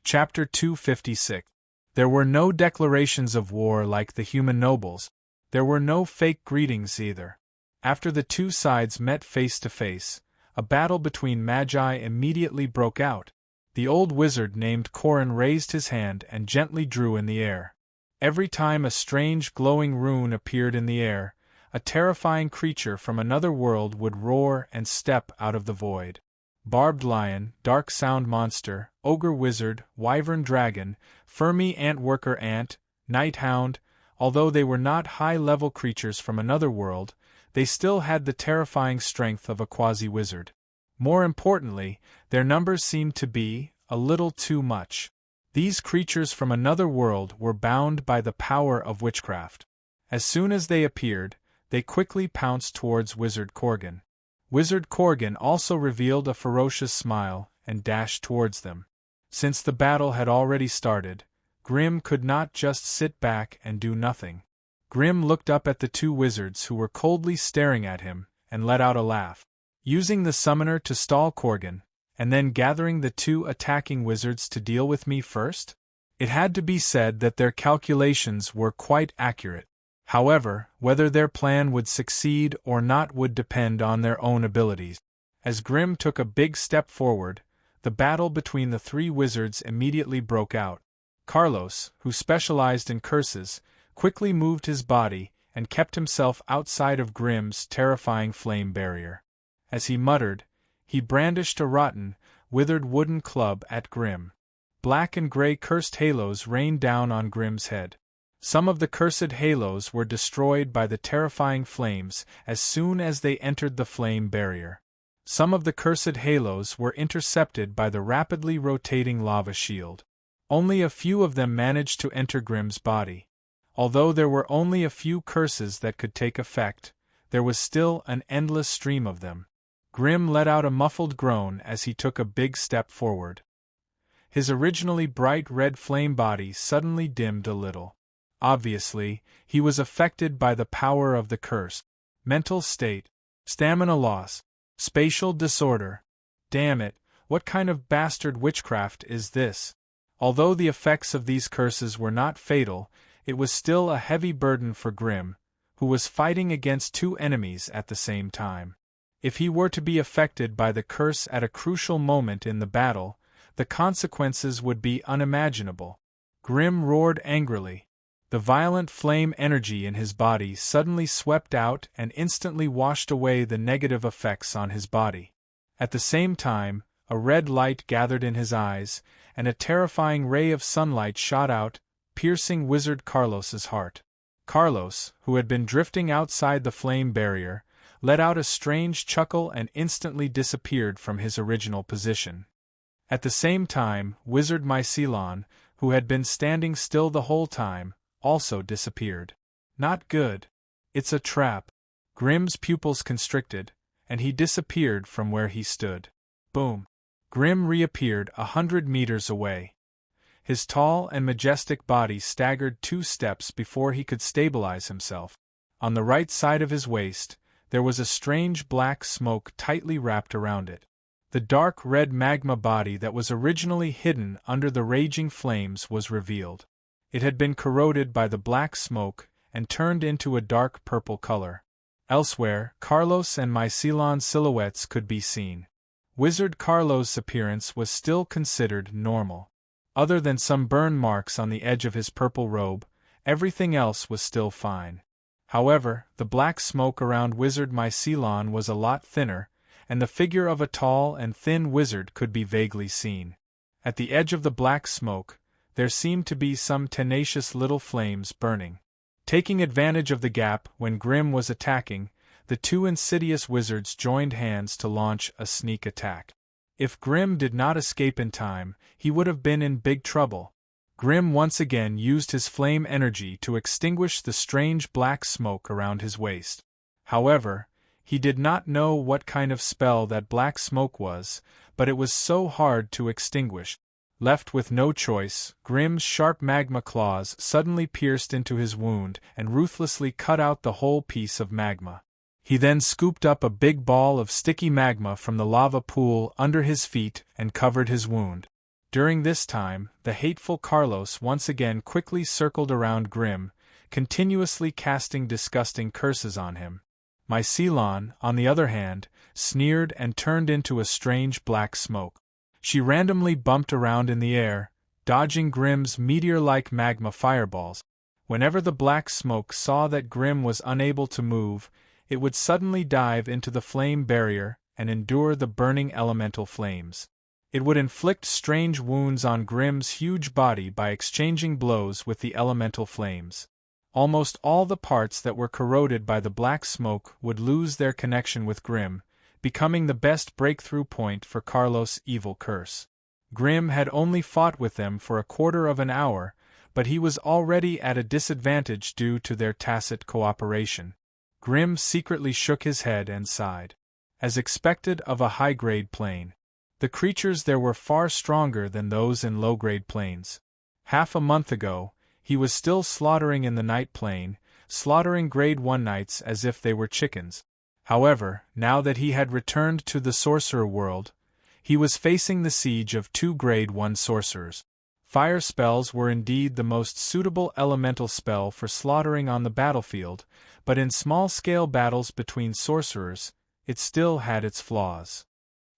Chapter 256. There were no declarations of war like the human nobles. There were no fake greetings either. After the two sides met face to face, a battle between magi immediately broke out. The old wizard named Corin raised his hand and gently drew in the air. Every time a strange glowing rune appeared in the air, a terrifying creature from another world would roar and step out of the void. Barbed lion, dark sound monster, ogre wizard, wyvern dragon, Fermi ant worker ant, night hound, although they were not high-level creatures from another world, they still had the terrifying strength of a quasi-wizard. More importantly, their numbers seemed to be a little too much. These creatures from another world were bound by the power of witchcraft. As soon as they appeared, they quickly pounced towards Wizard Corgan. Wizard Corgan also revealed a ferocious smile and dashed towards them. Since the battle had already started, Grim could not just sit back and do nothing. Grim looked up at the two wizards who were coldly staring at him and let out a laugh. Using the summoner to stall Corgan, and then gathering the two attacking wizards to deal with me first? It had to be said that their calculations were quite accurate. However, whether their plan would succeed or not would depend on their own abilities. As Grim took a big step forward, the battle between the three wizards immediately broke out. Carlos, who specialized in curses, quickly moved his body and kept himself outside of Grim's terrifying flame barrier. As he muttered, he brandished a rotten, withered wooden club at Grim. Black and gray cursed halos rained down on Grim's head. Some of the cursed halos were destroyed by the terrifying flames as soon as they entered the flame barrier. Some of the cursed halos were intercepted by the rapidly rotating lava shield. Only a few of them managed to enter Grim's body. Although there were only a few curses that could take effect, there was still an endless stream of them. Grim let out a muffled groan as he took a big step forward. His originally bright red flame body suddenly dimmed a little. Obviously, he was affected by the power of the curse. Mental state, stamina loss, spatial disorder. Damn it, what kind of bastard witchcraft is this? Although the effects of these curses were not fatal, it was still a heavy burden for Grim, who was fighting against two enemies at the same time. If he were to be affected by the curse at a crucial moment in the battle, the consequences would be unimaginable. Grim roared angrily. The violent flame energy in his body suddenly swept out and instantly washed away the negative effects on his body. At the same time, a red light gathered in his eyes, and a terrifying ray of sunlight shot out, piercing Wizard Carlos's heart. Carlos, who had been drifting outside the flame barrier, let out a strange chuckle and instantly disappeared from his original position. At the same time, Wizard Mycelion, who had been standing still the whole time, also disappeared. Not good. It's a trap. Grim's pupils constricted, and he disappeared from where he stood. Boom. Grim reappeared 100 meters away. His tall and majestic body staggered 2 steps before he could stabilize himself. On the right side of his waist, there was a strange black smoke tightly wrapped around it. The dark red magma body that was originally hidden under the raging flames was revealed. It had been corroded by the black smoke and turned into a dark purple color. Elsewhere, Carlos and Mycelion's silhouettes could be seen. Wizard Carlos' appearance was still considered normal. Other than some burn marks on the edge of his purple robe, everything else was still fine. However, the black smoke around Wizard Mycelion was a lot thinner, and the figure of a tall and thin wizard could be vaguely seen. At the edge of the black smoke, there seemed to be some tenacious little flames burning. Taking advantage of the gap when Grim was attacking, the two insidious wizards joined hands to launch a sneak attack. If Grim did not escape in time, he would have been in big trouble. Grim once again used his flame energy to extinguish the strange black smoke around his waist. However, he did not know what kind of spell that black smoke was, but it was so hard to extinguish. Left with no choice, Grim's sharp magma claws suddenly pierced into his wound and ruthlessly cut out the whole piece of magma. He then scooped up a big ball of sticky magma from the lava pool under his feet and covered his wound. During this time, the hateful Carlos once again quickly circled around Grim, continuously casting disgusting curses on him. Mycelion, on the other hand, sneered and turned into a strange black smoke. She randomly bumped around in the air, dodging Grim's meteor-like magma fireballs. Whenever the black smoke saw that Grim was unable to move, it would suddenly dive into the flame barrier and endure the burning elemental flames. It would inflict strange wounds on Grim's huge body by exchanging blows with the elemental flames. Almost all the parts that were corroded by the black smoke would lose their connection with Grim, becoming the best breakthrough point for Carlos' evil curse. Grim had only fought with them for a quarter of an hour, but he was already at a disadvantage due to their tacit cooperation. Grim secretly shook his head and sighed. As expected of a high-grade plane, the creatures there were far stronger than those in low-grade planes. Half a month ago, he was still slaughtering in the night plane, slaughtering grade 1 knights as if they were chickens. However, now that he had returned to the sorcerer world, he was facing the siege of 2 grade 1 sorcerers. Fire spells were indeed the most suitable elemental spell for slaughtering on the battlefield, but in small-scale battles between sorcerers, it still had its flaws.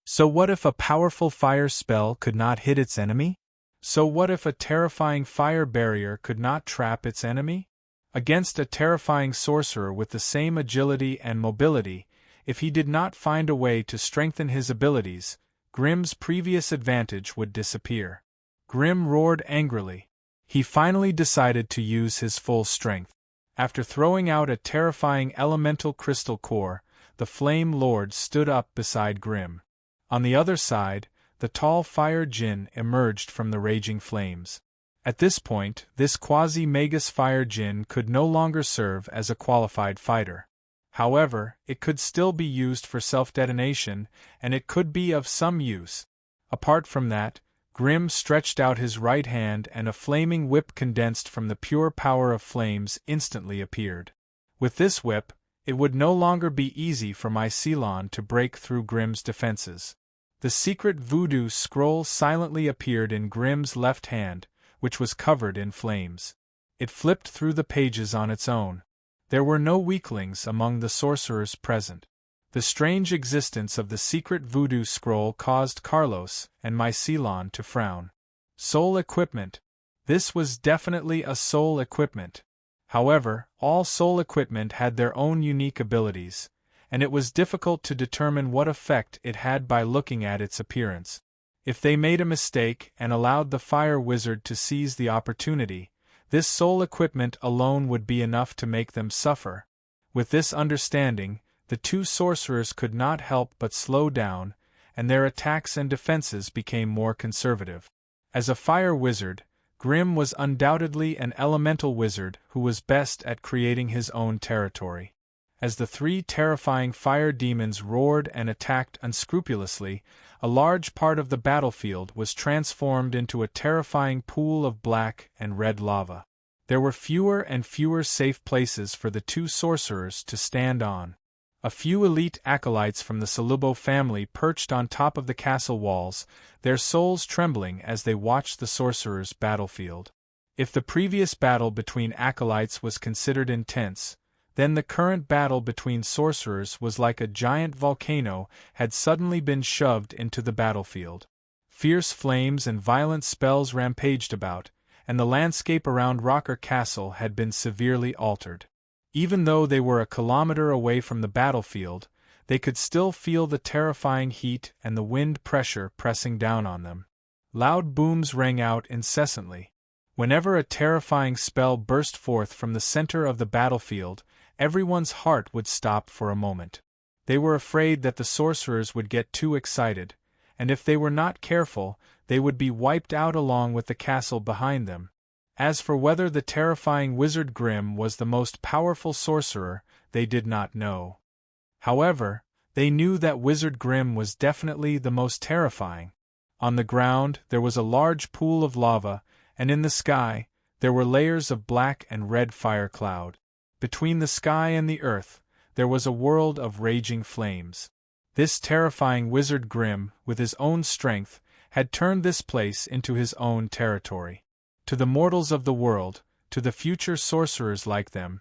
So what if a powerful fire spell could not hit its enemy? So what if a terrifying fire barrier could not trap its enemy? Against a terrifying sorcerer with the same agility and mobility, if he did not find a way to strengthen his abilities, Grim's previous advantage would disappear. Grim roared angrily. He finally decided to use his full strength. After throwing out a terrifying elemental crystal core, the Flame Lord stood up beside Grim. On the other side, the tall fire djinn emerged from the raging flames. At this point, this quasi-magus fire djinn could no longer serve as a qualified fighter. However, it could still be used for self-detonation, and it could be of some use. Apart from that, Grim stretched out his right hand and a flaming whip condensed from the pure power of flames instantly appeared. With this whip, it would no longer be easy for Mycelion to break through Grim's defenses. The secret voodoo scroll silently appeared in Grim's left hand, which was covered in flames. It flipped through the pages on its own. There were no weaklings among the sorcerers present. The strange existence of the secret voodoo scroll caused Carlos and Mycelion to frown. Soul equipment. This was definitely a soul equipment. However, all soul equipment had their own unique abilities, and it was difficult to determine what effect it had by looking at its appearance. If they made a mistake and allowed the fire wizard to seize the opportunity, this soul equipment alone would be enough to make them suffer. With this understanding, the 2 sorcerers could not help but slow down, and their attacks and defenses became more conservative. As a fire wizard, Grim was undoubtedly an elemental wizard who was best at creating his own territory. As the 3 terrifying fire demons roared and attacked unscrupulously, a large part of the battlefield was transformed into a terrifying pool of black and red lava. There were fewer and fewer safe places for the 2 sorcerers to stand on. A few elite acolytes from the Salubo family perched on top of the castle walls, their souls trembling as they watched the sorcerers' battlefield. If the previous battle between acolytes was considered intense, then the current battle between sorcerers was like a giant volcano had suddenly been shoved into the battlefield. Fierce flames and violent spells rampaged about, and the landscape around Rocker Castle had been severely altered. Even though they were a kilometer away from the battlefield, they could still feel the terrifying heat and the wind pressure pressing down on them. Loud booms rang out incessantly. Whenever a terrifying spell burst forth from the center of the battlefield, everyone's heart would stop for a moment. They were afraid that the sorcerers would get too excited, and if they were not careful, they would be wiped out along with the castle behind them. As for whether the terrifying Wizard Grim was the most powerful sorcerer, they did not know. However, they knew that Wizard Grim was definitely the most terrifying. On the ground, there was a large pool of lava, and in the sky, there were layers of black and red fire cloud. Between the sky and the earth, there was a world of raging flames. This terrifying Wizard Grim, with his own strength, had turned this place into his own territory. To the mortals of the world, to the future sorcerers like them,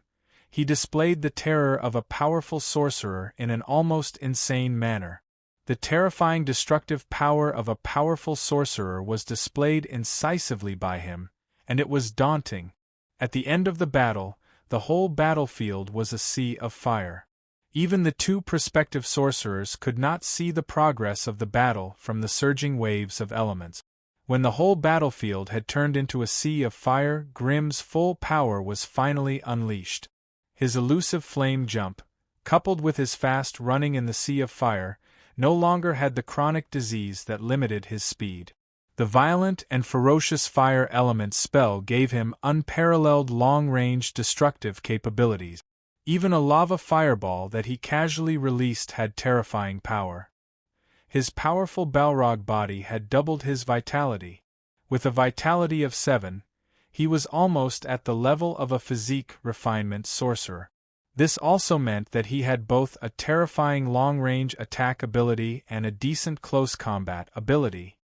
he displayed the terror of a powerful sorcerer in an almost insane manner. The terrifying destructive power of a powerful sorcerer was displayed incisively by him, and it was daunting. At the end of the battle, the whole battlefield was a sea of fire. Even the two prospective sorcerers could not see the progress of the battle from the surging waves of elements. When the whole battlefield had turned into a sea of fire, Grimm's full power was finally unleashed. His elusive flame jump, coupled with his fast running in the sea of fire, no longer had the chronic disease that limited his speed. The violent and ferocious fire element spell gave him unparalleled long-range destructive capabilities. Even a lava fireball that he casually released had terrifying power. His powerful Balrog body had doubled his vitality. With a vitality of 7, he was almost at the level of a physique refinement sorcerer. This also meant that he had both a terrifying long-range attack ability and a decent close combat ability.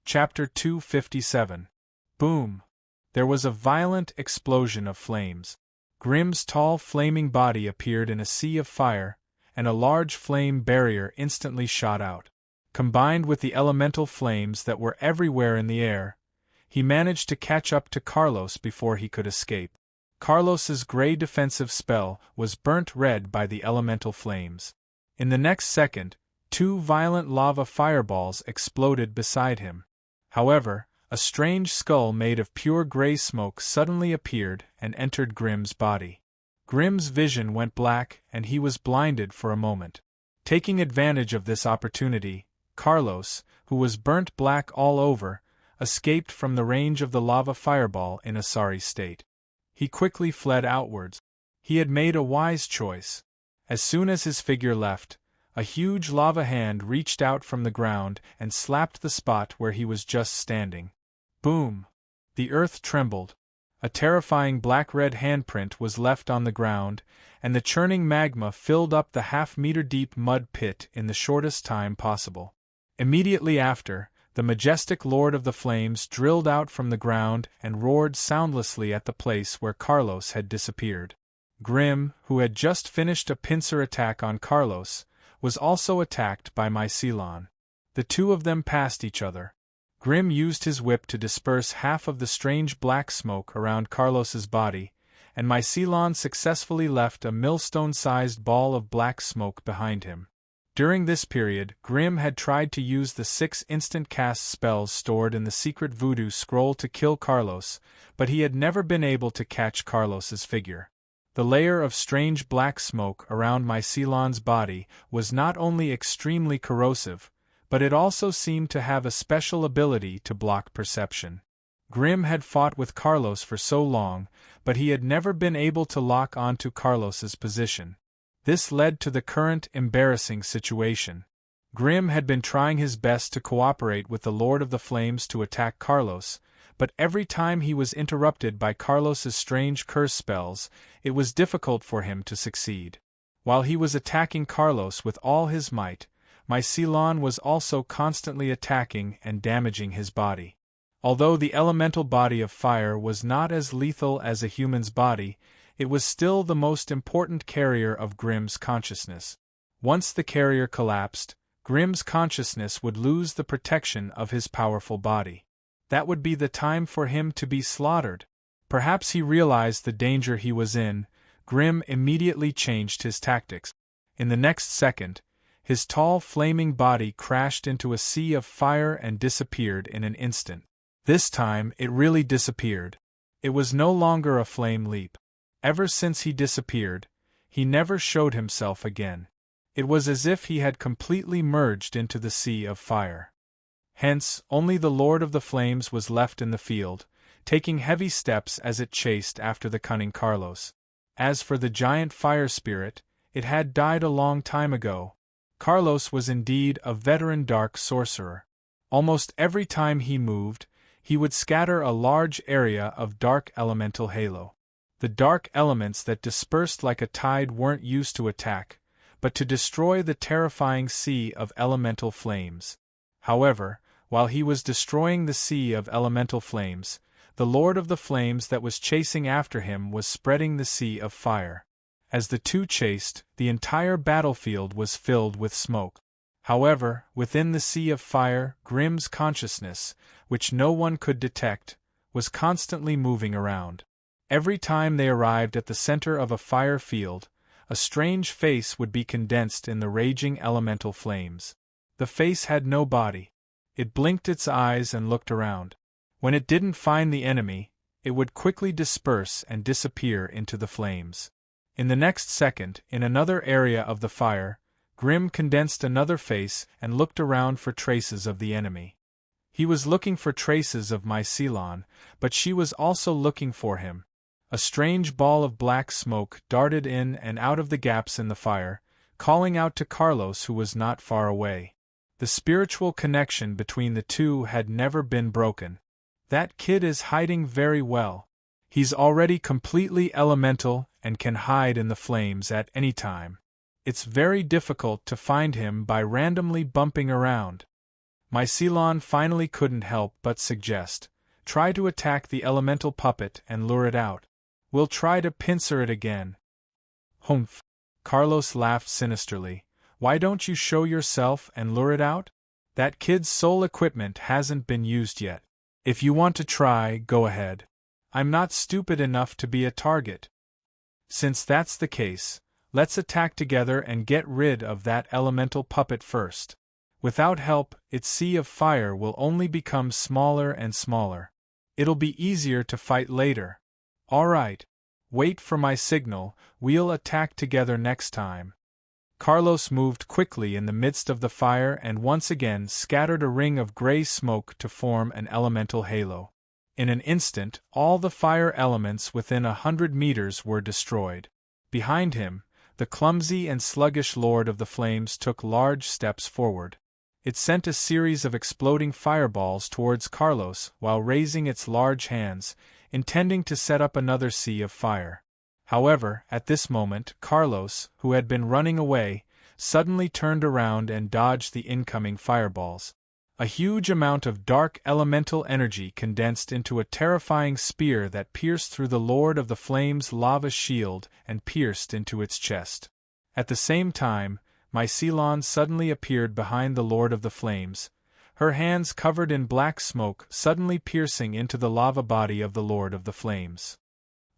Chapter 257. Boom! There was a violent explosion of flames. Grimm's tall flaming body appeared in a sea of fire, and a large flame barrier instantly shot out. Combined with the elemental flames that were everywhere in the air, he managed to catch up to Carlos before he could escape. Carlos's gray defensive spell was burnt red by the elemental flames. In the next second, 2 violent lava fireballs exploded beside him. However, a strange skull made of pure gray smoke suddenly appeared and entered Grimm's body. Grimm's vision went black and he was blinded for a moment. Taking advantage of this opportunity, Carlos, who was burnt black all over, escaped from the range of the lava fireball in a sorry state. He quickly fled outwards. He had made a wise choice. As soon as his figure left, a huge lava hand reached out from the ground and slapped the spot where he was just standing. Boom! The earth trembled. A terrifying black-red handprint was left on the ground, and the churning magma filled up the half-meter-deep mud pit in the shortest time possible. Immediately after, the majestic Lord of the Flames drilled out from the ground and roared soundlessly at the place where Carlos had disappeared. Grimm, who had just finished a pincer attack on Carlos, was also attacked by Mycelion. The two of them passed each other. Grimm used his whip to disperse half of the strange black smoke around Carlos's body, and Mycelion successfully left a millstone-sized ball of black smoke behind him. During this period, Grimm had tried to use the 6 instant cast spells stored in the secret voodoo scroll to kill Carlos, but he had never been able to catch Carlos's figure. The layer of strange black smoke around Mycelion's body was not only extremely corrosive, but it also seemed to have a special ability to block perception. Grimm had fought with Carlos for so long, but he had never been able to lock onto Carlos's position. This led to the current embarrassing situation. Grimm had been trying his best to cooperate with the Lord of the Flames to attack Carlos, but every time he was interrupted by Carlos's strange curse spells, it was difficult for him to succeed. While he was attacking Carlos with all his might, Mycelion was also constantly attacking and damaging his body. Although the elemental body of fire was not as lethal as a human's body, it was still the most important carrier of Grimm's consciousness. Once the carrier collapsed, Grimm's consciousness would lose the protection of his powerful body. That would be the time for him to be slaughtered. Perhaps he realized the danger he was in. Grimm immediately changed his tactics. In the next second, his tall flaming body crashed into a sea of fire and disappeared in an instant. This time it really disappeared. It was no longer a flame leap. Ever since he disappeared, he never showed himself again. It was as if he had completely merged into the sea of fire. Hence, only the Lord of the Flames was left in the field, taking heavy steps as it chased after the cunning Carlos. As for the giant fire spirit, it had died a long time ago. Carlos was indeed a veteran dark sorcerer. Almost every time he moved, he would scatter a large area of dark elemental halo. The dark elements that dispersed like a tide weren't used to attack, but to destroy the terrifying sea of elemental flames. However, while he was destroying the sea of elemental flames, the Lord of the Flames that was chasing after him was spreading the sea of fire. As the two chased, the entire battlefield was filled with smoke. However, within the sea of fire, Grimm's consciousness, which no one could detect, was constantly moving around. Every time they arrived at the center of a fire field, a strange face would be condensed in the raging elemental flames. The face had no body. It blinked its eyes and looked around. When it didn't find the enemy, it would quickly disperse and disappear into the flames. In the next second, in another area of the fire, Grimm condensed another face and looked around for traces of the enemy. He was looking for traces of Mycelion, but she was also looking for him. A strange ball of black smoke darted in and out of the gaps in the fire, calling out to Carlos, who was not far away. The spiritual connection between the two had never been broken. That kid is hiding very well. He's already completely elemental and can hide in the flames at any time. It's very difficult to find him by randomly bumping around. Mycelion finally couldn't help but suggest, try to attack the elemental puppet and lure it out. We'll try to pincer it again. Humph! Carlos laughed sinisterly. Why don't you show yourself and lure it out? That kid's soul equipment hasn't been used yet. If you want to try, go ahead. I'm not stupid enough to be a target. Since that's the case, let's attack together and get rid of that elemental puppet first. Without help, its sea of fire will only become smaller and smaller. It'll be easier to fight later. All right. Wait for my signal, we'll attack together next time. Carlos moved quickly in the midst of the fire and once again scattered a ring of gray smoke to form an elemental halo. In an instant, all the fire elements within 100 meters were destroyed. Behind him, the clumsy and sluggish Lord of the Flames took large steps forward. It sent a series of exploding fireballs towards Carlos while raising its large hands, intending to set up another sea of fire. However, at this moment, Carlos, who had been running away, suddenly turned around and dodged the incoming fireballs. A huge amount of dark elemental energy condensed into a terrifying spear that pierced through the Lord of the Flames' lava shield and pierced into its chest. At the same time, Mycelion suddenly appeared behind the Lord of the Flames, her hands covered in black smoke suddenly piercing into the lava body of the Lord of the Flames.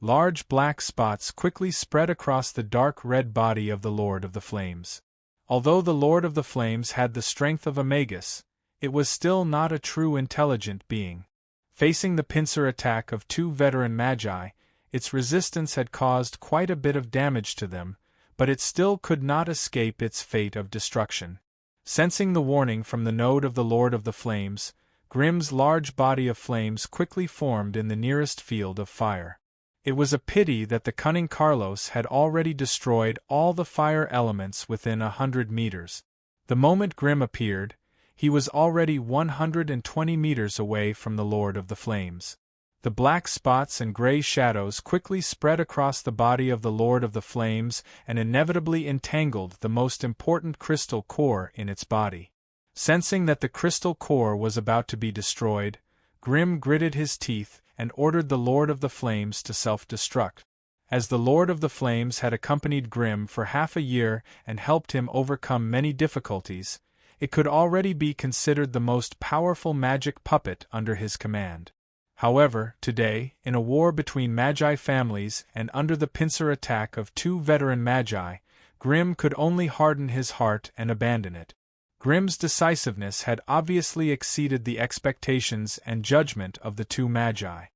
Large black spots quickly spread across the dark red body of the Lord of the Flames. Although the Lord of the Flames had the strength of a magus, it was still not a true intelligent being. Facing the pincer attack of two veteran magi, its resistance had caused quite a bit of damage to them, but it still could not escape its fate of destruction. Sensing the warning from the node of the Lord of the Flames, Grimm's large body of flames quickly formed in the nearest field of fire. It was a pity that the cunning Carlos had already destroyed all the fire elements within 100 meters. The moment Grimm appeared, he was already 120 meters away from the Lord of the Flames. The black spots and gray shadows quickly spread across the body of the Lord of the Flames and inevitably entangled the most important crystal core in its body. Sensing that the crystal core was about to be destroyed, Grimm gritted his teeth and ordered the Lord of the Flames to self-destruct. As the Lord of the Flames had accompanied Grimm for half a year and helped him overcome many difficulties, it could already be considered the most powerful magic puppet under his command. However, today, in a war between magi families and under the pincer attack of two veteran magi, Grimm could only harden his heart and abandon it. Grimm's decisiveness had obviously exceeded the expectations and judgment of the two magi.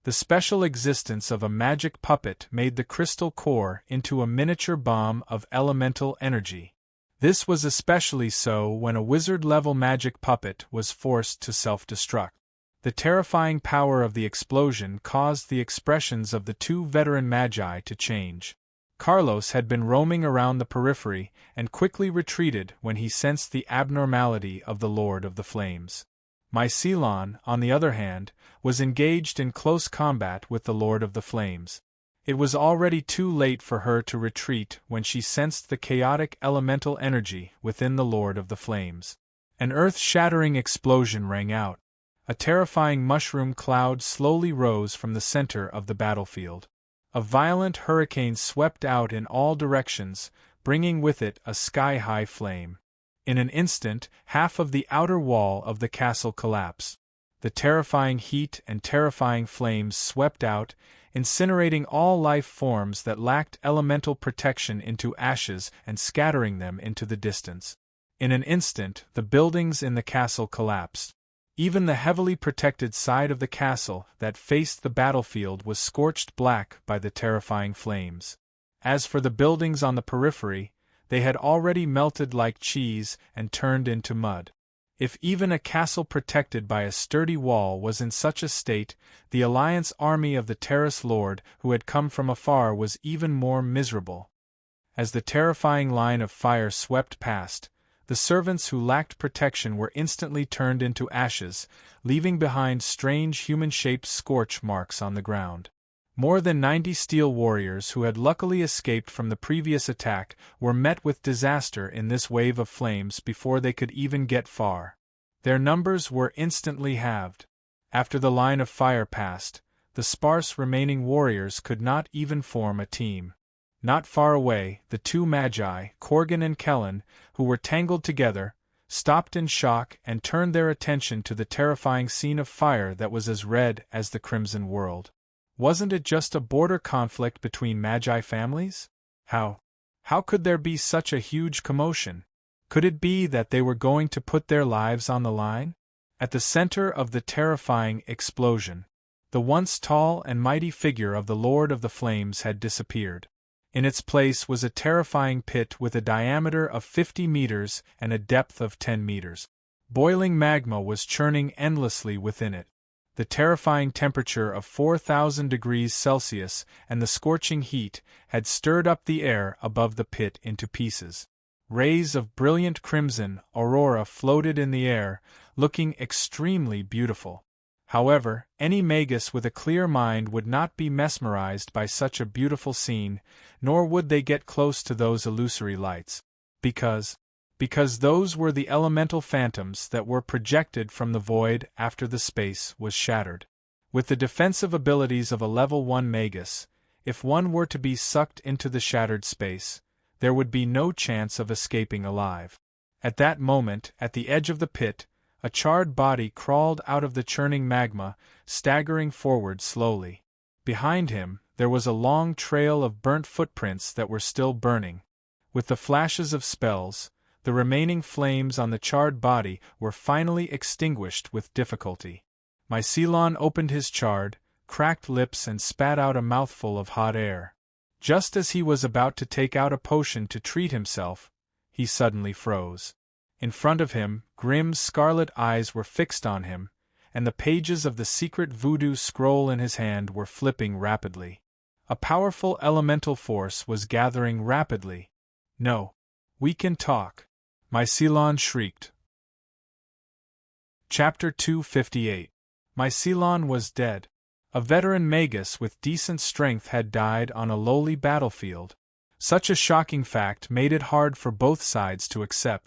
The special existence of a magic puppet made the crystal core into a miniature bomb of elemental energy. This was especially so when a wizard-level magic puppet was forced to self-destruct. The terrifying power of the explosion caused the expressions of the two veteran magi to change. Carlos had been roaming around the periphery and quickly retreated when he sensed the abnormality of the Lord of the Flames. Mycelion, on the other hand, was engaged in close combat with the Lord of the Flames. It was already too late for her to retreat when she sensed the chaotic elemental energy within the Lord of the Flames. An earth-shattering explosion rang out. A terrifying mushroom cloud slowly rose from the center of the battlefield. A violent hurricane swept out in all directions, bringing with it a sky-high flame. In an instant, half of the outer wall of the castle collapsed. The terrifying heat and terrifying flames swept out, incinerating all life forms that lacked elemental protection into ashes and scattering them into the distance. In an instant, the buildings in the castle collapsed. Even the heavily protected side of the castle that faced the battlefield was scorched black by the terrifying flames. As for the buildings on the periphery, they had already melted like cheese and turned into mud. If even a castle protected by a sturdy wall was in such a state, the Alliance army of the Terrace Lord who had come from afar was even more miserable. As the terrifying line of fire swept past, the servants who lacked protection were instantly turned into ashes, leaving behind strange human-shaped scorch marks on the ground. More than 90 steel warriors who had luckily escaped from the previous attack were met with disaster in this wave of flames before they could even get far. Their numbers were instantly halved. After the line of fire passed, the sparse remaining warriors could not even form a team. Not far away, the two magi, Corgan and Kellen, who were tangled together, stopped in shock and turned their attention to the terrifying scene of fire that was as red as the crimson world. Wasn't it just a border conflict between magi families? How could there be such a huge commotion? Could it be that they were going to put their lives on the line? At the center of the terrifying explosion, the once tall and mighty figure of the Lord of the Flames had disappeared. In its place was a terrifying pit with a diameter of 50 meters and a depth of 10 meters. Boiling magma was churning endlessly within it. The terrifying temperature of 4,000 degrees Celsius and the scorching heat had stirred up the air above the pit into pieces. Rays of brilliant crimson aurora floated in the air, looking extremely beautiful. However, any magus with a clear mind would not be mesmerized by such a beautiful scene, nor would they get close to those illusory lights. Because those were the elemental phantoms that were projected from the void after the space was shattered. With the defensive abilities of a level 1 magus, if one were to be sucked into the shattered space, there would be no chance of escaping alive. At that moment, at the edge of the pit, a charred body crawled out of the churning magma, staggering forward slowly. Behind him, there was a long trail of burnt footprints that were still burning. With the flashes of spells, the remaining flames on the charred body were finally extinguished with difficulty. Mycelion opened his charred, cracked lips and spat out a mouthful of hot air. Just as he was about to take out a potion to treat himself, he suddenly froze. In front of him, grim scarlet eyes were fixed on him, and the pages of the secret voodoo scroll in his hand were flipping rapidly. A powerful elemental force was gathering rapidly. "No. We can talk," Mycelion shrieked. Chapter 258. Mycelion was dead. A veteran magus with decent strength had died on a lowly battlefield. Such a shocking fact made it hard for both sides to accept.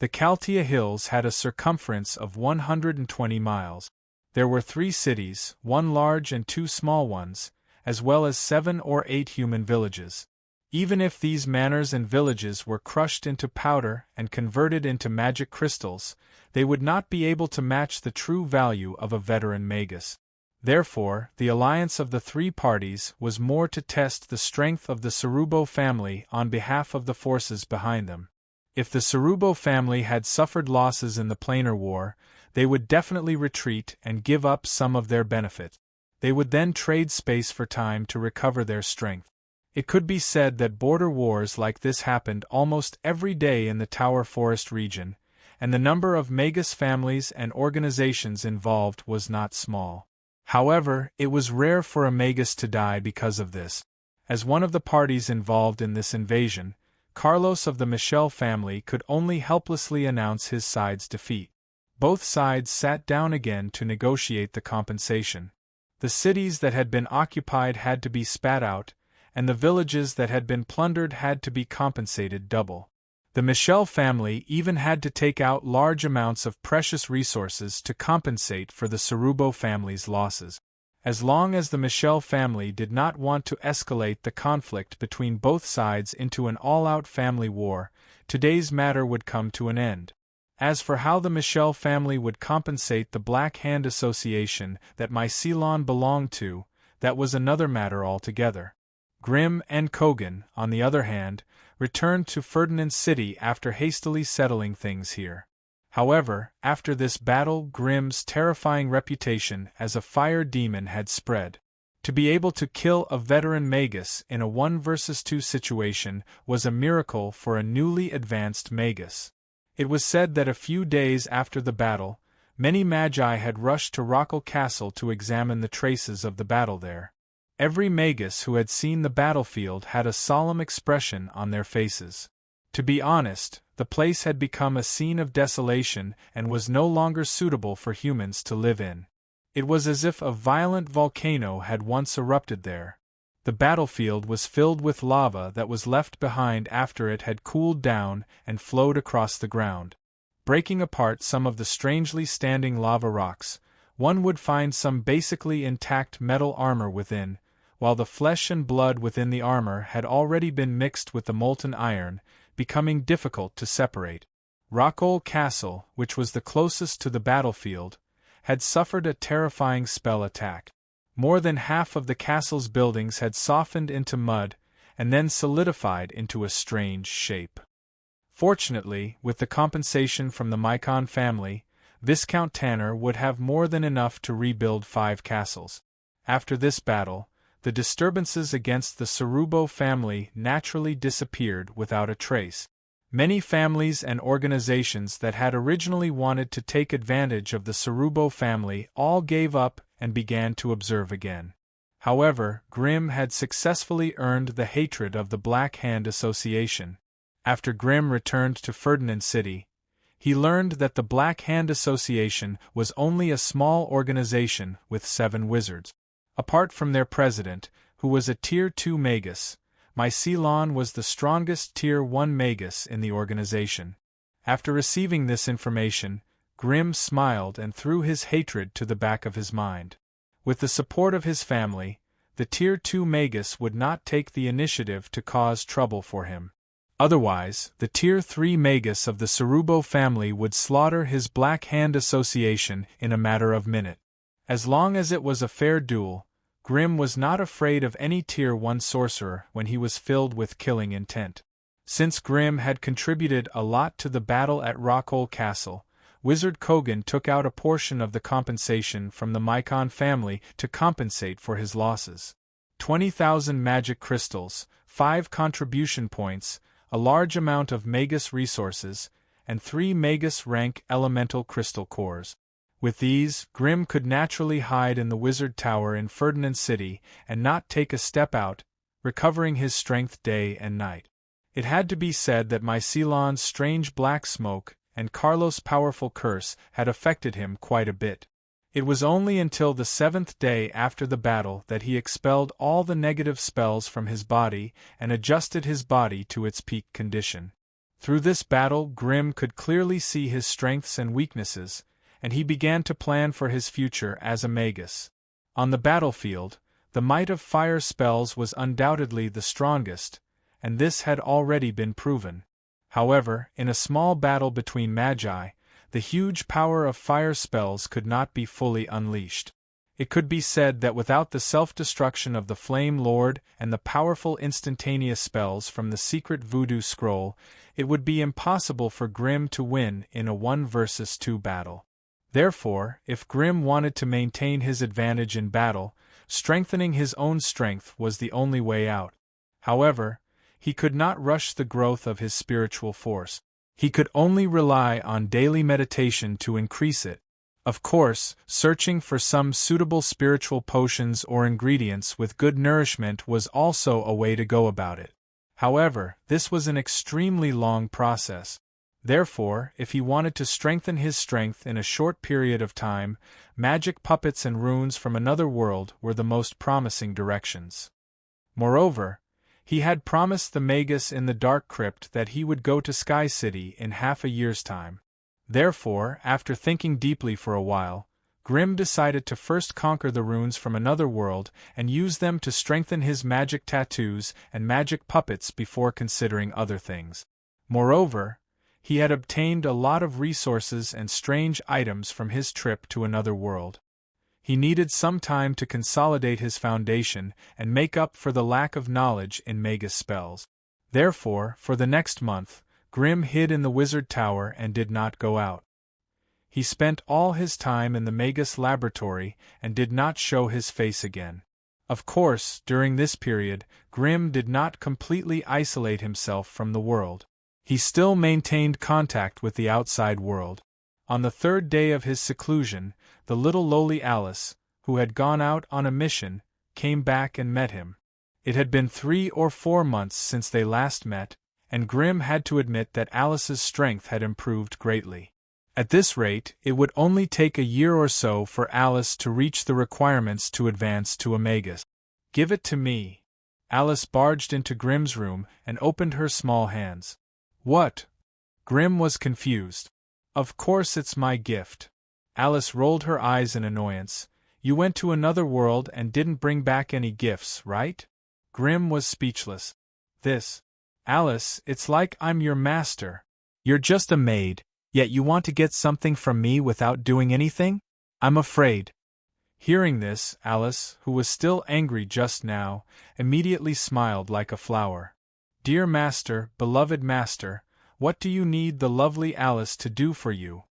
The Caltia Hills had a circumference of 120 miles. There were 3 cities, 1 large and 2 small ones, as well as 7 or 8 human villages. Even if these manors and villages were crushed into powder and converted into magic crystals, they would not be able to match the true value of a veteran magus. Therefore, the alliance of the 3 parties was more to test the strength of the Cerubo family on behalf of the forces behind them. If the Cerubo family had suffered losses in the planar war, they would definitely retreat and give up some of their benefit. They would then trade space for time to recover their strength. It could be said that border wars like this happened almost every day in the Tower Forest region, and the number of magus families and organizations involved was not small. However, it was rare for a magus to die because of this. As one of the parties involved in this invasion, Carlos of the Michel family could only helplessly announce his side's defeat. Both sides sat down again to negotiate the compensation. The cities that had been occupied had to be spat out, and the villages that had been plundered had to be compensated double. The Michel family even had to take out large amounts of precious resources to compensate for the Sarubo family's losses. As long as the Michel family did not want to escalate the conflict between both sides into an all-out family war, today's matter would come to an end. As for how the Michel family would compensate the Black Hand Association that my Ceylon belonged to, that was another matter altogether. Grimm and Kogan, on the other hand, returned to Ferdinand City after hastily settling things here. However, after this battle, Grimm's terrifying reputation as a fire demon had spread. To be able to kill a veteran magus in a 1 versus 2 situation was a miracle for a newly advanced magus. It was said that a few days after the battle, many magi had rushed to Rockall Castle to examine the traces of the battle there. Every magus who had seen the battlefield had a solemn expression on their faces. To be honest, the place had become a scene of desolation and was no longer suitable for humans to live in. It was as if a violent volcano had once erupted there. The battlefield was filled with lava that was left behind after it had cooled down and flowed across the ground. Breaking apart some of the strangely standing lava rocks, one would find some basically intact metal armor within, while the flesh and blood within the armor had already been mixed with the molten iron, becoming difficult to separate. Rockall Castle, which was the closest to the battlefield, had suffered a terrifying spell attack. More than half of the castle's buildings had softened into mud, and then solidified into a strange shape. Fortunately, with the compensation from the Mycon family, Viscount Tanner would have more than enough to rebuild 5 castles. After this battle, the disturbances against the Sarubo family naturally disappeared without a trace. Many families and organizations that had originally wanted to take advantage of the Sarubo family all gave up and began to observe again. However, Grimm had successfully earned the hatred of the Black Hand Association. After Grimm returned to Ferdinand City, he learned that the Black Hand Association was only a small organization with 7 wizards. Apart from their president, who was a Tier 2 magus, my Ceylon was the strongest Tier 1 magus in the organization. After receiving this information, Grimm smiled and threw his hatred to the back of his mind. With the support of his family, the Tier 2 magus would not take the initiative to cause trouble for him. Otherwise, the Tier 3 magus of the Sarubo family would slaughter his Black Hand Association in a matter of minutes. As long as it was a fair duel, Grimm was not afraid of any Tier 1 sorcerer when he was filled with killing intent. Since Grimm had contributed a lot to the battle at Rockall Castle, Wizard Kogan took out a portion of the compensation from the Mycon family to compensate for his losses. 20,000 magic crystals, 5 contribution points, a large amount of magus resources, and 3 magus rank elemental crystal cores. With these, Grimm could naturally hide in the Wizard Tower in Ferdinand City and not take a step out, recovering his strength day and night. It had to be said that my Ceylon's strange black smoke and Carlos' powerful curse had affected him quite a bit. It was only until the 7th day after the battle that he expelled all the negative spells from his body and adjusted his body to its peak condition. Through this battle, Grimm could clearly see his strengths and weaknesses, and he began to plan for his future as a magus. On the battlefield, the might of fire spells was undoubtedly the strongest, and this had already been proven. However, in a small battle between magi, the huge power of fire spells could not be fully unleashed. It could be said that without the self-destruction of the Flame Lord and the powerful instantaneous spells from the secret voodoo scroll, it would be impossible for Grimm to win in a 1 versus 2 battle. Therefore, if Grimm wanted to maintain his advantage in battle, strengthening his own strength was the only way out. However, he could not rush the growth of his spiritual force. He could only rely on daily meditation to increase it. Of course, searching for some suitable spiritual potions or ingredients with good nourishment was also a way to go about it. However, this was an extremely long process. Therefore, if he wanted to strengthen his strength in a short period of time, magic puppets and runes from another world were the most promising directions. Moreover, He had promised the Magus in the dark crypt that he would go to Sky City in half a year's time. Therefore, after thinking deeply for a while, Grimm decided to first conquer the runes from another world and use them to strengthen his magic tattoos and magic puppets before considering other things. Moreover, he had obtained a lot of resources and strange items from his trip to another world. He needed some time to consolidate his foundation and make up for the lack of knowledge in Magus spells. Therefore, for the next month, Grimm hid in the wizard tower and did not go out. He spent all his time in the Magus laboratory and did not show his face again. Of course, during this period, Grimm did not completely isolate himself from the world. He still maintained contact with the outside world. On the third day of his seclusion, the little lowly Alice, who had gone out on a mission, came back and met him. It had been 3 or 4 months since they last met, and Grimm had to admit that Alice's strength had improved greatly. At this rate, it would only take a year or so for Alice to reach the requirements to advance to a Magus. "Give it to me." Alice barged into Grimm's room and opened her small hands. "What?" Grimm was confused. "Of course it's my gift." Alice rolled her eyes in annoyance. "You went to another world and didn't bring back any gifts, right?" Grimm was speechless. "This. Alice, it's like I'm your master. You're just a maid, yet you want to get something from me without doing anything? I'm afraid." Hearing this, Alice, who was still angry just now, immediately smiled like a flower. "Dear master, beloved master, what do you need the lovely Alice to do for you?"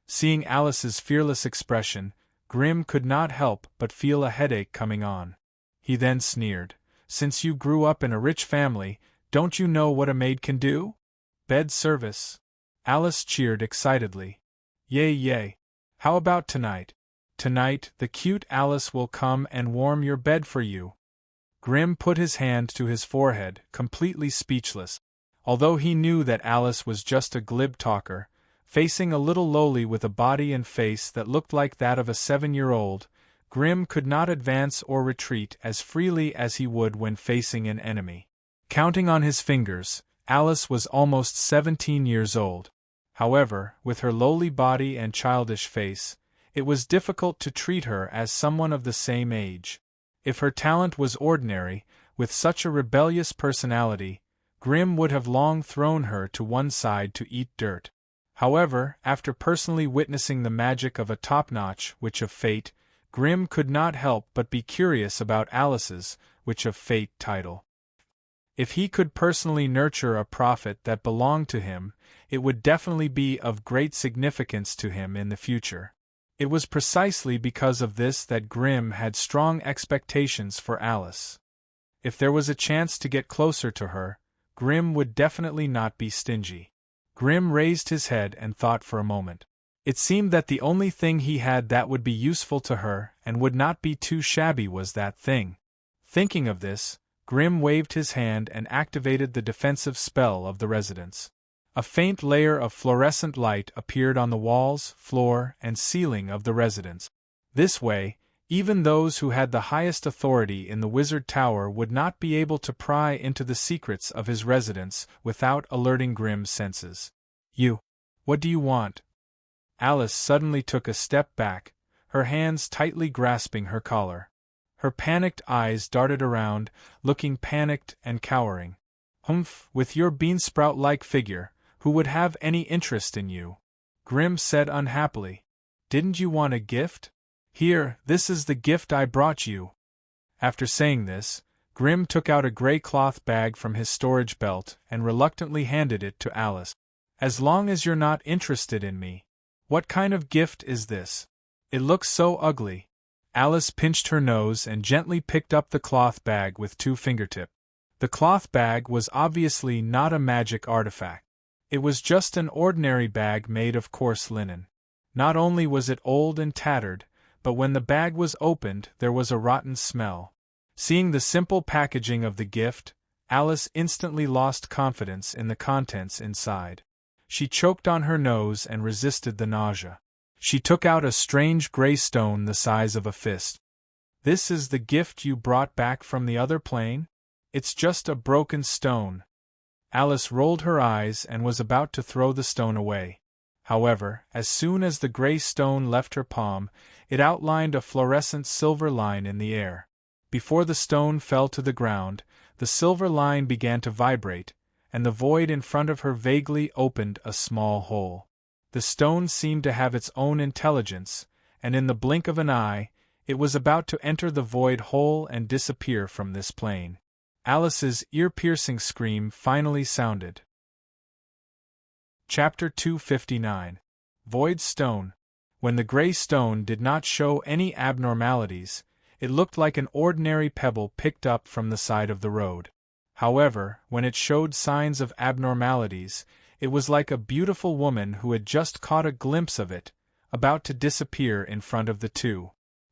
Seeing Alice's fearless expression, Grimm could not help but feel a headache coming on. He then sneered, "Since you grew up in a rich family, don't you know what a maid can do? Bed service." Alice cheered excitedly. "Yay, yay. How about tonight? Tonight, the cute Alice will come and warm your bed for you." Grimm put his hand to his forehead, completely speechless. Although he knew that Alice was just a glib talker, facing a little lowly with a body and face that looked like that of a 7-year-old, Grimm could not advance or retreat as freely as he would when facing an enemy. Counting on his fingers, Alice was almost 17 years old. However, with her lowly body and childish face, it was difficult to treat her as someone of the same age. If her talent was ordinary, with such a rebellious personality, Grimm would have long thrown her to one side to eat dirt. However, after personally witnessing the magic of a top-notch Witch of Fate, Grimm could not help but be curious about Alice's Witch of Fate title. If he could personally nurture a prophet that belonged to him, it would definitely be of great significance to him in the future. It was precisely because of this that Grimm had strong expectations for Alice. If there was a chance to get closer to her, Grimm would definitely not be stingy. Grimm raised his head and thought for a moment. It seemed that the only thing he had that would be useful to her and would not be too shabby was that thing. Thinking of this, Grimm waved his hand and activated the defensive spell of the residence. A faint layer of fluorescent light appeared on the walls, floor, and ceiling of the residence. This way, even those who had the highest authority in the wizard tower would not be able to pry into the secrets of his residence without alerting Grimm's senses. What do you want?" Alice suddenly took a step back, her hands tightly grasping her collar. Her panicked eyes darted around, looking panicked and cowering. "Humph, with your beansprout-like figure, who would have any interest in you?" Grimm said unhappily. "Didn't you want a gift? Here, this is the gift I brought you." After saying this, Grimm took out a gray cloth bag from his storage belt and reluctantly handed it to Alice. "As long as you're not interested in me. What kind of gift is this? It looks so ugly." Alice pinched her nose and gently picked up the cloth bag with 2 fingertips. The cloth bag was obviously not a magic artifact. It was just an ordinary bag made of coarse linen. Not only was it old and tattered, but when the bag was opened there was a rotten smell. Seeing the simple packaging of the gift, Alice instantly lost confidence in the contents inside. She choked on her nose and resisted the nausea. She took out a strange gray stone the size of a fist. "This is the gift you brought back from the other plane?" It's just a broken stone. Alice rolled her eyes and was about to throw the stone away. However, as soon as the gray stone left her palm, it outlined a fluorescent silver line in the air. Before the stone fell to the ground, the silver line began to vibrate, and the void in front of her vaguely opened a small hole. The stone seemed to have its own intelligence, and in the blink of an eye, it was about to enter the void hole and disappear from this plane. Alice's ear-piercing scream finally sounded. Chapter 259. Void Stone. When the gray stone did not show any abnormalities, it looked like an ordinary pebble picked up from the side of the road. However, when it showed signs of abnormalities, it was like a beautiful woman who had just caught a glimpse of it, about to disappear in front of the two.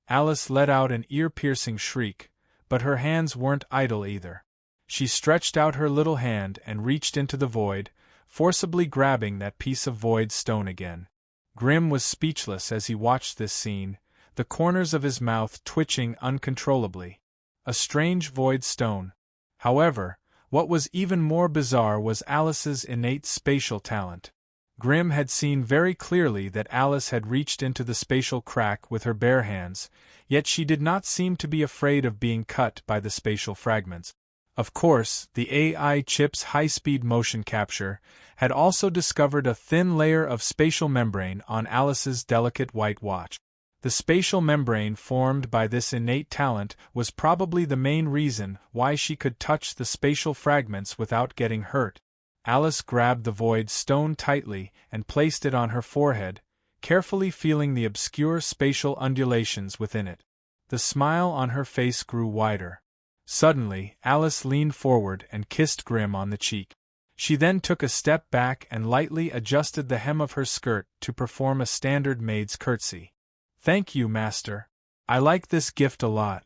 Alice let out an ear-piercing shriek, but her hands weren't idle either. She stretched out her little hand and reached into the void, forcibly grabbing that piece of void stone again. Grim was speechless as he watched this scene, the corners of his mouth twitching uncontrollably. A strange void stone. However, what was even more bizarre was Alice's innate spatial talent. Grim had seen very clearly that Alice had reached into the spatial crack with her bare hands, yet she did not seem to be afraid of being cut by the spatial fragments. Of course, the AI chip's high-speed motion capture had also discovered a thin layer of spatial membrane on Alice's delicate white watch. The spatial membrane formed by this innate talent was probably the main reason why she could touch the spatial fragments without getting hurt. Alice grabbed the void stone tightly and placed it on her forehead, carefully feeling the obscure spatial undulations within it. The smile on her face grew wider. Suddenly, Alice leaned forward and kissed Grim on the cheek. She then took a step back and lightly adjusted the hem of her skirt to perform a standard maid's curtsy. "Thank you, master. I like this gift a lot."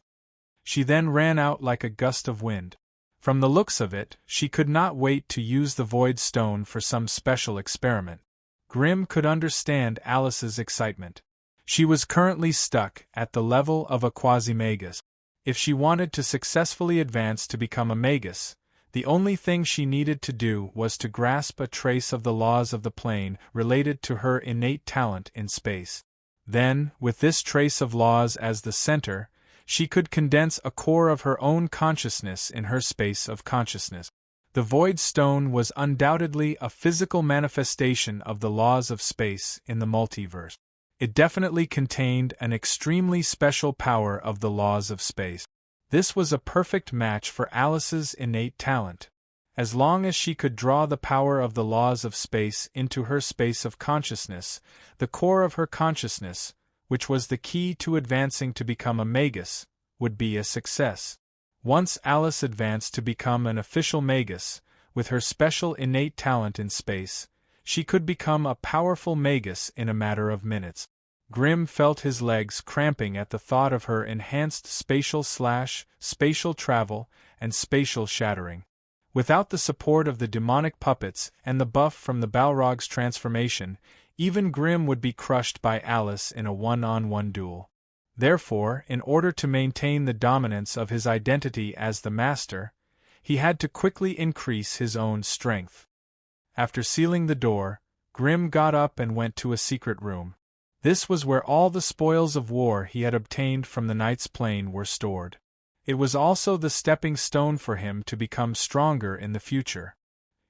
She then ran out like a gust of wind. From the looks of it, she could not wait to use the void stone for some special experiment. Grim could understand Alice's excitement. She was currently stuck at the level of a quasi-magus. If she wanted to successfully advance to become a magus, the only thing she needed to do was to grasp a trace of the laws of the plane related to her innate talent in space. Then, with this trace of laws as the center, she could condense a core of her own consciousness in her space of consciousness. The void stone was undoubtedly a physical manifestation of the laws of space in the multiverse. It definitely contained an extremely special power of the laws of space. This was a perfect match for Alice's innate talent. As long as she could draw the power of the laws of space into her space of consciousness, the core of her consciousness, which was the key to advancing to become a magus, would be a success. Once Alice advanced to become an official magus, with her special innate talent in space, she could become a powerful magus in a matter of minutes. Grim felt his legs cramping at the thought of her enhanced spatial travel and spatial shattering. Without the support of the demonic puppets and the buff from the Balrog's transformation, even Grim would be crushed by Alice in a one-on-one duel. Therefore, in order to maintain the dominance of his identity as the master, he had to quickly increase his own strength. After sealing the door, Grim got up and went to a secret room. This was where all the spoils of war he had obtained from the Knight's Plane were stored. It was also the stepping stone for him to become stronger in the future.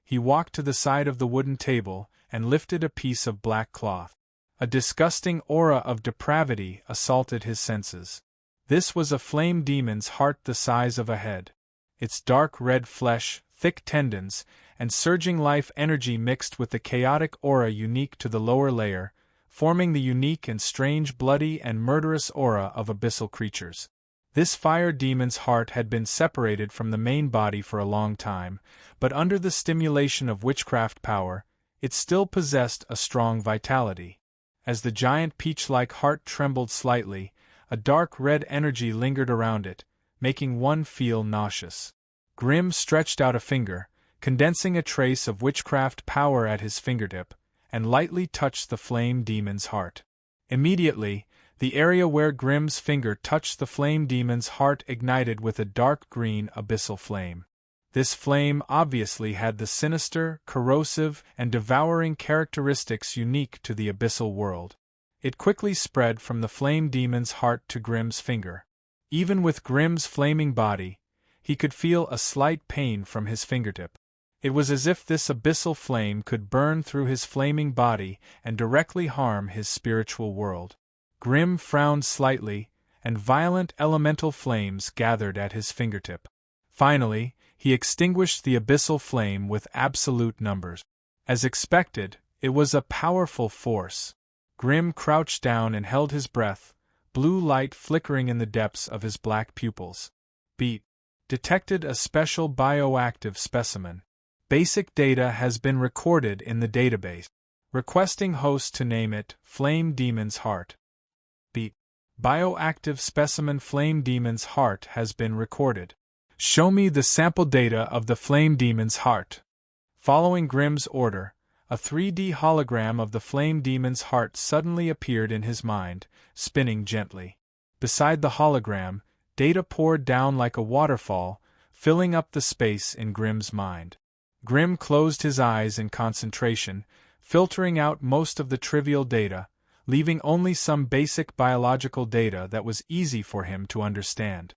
He walked to the side of the wooden table and lifted a piece of black cloth. A disgusting aura of depravity assaulted his senses. This was a flame demon's heart the size of a head. Its dark red flesh, thick tendons, and surging life energy mixed with the chaotic aura unique to the lower layer, forming the unique and strange bloody and murderous aura of abyssal creatures. This fire demon's heart had been separated from the main body for a long time, but under the stimulation of witchcraft power, it still possessed a strong vitality. As the giant peach-like heart trembled slightly, a dark red energy lingered around it, making one feel nauseous. Grim stretched out a finger, condensing a trace of witchcraft power at his fingertip, and lightly touched the flame demon's heart. Immediately, the area where Grim's finger touched the flame demon's heart ignited with a dark green abyssal flame. This flame obviously had the sinister, corrosive, and devouring characteristics unique to the abyssal world. It quickly spread from the flame demon's heart to Grimm's finger. Even with Grimm's flaming body, he could feel a slight pain from his fingertip. It was as if this abyssal flame could burn through his flaming body and directly harm his spiritual world. Grimm frowned slightly, and violent elemental flames gathered at his fingertip. Finally, he extinguished the abyssal flame with absolute numbers. As expected, it was a powerful force. Grimm crouched down and held his breath, blue light flickering in the depths of his black pupils. Beat. Detected a special bioactive specimen. Basic data has been recorded in the database. Requesting host to name it Flame Demon's Heart. Beat. Bioactive specimen Flame Demon's Heart has been recorded. Show me the sample data of the Flame Demon's Heart. Following Grimm's order, a 3D hologram of the Flame Demon's Heart suddenly appeared in his mind, spinning gently. Beside the hologram, data poured down like a waterfall, filling up the space in Grimm's mind. Grimm closed his eyes in concentration, filtering out most of the trivial data, leaving only some basic biological data that was easy for him to understand.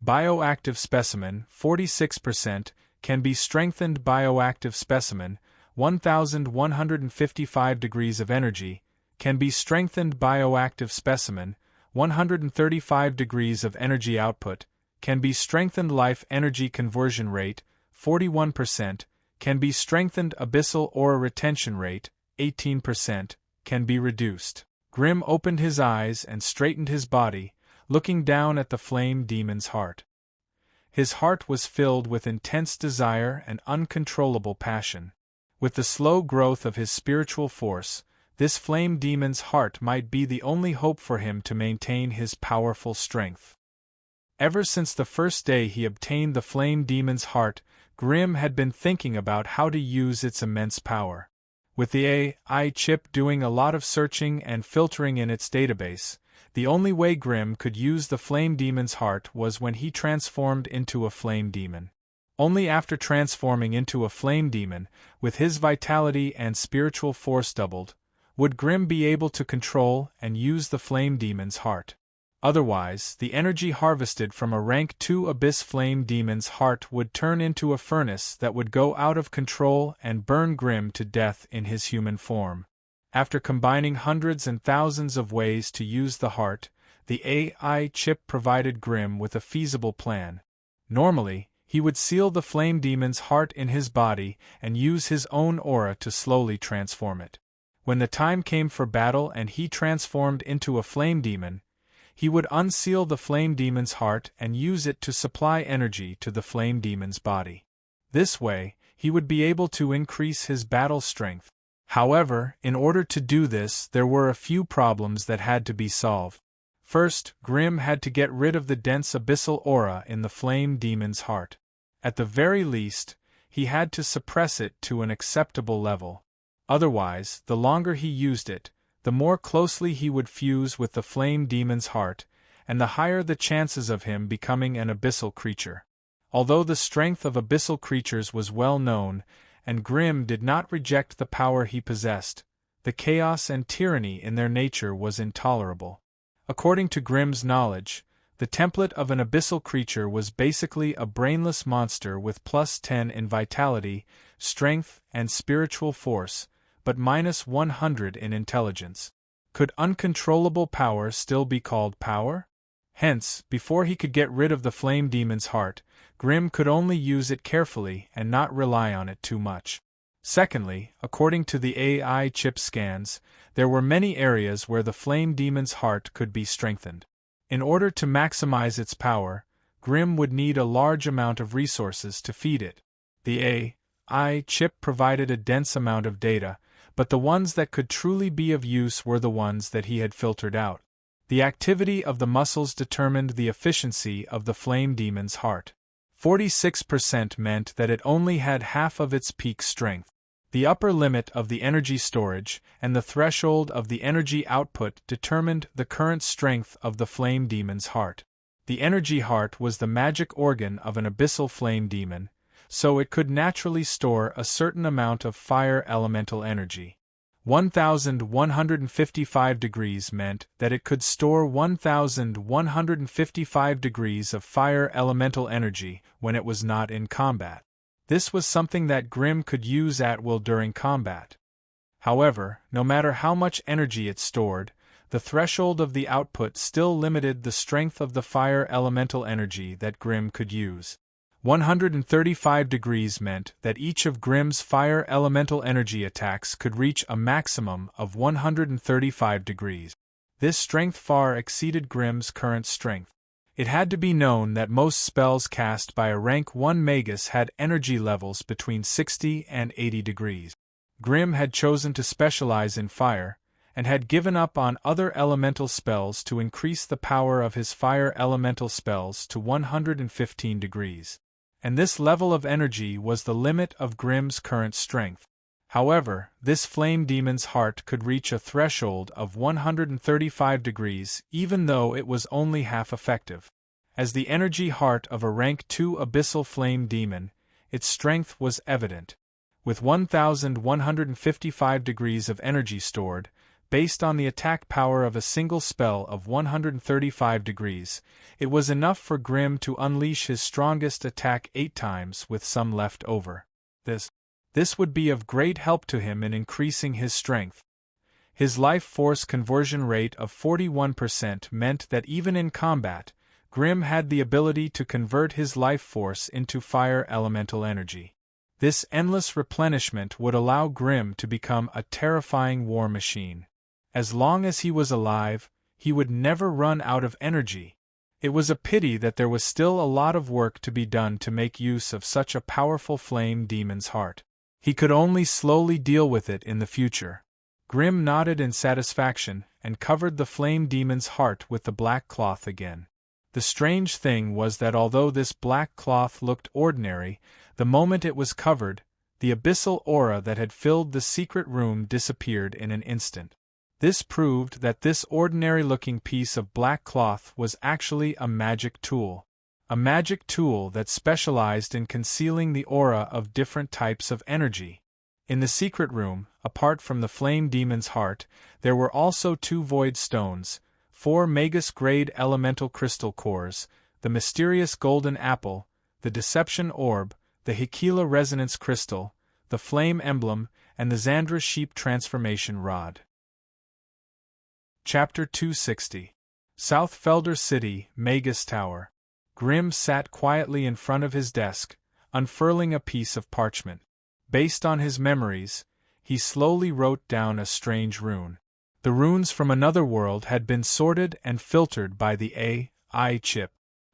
Bioactive specimen, 46%, can be strengthened. Bioactive specimen, 1155 degrees of energy, can be strengthened. Bioactive specimen, 135 degrees of energy output, can be strengthened. Life energy conversion rate, 41%, can be strengthened. Abyssal aura retention rate, 18%, can be reduced. Grimm opened his eyes and straightened his body, looking down at the flame demon's heart. His heart was filled with intense desire and uncontrollable passion. With the slow growth of his spiritual force, this flame demon's heart might be the only hope for him to maintain his powerful strength. Ever since the first day he obtained the flame demon's heart, Grimm had been thinking about how to use its immense power. With the AI chip doing a lot of searching and filtering in its database, the only way Grimm could use the flame demon's heart was when he transformed into a flame demon. Only after transforming into a flame demon, with his vitality and spiritual force doubled, would Grimm be able to control and use the flame demon's heart. Otherwise, the energy harvested from a rank 2 abyss flame demon's heart would turn into a furnace that would go out of control and burn Grimm to death in his human form. After combining hundreds and thousands of ways to use the heart, the AI chip provided Grimm with a feasible plan. Normally, he would seal the flame demon's heart in his body and use his own aura to slowly transform it. When the time came for battle and he transformed into a flame demon, he would unseal the flame demon's heart and use it to supply energy to the flame demon's body. This way, he would be able to increase his battle strength. However, in order to do this, there were a few problems that had to be solved. First, Grimm had to get rid of the dense abyssal aura in the flame demon's heart. At the very least, he had to suppress it to an acceptable level. Otherwise, the longer he used it, the more closely he would fuse with the flame demon's heart, and the higher the chances of him becoming an abyssal creature. Although the strength of abyssal creatures was well known, and Grimm did not reject the power he possessed, the chaos and tyranny in their nature was intolerable. According to Grimm's knowledge, the template of an abyssal creature was basically a brainless monster with +10 in vitality, strength, and spiritual force, but -100 in intelligence. Could uncontrollable power still be called power? Hence, before he could get rid of the flame demon's heart, Grimm could only use it carefully and not rely on it too much. Secondly, according to the AI chip scans, there were many areas where the flame demon's heart could be strengthened. In order to maximize its power, Grimm would need a large amount of resources to feed it. The AI chip provided a dense amount of data, but the ones that could truly be of use were the ones that he had filtered out. The activity of the muscles determined the efficiency of the flame demon's heart. 46% meant that it only had half of its peak strength. The upper limit of the energy storage and the threshold of the energy output determined the current strength of the flame demon's heart. The energy heart was the magic organ of an abyssal flame demon, so it could naturally store a certain amount of fire elemental energy. 1155 degrees meant that it could store 1155 degrees of fire elemental energy when it was not in combat. This was something that Grimm could use at will during combat. However, no matter how much energy it stored, the threshold of the output still limited the strength of the fire elemental energy that Grimm could use. 135 degrees meant that each of Grimm's fire elemental energy attacks could reach a maximum of 135 degrees. This strength far exceeded Grimm's current strength. It had to be known that most spells cast by a rank 1 magus had energy levels between 60 and 80 degrees. Grimm had chosen to specialize in fire, and had given up on other elemental spells to increase the power of his fire elemental spells to 115 degrees. And this level of energy was the limit of Grimm's current strength. However, this flame demon's heart could reach a threshold of 135 degrees even though it was only half effective. As the energy heart of a rank 2 abyssal flame demon, its strength was evident. With 1155 degrees of energy stored, based on the attack power of a single spell of 135 degrees, it was enough for Grimm to unleash his strongest attack 8 times with some left over. This would be of great help to him in increasing his strength. His life force conversion rate of 41% meant that even in combat, Grimm had the ability to convert his life force into fire elemental energy. This endless replenishment would allow Grimm to become a terrifying war machine. As long as he was alive, he would never run out of energy. It was a pity that there was still a lot of work to be done to make use of such a powerful flame demon's heart. He could only slowly deal with it in the future. Grimm nodded in satisfaction and covered the flame demon's heart with the black cloth again. The strange thing was that although this black cloth looked ordinary, the moment it was covered, the abyssal aura that had filled the secret room disappeared in an instant. This proved that this ordinary-looking piece of black cloth was actually a magic tool that specialized in concealing the aura of different types of energy. In the secret room, apart from the flame demon's heart, there were also 2 void stones, 4 magus-grade elemental crystal cores, the mysterious golden apple, the deception orb, the Hikila resonance crystal, the flame emblem, and the Xandra sheep transformation rod. Chapter 260. South Felder City, Magus Tower. Grimm sat quietly in front of his desk, unfurling a piece of parchment. Based on his memories, he slowly wrote down a strange rune. The runes from another world had been sorted and filtered by the AI chip.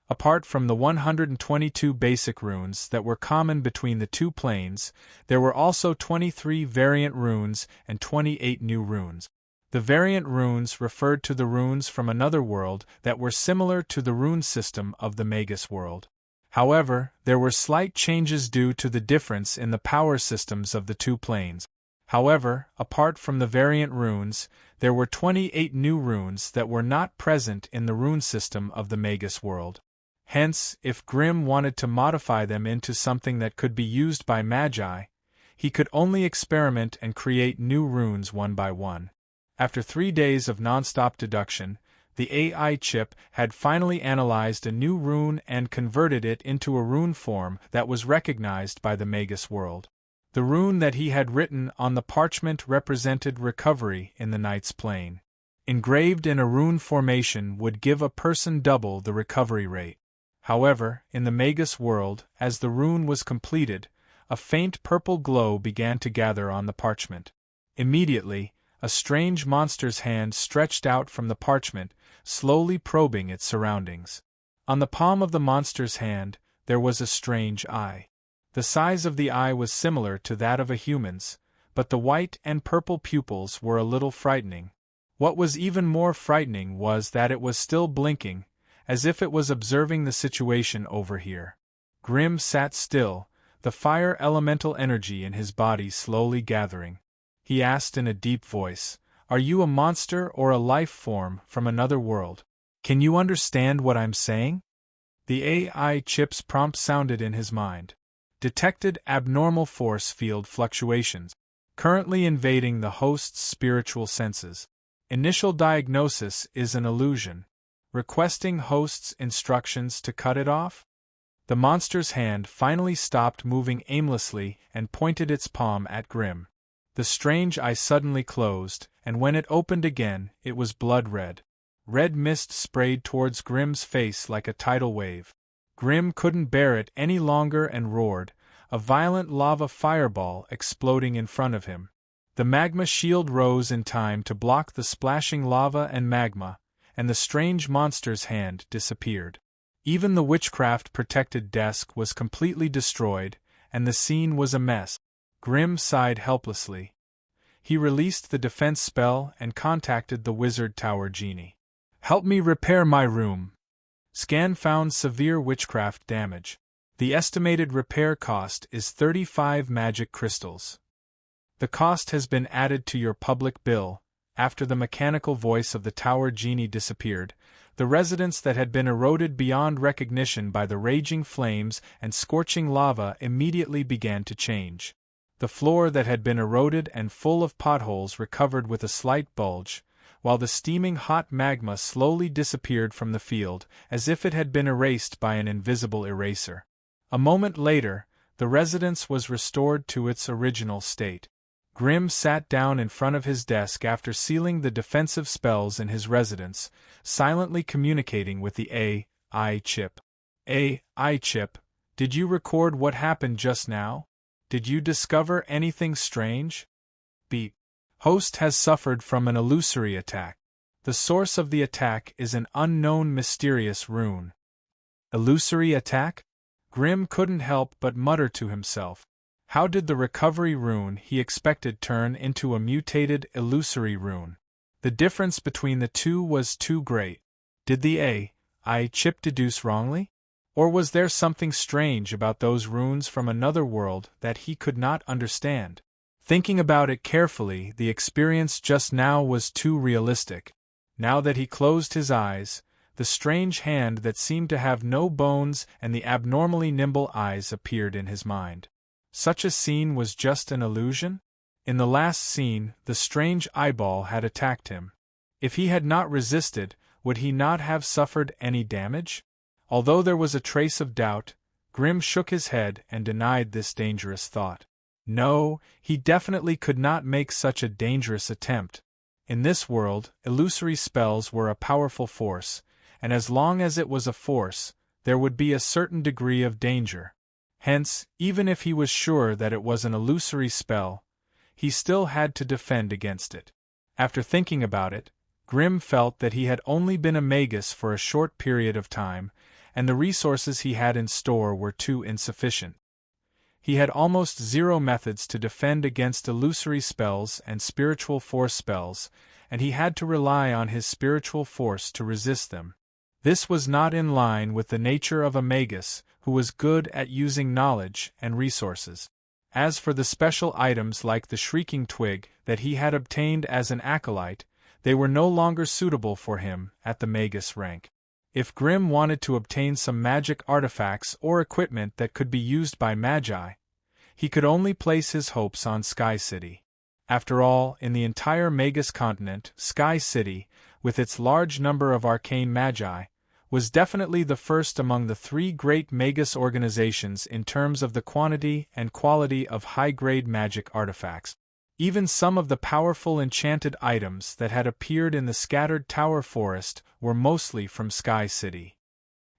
Apart from the 122 basic runes that were common between the 2 planes, there were also 23 variant runes and 28 new runes. The variant runes referred to the runes from another world that were similar to the rune system of the Magus world. However, there were slight changes due to the difference in the power systems of the 2 planes. However, apart from the variant runes, there were 28 new runes that were not present in the rune system of the Magus world. Hence, if Grimm wanted to modify them into something that could be used by Magi, he could only experiment and create new runes one by one. After 3 days of non-stop deduction, the AI chip had finally analyzed a new rune and converted it into a rune form that was recognized by the Magus world. The rune that he had written on the parchment represented recovery in the Knight's Plane. Engraved in a rune formation would give a person double the recovery rate. However, in the Magus world, as the rune was completed, a faint purple glow began to gather on the parchment. Immediately, a strange monster's hand stretched out from the parchment, slowly probing its surroundings. On the palm of the monster's hand, there was a strange eye. The size of the eye was similar to that of a human's, but the white and purple pupils were a little frightening. What was even more frightening was that it was still blinking, as if it was observing the situation over here. Grimm sat still, the fire elemental energy in his body slowly gathering. He asked in a deep voice, "Are you a monster or a life form from another world? Can you understand what I'm saying?" The AI chip's prompt sounded in his mind. detected abnormal force field fluctuations, currently invading the host's spiritual senses. Initial diagnosis is an illusion. Requesting host's instructions to cut it off? The monster's hand finally stopped moving aimlessly and pointed its palm at Grim. The strange eye suddenly closed, and when it opened again, it was blood red. Red mist sprayed towards Grim's face like a tidal wave. Grim couldn't bear it any longer and roared, a violent lava fireball exploding in front of him. The magma shield rose in time to block the splashing lava and magma, and the strange monster's hand disappeared. Even the witchcraft-protected desk was completely destroyed, and the scene was a mess. Grim sighed helplessly. He released the defense spell and contacted the wizard tower genie. "Help me repair my room." Scan found severe witchcraft damage. The estimated repair cost is 35 magic crystals. The cost has been added to your public bill. After the mechanical voice of the tower genie disappeared, the residence that had been eroded beyond recognition by the raging flames and scorching lava immediately began to change. The floor that had been eroded and full of potholes recovered with a slight bulge, while the steaming hot magma slowly disappeared from the field, as if it had been erased by an invisible eraser. A moment later, the residence was restored to its original state. Grim sat down in front of his desk after sealing the defensive spells in his residence, silently communicating with the AI chip. AI chip, did you record what happened just now? Did you discover anything strange? Beep. Host has suffered from an illusory attack. The source of the attack is an unknown mysterious rune. Illusory attack? Grim couldn't help but mutter to himself. How did the recovery rune he expected turn into a mutated illusory rune? The difference between the two was too great. Did the AI chip deduce wrongly? Or was there something strange about those runes from another world that he could not understand? Thinking about it carefully, the experience just now was too realistic. Now that he closed his eyes, the strange hand that seemed to have no bones and the abnormally nimble eyes appeared in his mind. Such a scene was just an illusion? In the last scene, the strange eyeball had attacked him. If he had not resisted, would he not have suffered any damage? Although there was a trace of doubt, Grim shook his head and denied this dangerous thought. No, he definitely could not make such a dangerous attempt. In this world, illusory spells were a powerful force, and as long as it was a force, there would be a certain degree of danger. Hence, even if he was sure that it was an illusory spell, he still had to defend against it. After thinking about it, Grim felt that he had only been a magus for a short period of time, and the resources he had in store were too insufficient. He had almost zero methods to defend against illusory spells and spiritual force spells, and he had to rely on his spiritual force to resist them. This was not in line with the nature of a magus, who was good at using knowledge and resources. As for the special items like the shrieking twig that he had obtained as an acolyte, they were no longer suitable for him at the magus rank. If Grim wanted to obtain some magic artifacts or equipment that could be used by magi, he could only place his hopes on Sky City. After all, in the entire Magus continent, Sky City, with its large number of arcane magi, was definitely the first among the three great Magus organizations in terms of the quantity and quality of high-grade magic artifacts. Even some of the powerful enchanted items that had appeared in the scattered tower forest were mostly from Sky City.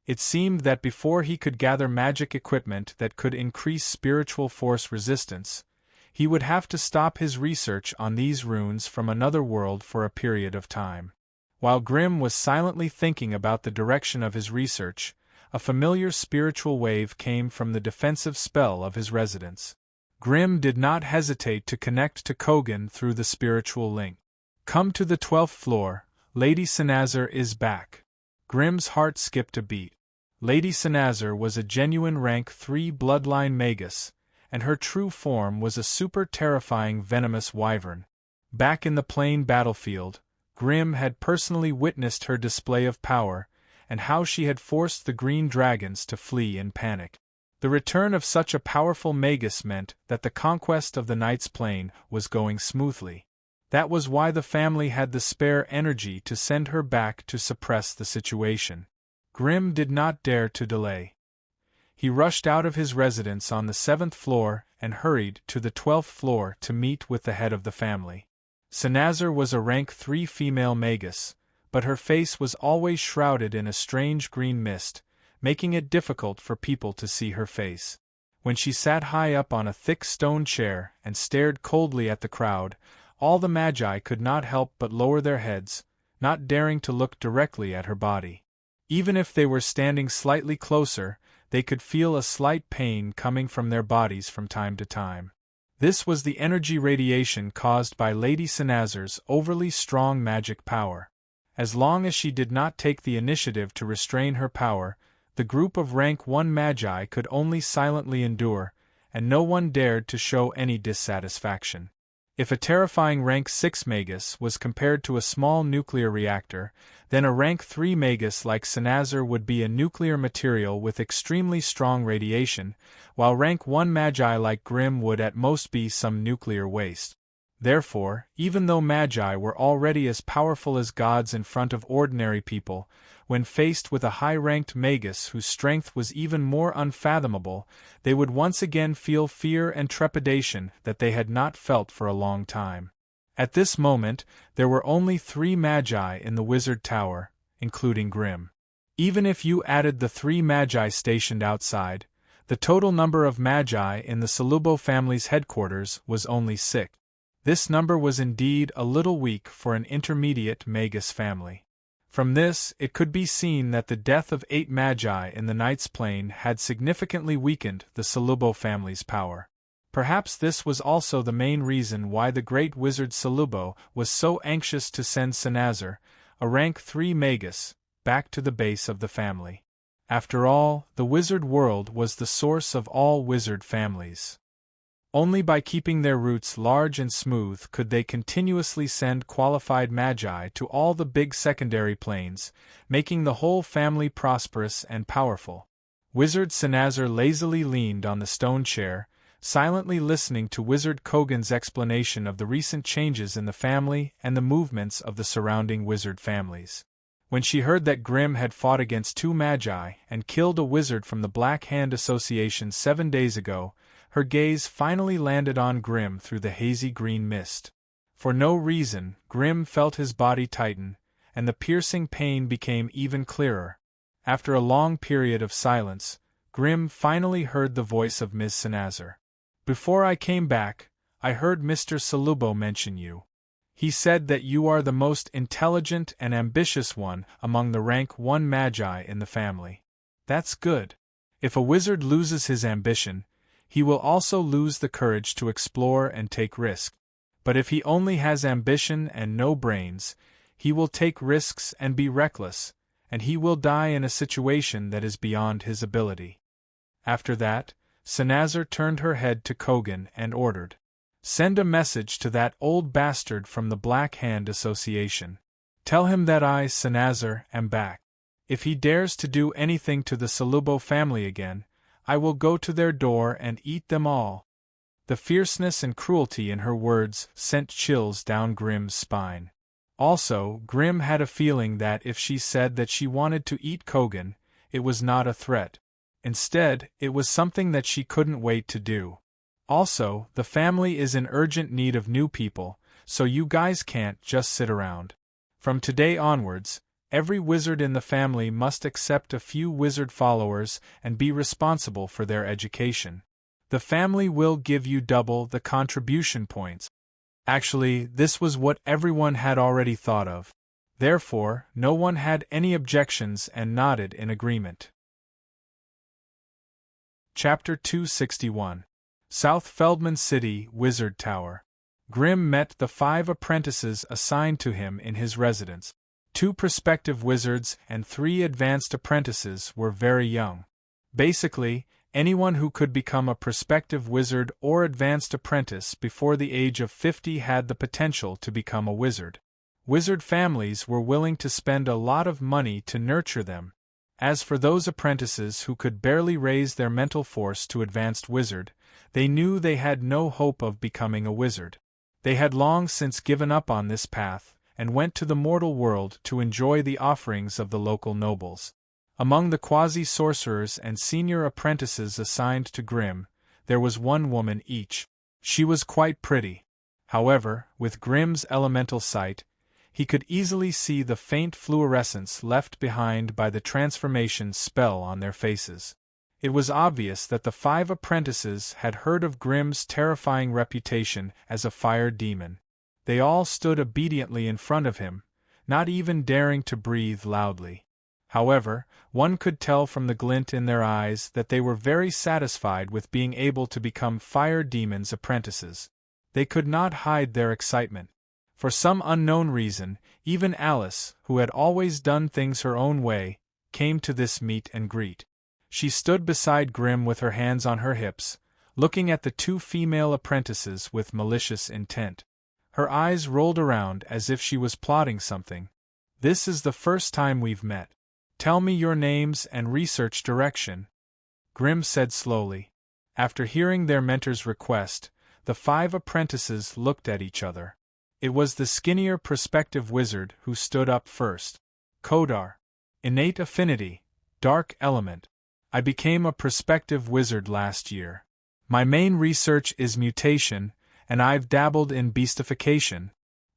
It seemed that before he could gather magic equipment that could increase spiritual force resistance, he would have to stop his research on these runes from another world for a period of time. While Grim was silently thinking about the direction of his research, a familiar spiritual wave came from the defensive spell of his residence. Grim did not hesitate to connect to Kogan through the spiritual link. "Come to the 12th floor, Lady Sinazar is back." Grim's heart skipped a beat. Lady Sinazar was a genuine rank 3 bloodline magus, and her true form was a super terrifying venomous wyvern. Back in the plain battlefield, Grim had personally witnessed her display of power, and how she had forced the green dragons to flee in panic. The return of such a powerful magus meant that the conquest of the Night's Plane was going smoothly. That was why the family had the spare energy to send her back to suppress the situation. Grimm did not dare to delay. He rushed out of his residence on the 7th floor and hurried to the 12th floor to meet with the head of the family. Senazar was a rank 3 female magus, but her face was always shrouded in a strange green mist, making it difficult for people to see her face. When she sat high up on a thick stone chair and stared coldly at the crowd, all the magi could not help but lower their heads, not daring to look directly at her body. Even if they were standing slightly closer, they could feel a slight pain coming from their bodies from time to time. This was the energy radiation caused by Lady Senazar's overly strong magic power. As long as she did not take the initiative to restrain her power, the group of rank 1 magi could only silently endure, and no one dared to show any dissatisfaction. If a terrifying rank 6 magus was compared to a small nuclear reactor, then a rank 3 magus like Senazar would be a nuclear material with extremely strong radiation, while rank 1 magi like Grimm would at most be some nuclear waste. Therefore, even though magi were already as powerful as gods in front of ordinary people, when faced with a high-ranked magus whose strength was even more unfathomable, they would once again feel fear and trepidation that they had not felt for a long time. At this moment, there were only 3 magi in the wizard tower, including Grimm. Even if you added the 3 magi stationed outside, the total number of magi in the Solubo family's headquarters was only 6. This number was indeed a little weak for an intermediate magus family. From this, it could be seen that the death of 8 magi in the Night's Plane had significantly weakened the Solubo family's power. Perhaps this was also the main reason why the great wizard Solubo was so anxious to send Senazar, a rank 3 magus, back to the base of the family. After all, the wizard world was the source of all wizard families. Only by keeping their roots large and smooth could they continuously send qualified magi to all the big secondary planes, making the whole family prosperous and powerful. Wizard Senazar lazily leaned on the stone chair, silently listening to Wizard Kogan's explanation of the recent changes in the family and the movements of the surrounding wizard families. When she heard that Grimm had fought against 2 magi and killed a wizard from the Black Hand Association 7 days ago, her gaze finally landed on Grimm through the hazy green mist. For no reason, Grimm felt his body tighten, and the piercing pain became even clearer. After a long period of silence, Grimm finally heard the voice of Ms. Senazar. "Before I came back, I heard Mr. Solubo mention you. He said that you are the most intelligent and ambitious one among the rank 1 magi in the family. That's good. If a wizard loses his ambition, he will also lose the courage to explore and take risks. But if he only has ambition and no brains, he will take risks and be reckless, and he will die in a situation that is beyond his ability." After that, Senazar turned her head to Kogan and ordered, "Send a message to that old bastard from the Black Hand Association. Tell him that I, Senazar, am back. If he dares to do anything to the Solubo family again, I will go to their door and eat them all." The fierceness and cruelty in her words sent chills down Grimm's spine. Also, Grimm had a feeling that if she said that she wanted to eat Kogan, it was not a threat. Instead, it was something that she couldn't wait to do. Also, the family is in urgent need of new people, so you guys can't just sit around. From today onwards, every wizard in the family must accept a few wizard followers and be responsible for their education. The family will give you double the contribution points. Actually, this was what everyone had already thought of. Therefore, no one had any objections and nodded in agreement. Chapter 261. South Feldman City Wizard Tower. Grimm met the 5 apprentices assigned to him in his residence. 2 prospective wizards and 3 advanced apprentices were very young. Basically, anyone who could become a prospective wizard or advanced apprentice before the age of 50 had the potential to become a wizard. Wizard families were willing to spend a lot of money to nurture them. As for those apprentices who could barely raise their mental force to advanced wizard, they knew they had no hope of becoming a wizard. They had long since given up on this path, and went to the mortal world to enjoy the offerings of the local nobles. Among the quasi-sorcerers and senior apprentices assigned to Grimm, there was one woman each. She was quite pretty. However, with Grimm's elemental sight, he could easily see the faint fluorescence left behind by the transformation spell on their faces. It was obvious that the 5 apprentices had heard of Grimm's terrifying reputation as a fire demon. They all stood obediently in front of him, not even daring to breathe loudly. However, one could tell from the glint in their eyes that they were very satisfied with being able to become fire demons' apprentices. They could not hide their excitement. For some unknown reason, even Alice, who had always done things her own way, came to this meet and greet. She stood beside Grimm with her hands on her hips, looking at the 2 female apprentices with malicious intent. Her eyes rolled around as if she was plotting something. "This is the first time we've met. Tell me your names and research direction," Grimm said slowly. After hearing their mentor's request, the 5 apprentices looked at each other. It was the skinnier prospective wizard who stood up first. "Kodar. Innate affinity, dark element. I became a prospective wizard last year. My main research is mutation, and I've dabbled in beastification.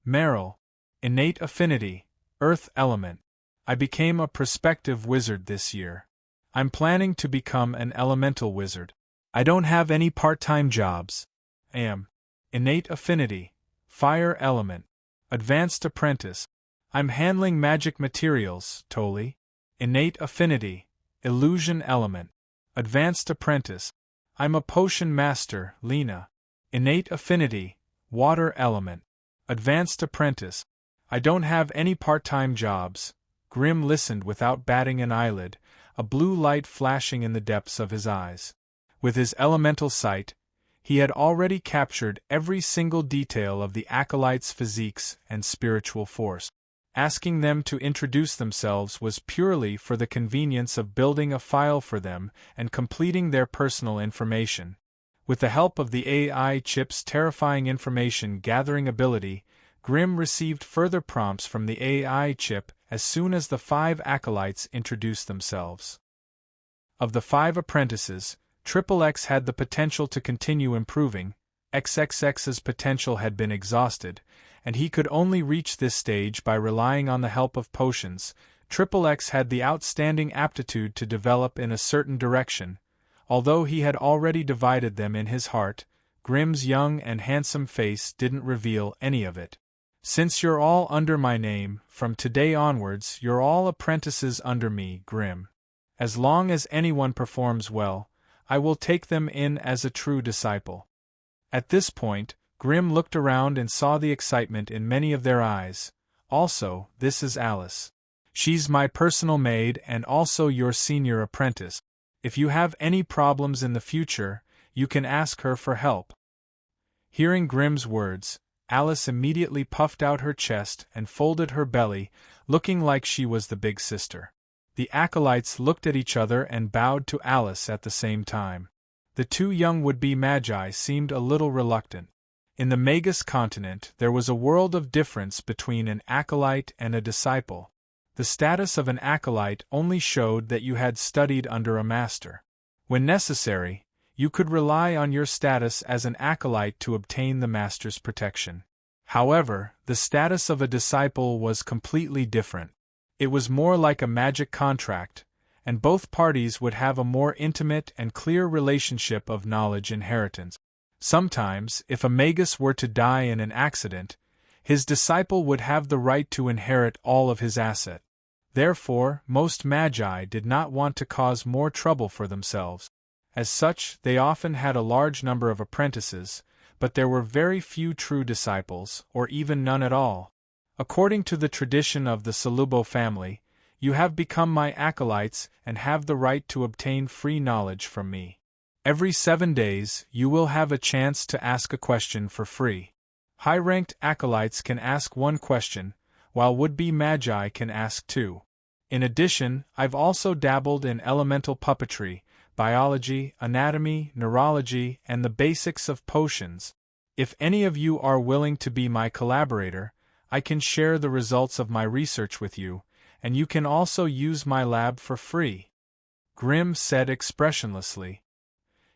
Meryl. Innate affinity, earth element. I became a prospective wizard this year. I'm planning to become an elemental wizard. I don't have any part-time jobs. Am. Innate affinity, fire element. Advanced apprentice. I'm handling magic materials, Toli. Innate affinity, illusion element. Advanced apprentice. I'm a potion master, Lena. Innate affinity, water element. Advanced apprentice. I don't have any part-time jobs. Grimm listened without batting an eyelid, a blue light flashing in the depths of his eyes. With his elemental sight, he had already captured every single detail of the acolytes' physiques and spiritual force. Asking them to introduce themselves was purely for the convenience of building a file for them and completing their personal information. With the help of the AI chip's terrifying information-gathering ability, Grimm received further prompts from the AI chip as soon as the 5 acolytes introduced themselves. Of the 5 apprentices, XXX had the potential to continue improving, XXX's potential had been exhausted, and he could only reach this stage by relying on the help of potions. XXX had the outstanding aptitude to develop in a certain direction. Although he had already divided them in his heart, Grimm's young and handsome face didn't reveal any of it. "Since you're all under my name, from today onwards you're all apprentices under me, Grimm. As long as anyone performs well, I will take them in as a true disciple." At this point, Grimm looked around and saw the excitement in many of their eyes. "Also, this is Alice. She's my personal maid and also your senior apprentice. If you have any problems in the future, you can ask her for help." Hearing Grimm's words, Alice immediately puffed out her chest and folded her belly, looking like she was the big sister. The acolytes looked at each other and bowed to Alice at the same time. The 2 young would-be magi seemed a little reluctant. In the Magus continent there was a world of difference between an acolyte and a disciple. The status of an acolyte only showed that you had studied under a master. When necessary, you could rely on your status as an acolyte to obtain the master's protection. However, the status of a disciple was completely different. It was more like a magic contract, and both parties would have a more intimate and clear relationship of knowledge inheritance. Sometimes, if a magus were to die in an accident, his disciple would have the right to inherit all of his asset. Therefore, most magi did not want to cause more trouble for themselves. As such, they often had a large number of apprentices, but there were very few true disciples, or even none at all. According to the tradition of the Salubo family, you have become my acolytes and have the right to obtain free knowledge from me. Every 7 days, you will have a chance to ask a question for free. High-ranked acolytes can ask 1 question, while would-be magi can ask 2. In addition, I've also dabbled in elemental puppetry, biology, anatomy, neurology, and the basics of potions. If any of you are willing to be my collaborator, I can share the results of my research with you, and you can also use my lab for free. Grimm said expressionlessly.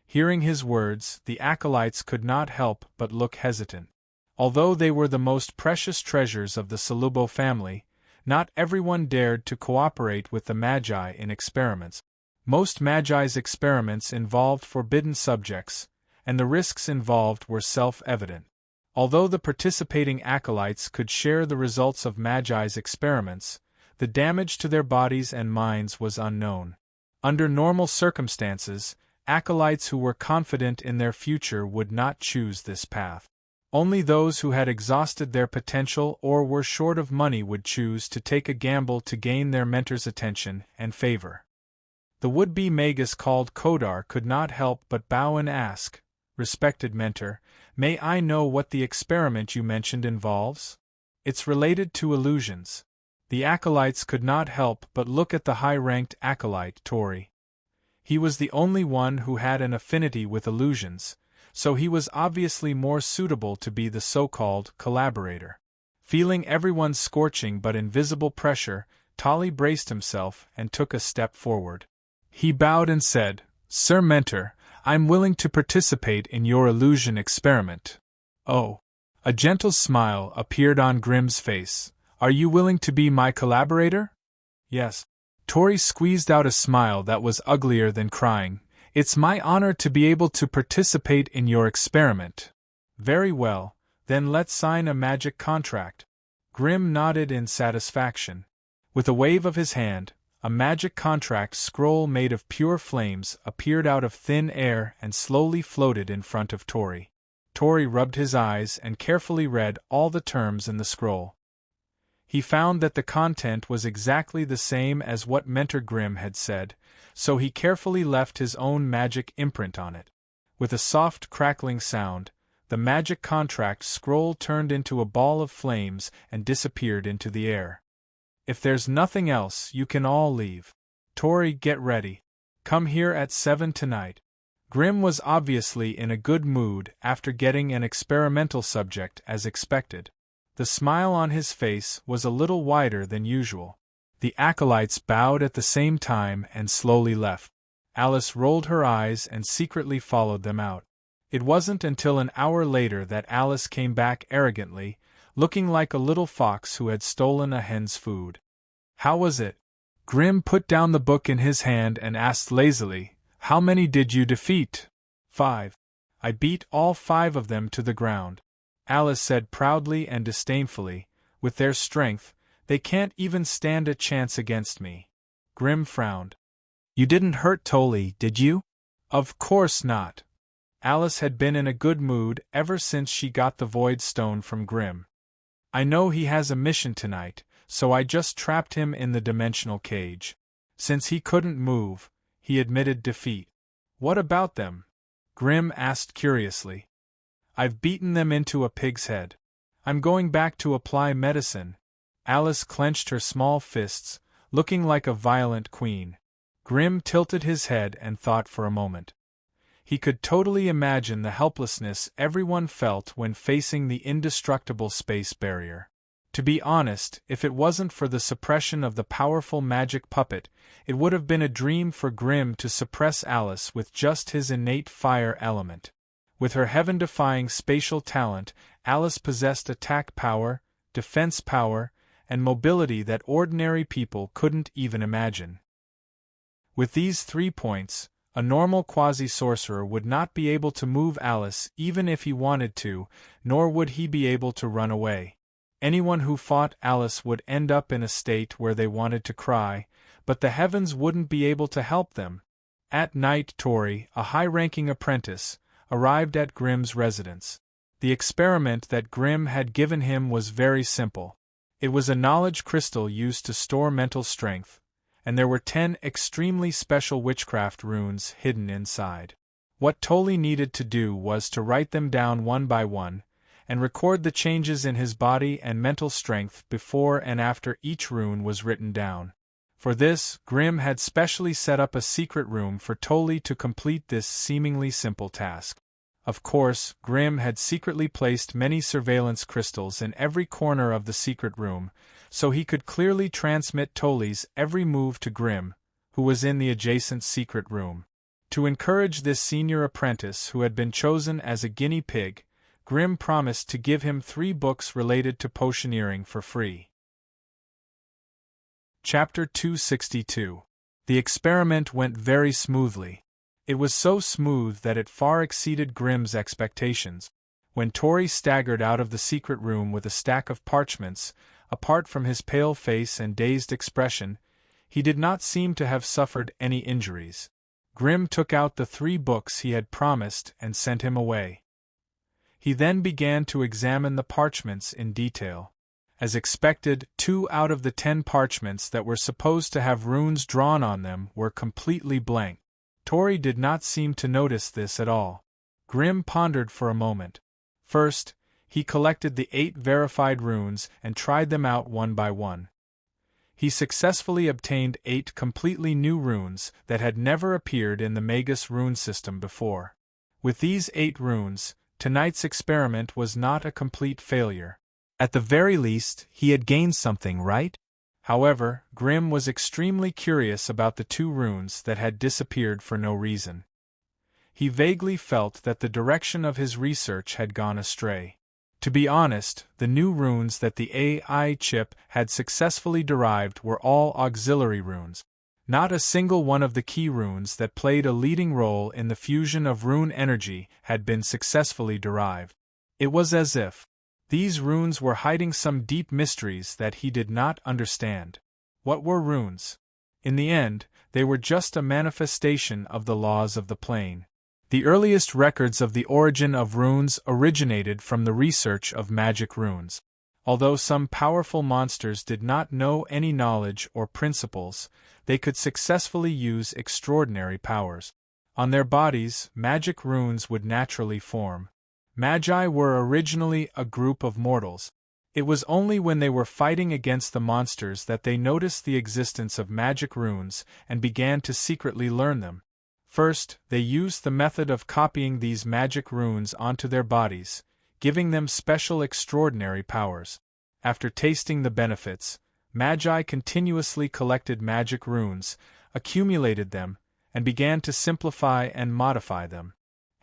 Hearing his words, the acolytes could not help but look hesitant. Although they were the most precious treasures of the Solubo family, not everyone dared to cooperate with the Magi in experiments. Most Magi's experiments involved forbidden subjects, and the risks involved were self-evident. Although the participating acolytes could share the results of Magi's experiments, the damage to their bodies and minds was unknown. Under normal circumstances, acolytes who were confident in their future would not choose this path. Only those who had exhausted their potential or were short of money would choose to take a gamble to gain their mentor's attention and favor. The would-be magus called Kodar could not help but bow and ask, "Respected mentor, may I know what the experiment you mentioned involves?" "It's related to illusions." The acolytes could not help but look at the high-ranked acolyte, Tori. He was the only one who had an affinity with illusions, so he was obviously more suitable to be the so-called collaborator. Feeling everyone's scorching but invisible pressure, Tolly braced himself and took a step forward. He bowed and said, "Sir Mentor, I'm willing to participate in your illusion experiment." "Oh." A gentle smile appeared on Grimm's face. "Are you willing to be my collaborator?" "Yes." Tori squeezed out a smile that was uglier than crying. "It's my honor to be able to participate in your experiment." "Very well, then let's sign a magic contract." Grimm nodded in satisfaction. With a wave of his hand, a magic contract scroll made of pure flames appeared out of thin air and slowly floated in front of Tori. Tori rubbed his eyes and carefully read all the terms in the scroll. He found that the content was exactly the same as what Mentor Grimm had said, so he carefully left his own magic imprint on it. With a soft crackling sound, the magic contract scroll turned into a ball of flames and disappeared into the air. "If there's nothing else, you can all leave. Tori, get ready. Come here at 7 tonight." Grimm was obviously in a good mood after getting an experimental subject as expected. The smile on his face was a little wider than usual. The acolytes bowed at the same time and slowly left. Alice rolled her eyes and secretly followed them out. It wasn't until an hour later that Alice came back arrogantly, looking like a little fox who had stolen a hen's food. "How was it?" Grimm put down the book in his hand and asked lazily, "How many did you defeat?" 5. "I beat all 5 of them to the ground," Alice said proudly and disdainfully. "With their strength, they can't even stand a chance against me." Grimm frowned. "You didn't hurt Tolly, did you?" "Of course not." Alice had been in a good mood ever since she got the Void Stone from Grimm. "I know he has a mission tonight, so I just trapped him in the dimensional cage." Since he couldn't move, he admitted defeat. "What about them?" Grimm asked curiously. "I've beaten them into a pig's head. I'm going back to apply medicine." Alice clenched her small fists, looking like a violent queen. Grimm tilted his head and thought for a moment. He could totally imagine the helplessness everyone felt when facing the indestructible space barrier. To be honest, if it wasn't for the suppression of the powerful magic puppet, it would have been a dream for Grimm to suppress Alice with just his innate fire element. With her heaven-defying spatial talent, Alice possessed attack power, defense power, and mobility that ordinary people couldn't even imagine. With these 3 points, a normal quasi-sorcerer would not be able to move Alice even if he wanted to, nor would he be able to run away. Anyone who fought Alice would end up in a state where they wanted to cry, but the heavens wouldn't be able to help them. At night Tori, a high-ranking apprentice, arrived at Grimm's residence. The experiment that Grimm had given him was very simple. It was a knowledge crystal used to store mental strength, and there were 10 extremely special witchcraft runes hidden inside. What Tolly needed to do was to write them down one by one, and record the changes in his body and mental strength before and after each rune was written down. For this, Grimm had specially set up a secret room for Tolly to complete this seemingly simple task. Of course, Grimm had secretly placed many surveillance crystals in every corner of the secret room, so he could clearly transmit Tolly's every move to Grimm, who was in the adjacent secret room. To encourage this senior apprentice who had been chosen as a guinea pig, Grimm promised to give him 3 books related to potioneering for free. Chapter 262. The experiment went very smoothly. It was so smooth that it far exceeded Grimm's expectations. When Tori staggered out of the secret room with a stack of parchments, apart from his pale face and dazed expression, he did not seem to have suffered any injuries. Grimm took out the 3 books he had promised and sent him away. He then began to examine the parchments in detail. As expected, 2 out of the 10 parchments that were supposed to have runes drawn on them were completely blank. Tori did not seem to notice this at all. Grimm pondered for a moment. First, he collected the 8 verified runes and tried them out one by one. He successfully obtained 8 completely new runes that had never appeared in the Magus rune system before. With these 8 runes, tonight's experiment was not a complete failure. At the very least, he had gained something, right? However, Grimm was extremely curious about the 2 runes that had disappeared for no reason. He vaguely felt that the direction of his research had gone astray. To be honest, the new runes that the AI chip had successfully derived were all auxiliary runes. Not a single one of the key runes that played a leading role in the fusion of rune energy had been successfully derived. It was as if these runes were hiding some deep mysteries that he did not understand. What were runes? In the end, they were just a manifestation of the laws of the plane. The earliest records of the origin of runes originated from the research of magic runes. Although some powerful monsters did not know any knowledge or principles, they could successfully use extraordinary powers. On their bodies, magic runes would naturally form. Magi were originally a group of mortals. It was only when they were fighting against the monsters that they noticed the existence of magic runes and began to secretly learn them. First, they used the method of copying these magic runes onto their bodies, giving them special extraordinary powers. After tasting the benefits, Magi continuously collected magic runes, accumulated them, and began to simplify and modify them.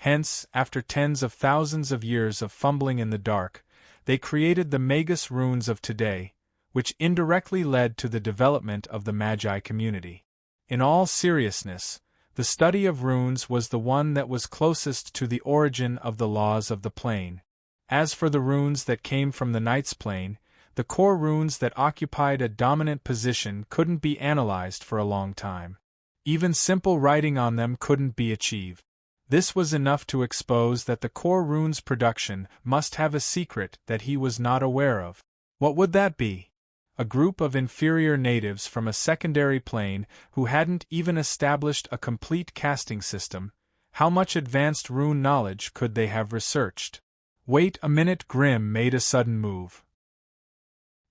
Hence, after tens of thousands of years of fumbling in the dark, they created the Magus runes of today, which indirectly led to the development of the Magi community. In all seriousness, the study of runes was the one that was closest to the origin of the laws of the plane. As for the runes that came from the Knight's plane, the core runes that occupied a dominant position couldn't be analyzed for a long time. Even simple writing on them couldn't be achieved. This was enough to expose that the core rune's production must have a secret that he was not aware of. What would that be? A group of inferior natives from a secondary plane who hadn't even established a complete casting system. How much advanced rune knowledge could they have researched? Wait a minute, Grimm made a sudden move.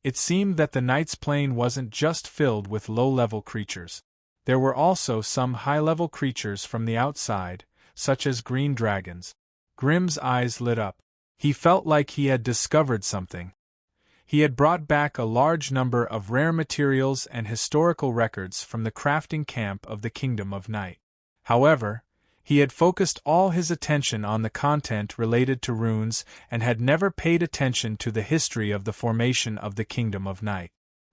It seemed that the Knight's plane wasn't just filled with low-level creatures. There were also some high-level creatures from the outside, such as green dragons. Grimm's eyes lit up. He felt like he had discovered something. He had brought back a large number of rare materials and historical records from the crafting camp of the Kingdom of Night. However, he had focused all his attention on the content related to runes and had never paid attention to the history of the formation of the Kingdom of Night.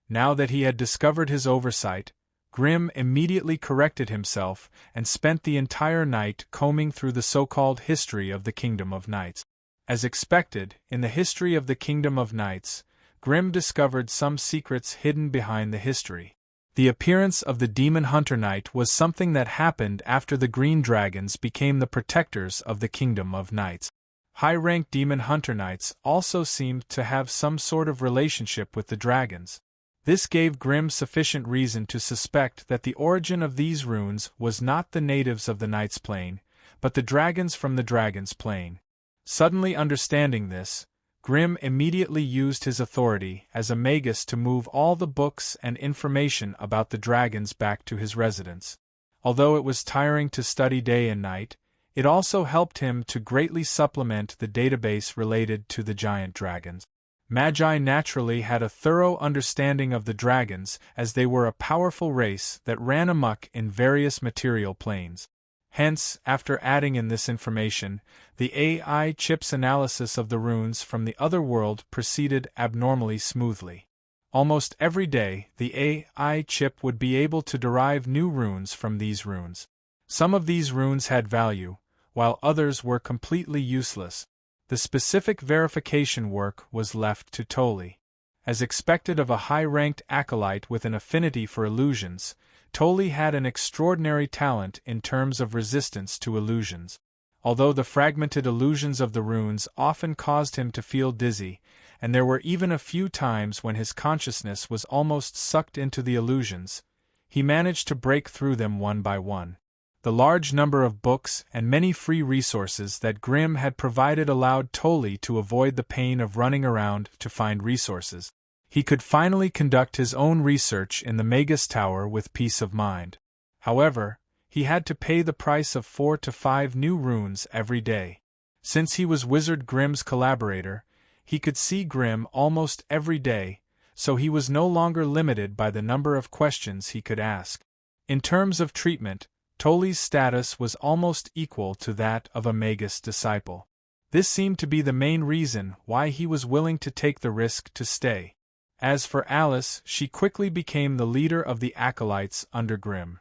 Now that he had discovered his oversight, Grimm immediately corrected himself and spent the entire night combing through the so-called history of the Kingdom of Knights. As expected, in the history of the Kingdom of Knights, Grimm discovered some secrets hidden behind the history. The appearance of the Demon Hunter Knight was something that happened after the Green Dragons became the protectors of the Kingdom of Knights. High-ranked Demon Hunter Knights also seemed to have some sort of relationship with the dragons. This gave Grimm sufficient reason to suspect that the origin of these runes was not the natives of the Knight's plane, but the dragons from the Dragon's plane. Suddenly understanding this, Grimm immediately used his authority as a magus to move all the books and information about the dragons back to his residence. Although it was tiring to study day and night, it also helped him to greatly supplement the database related to the giant dragons. Magi naturally had a thorough understanding of the dragons, as they were a powerful race that ran amok in various material planes. Hence, after adding in this information, the AI chip's analysis of the runes from the other world proceeded abnormally smoothly. Almost every day, the AI chip would be able to derive new runes from these runes. Some of these runes had value, while others were completely useless. The specific verification work was left to Tolly. As expected of a high-ranked acolyte with an affinity for illusions, Tolly had an extraordinary talent in terms of resistance to illusions. Although the fragmented illusions of the runes often caused him to feel dizzy, and there were even a few times when his consciousness was almost sucked into the illusions, he managed to break through them one by one. The large number of books and many free resources that Grimm had provided allowed Tolly to avoid the pain of running around to find resources. He could finally conduct his own research in the Magus Tower with peace of mind. However, he had to pay the price of 4 to 5 new runes every day. Since he was Wizard Grimm's collaborator, he could see Grimm almost every day, so he was no longer limited by the number of questions he could ask. In terms of treatment, Tolly's status was almost equal to that of a Magus disciple. This seemed to be the main reason why he was willing to take the risk to stay. As for Alice, she quickly became the leader of the acolytes under Grimm.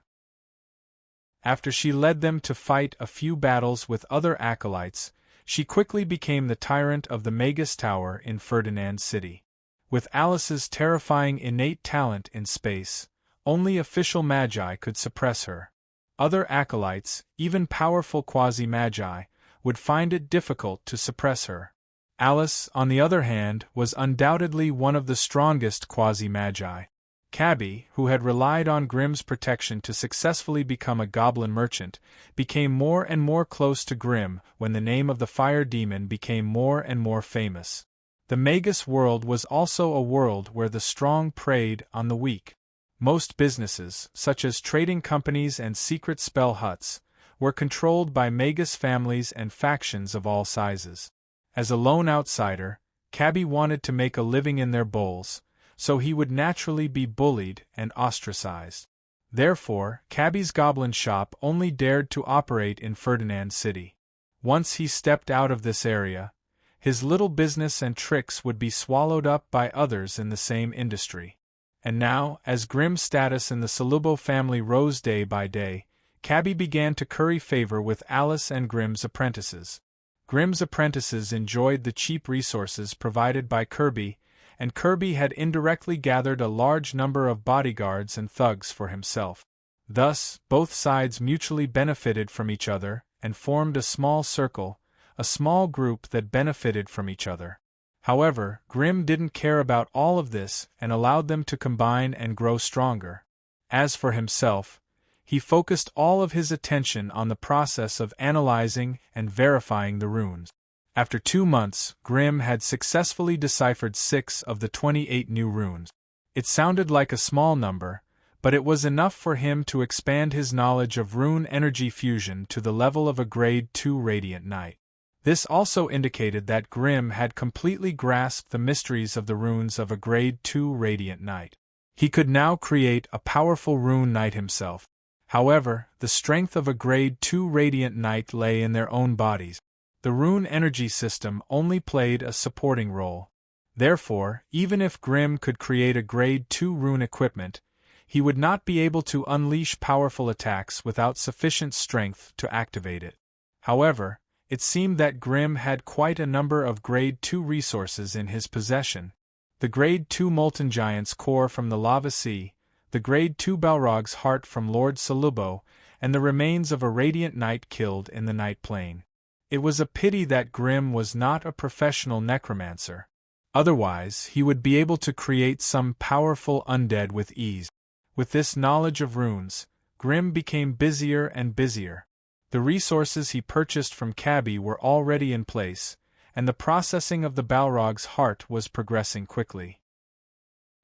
After she led them to fight a few battles with other acolytes, she quickly became the tyrant of the Magus Tower in Ferdinand City. With Alice's terrifying innate talent in space, only official magi could suppress her. Other acolytes, even powerful quasi-magi, would find it difficult to suppress her. Alice, on the other hand, was undoubtedly one of the strongest quasi-magi. Cabby, who had relied on Grimm's protection to successfully become a goblin merchant, became more and more close to Grimm when the name of the fire demon became more and more famous. The Magus world was also a world where the strong preyed on the weak. Most businesses, such as trading companies and secret spell huts, were controlled by Magus families and factions of all sizes. As a lone outsider, Cabby wanted to make a living in their bowls, so he would naturally be bullied and ostracized. Therefore, Cabby's goblin shop only dared to operate in Ferdinand City. Once he stepped out of this area, his little business and tricks would be swallowed up by others in the same industry. And now, as Grimm's status in the Solubo family rose day by day, Cabby began to curry favor with Alice and Grimm's apprentices. Grimm's apprentices enjoyed the cheap resources provided by Kirby, and Kirby had indirectly gathered a large number of bodyguards and thugs for himself. Thus, both sides mutually benefited from each other and formed a small circle, a small group that benefited from each other. However, Grimm didn't care about all of this and allowed them to combine and grow stronger. As for himself, he focused all of his attention on the process of analyzing and verifying the runes. After 2 months, Grimm had successfully deciphered 6 of the 28 new runes. It sounded like a small number, but it was enough for him to expand his knowledge of rune energy fusion to the level of a Grade 2 Radiant Knight. This also indicated that Grimm had completely grasped the mysteries of the runes of a Grade 2 Radiant Knight. He could now create a powerful rune knight himself. However, the strength of a Grade 2 Radiant Knight lay in their own bodies. The rune energy system only played a supporting role. Therefore, even if Grimm could create a Grade 2 rune equipment, he would not be able to unleash powerful attacks without sufficient strength to activate it. However, it seemed that Grimm had quite a number of Grade 2 resources in his possession. The Grade 2 Molten Giant's core from the Lava Sea, the Grade 2 Balrog's heart from Lord Solubo, and the remains of a Radiant Knight killed in the Night Plane. It was a pity that Grimm was not a professional necromancer. Otherwise, he would be able to create some powerful undead with ease. With this knowledge of runes, Grimm became busier and busier. The resources he purchased from Cabby were already in place, and the processing of the Balrog's heart was progressing quickly.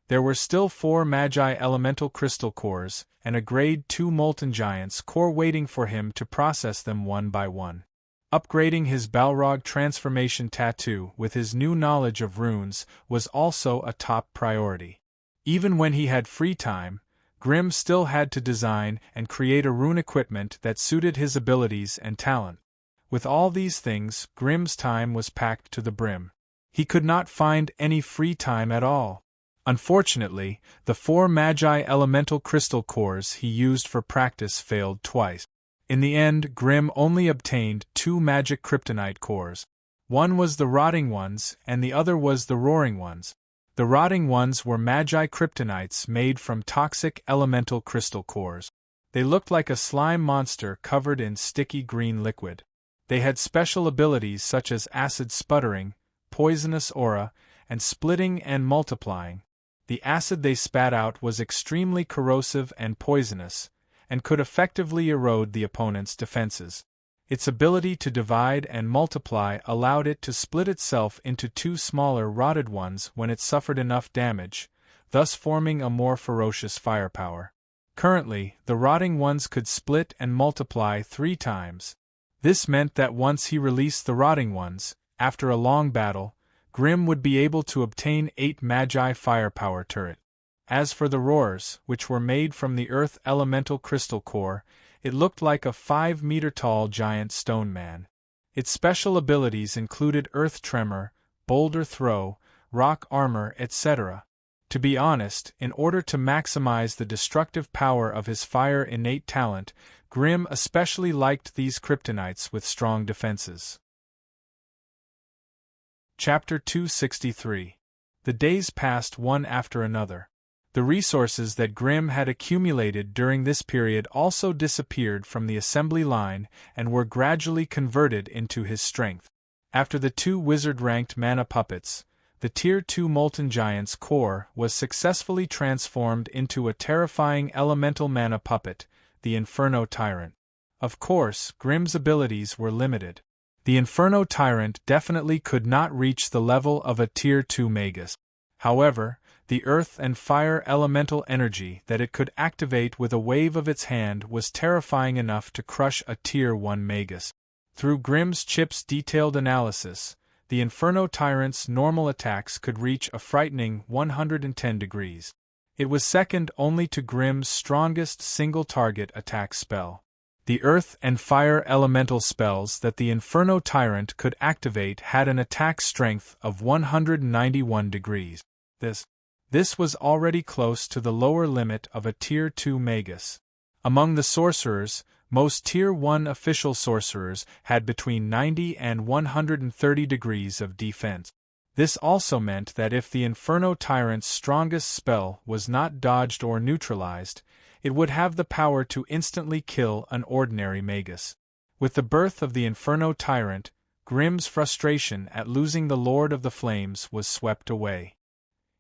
There were still 4 Magi elemental crystal cores, and a Grade 2 Molten Giant's core waiting for him to process them one by one. Upgrading his Balrog transformation tattoo with his new knowledge of runes was also a top priority. Even when he had free time, Grimm still had to design and create a rune equipment that suited his abilities and talent. With all these things, Grimm's time was packed to the brim. He could not find any free time at all. Unfortunately, the 4 Magi elemental crystal cores he used for practice failed twice. In the end, Grimm only obtained 2 magic kryptonite cores. One was the rotting ones, and the other was the roaring ones. The rotting ones were Magi kryptonites made from toxic elemental crystal cores. They looked like a slime monster covered in sticky green liquid. They had special abilities such as acid sputtering, poisonous aura, and splitting and multiplying. The acid they spat out was extremely corrosive and poisonous, and could effectively erode the opponent's defenses. Its ability to divide and multiply allowed it to split itself into 2 smaller rotted ones when it suffered enough damage, thus forming a more ferocious firepower. Currently, the rotting ones could split and multiply 3 times. This meant that once he released the rotting ones, after a long battle, Grimm would be able to obtain 8 Magi firepower turret. As for the roars, which were made from the Earth elemental crystal core, it looked like a 5-meter-tall giant stone man. Its special abilities included earth tremor, boulder throw, rock armor, etc. To be honest, in order to maximize the destructive power of his fire innate talent, Grimm especially liked these kryptonites with strong defenses. Chapter 263. The days passed one after another. The resources that Grimm had accumulated during this period also disappeared from the assembly line and were gradually converted into his strength. After the 2 wizard-ranked mana puppets, the Tier 2 Molten Giant's core was successfully transformed into a terrifying elemental mana puppet, the Inferno Tyrant. Of course, Grimm's abilities were limited. The Inferno Tyrant definitely could not reach the level of a Tier 2 Magus. However, the earth and fire elemental energy that it could activate with a wave of its hand was terrifying enough to crush a Tier 1 Magus. Through Grimm's chip's detailed analysis, the Inferno Tyrant's normal attacks could reach a frightening 110 degrees. It was second only to Grimm's strongest single-target attack spell. The earth and fire elemental spells that the Inferno Tyrant could activate had an attack strength of 191 degrees. This was already close to the lower limit of a Tier 2 Magus. Among the sorcerers, most Tier 1 official sorcerers had between 90 and 130 degrees of defense. This also meant that if the Inferno Tyrant's strongest spell was not dodged or neutralized, it would have the power to instantly kill an ordinary Magus. With the birth of the Inferno Tyrant, Grimm's frustration at losing the Lord of the Flames was swept away.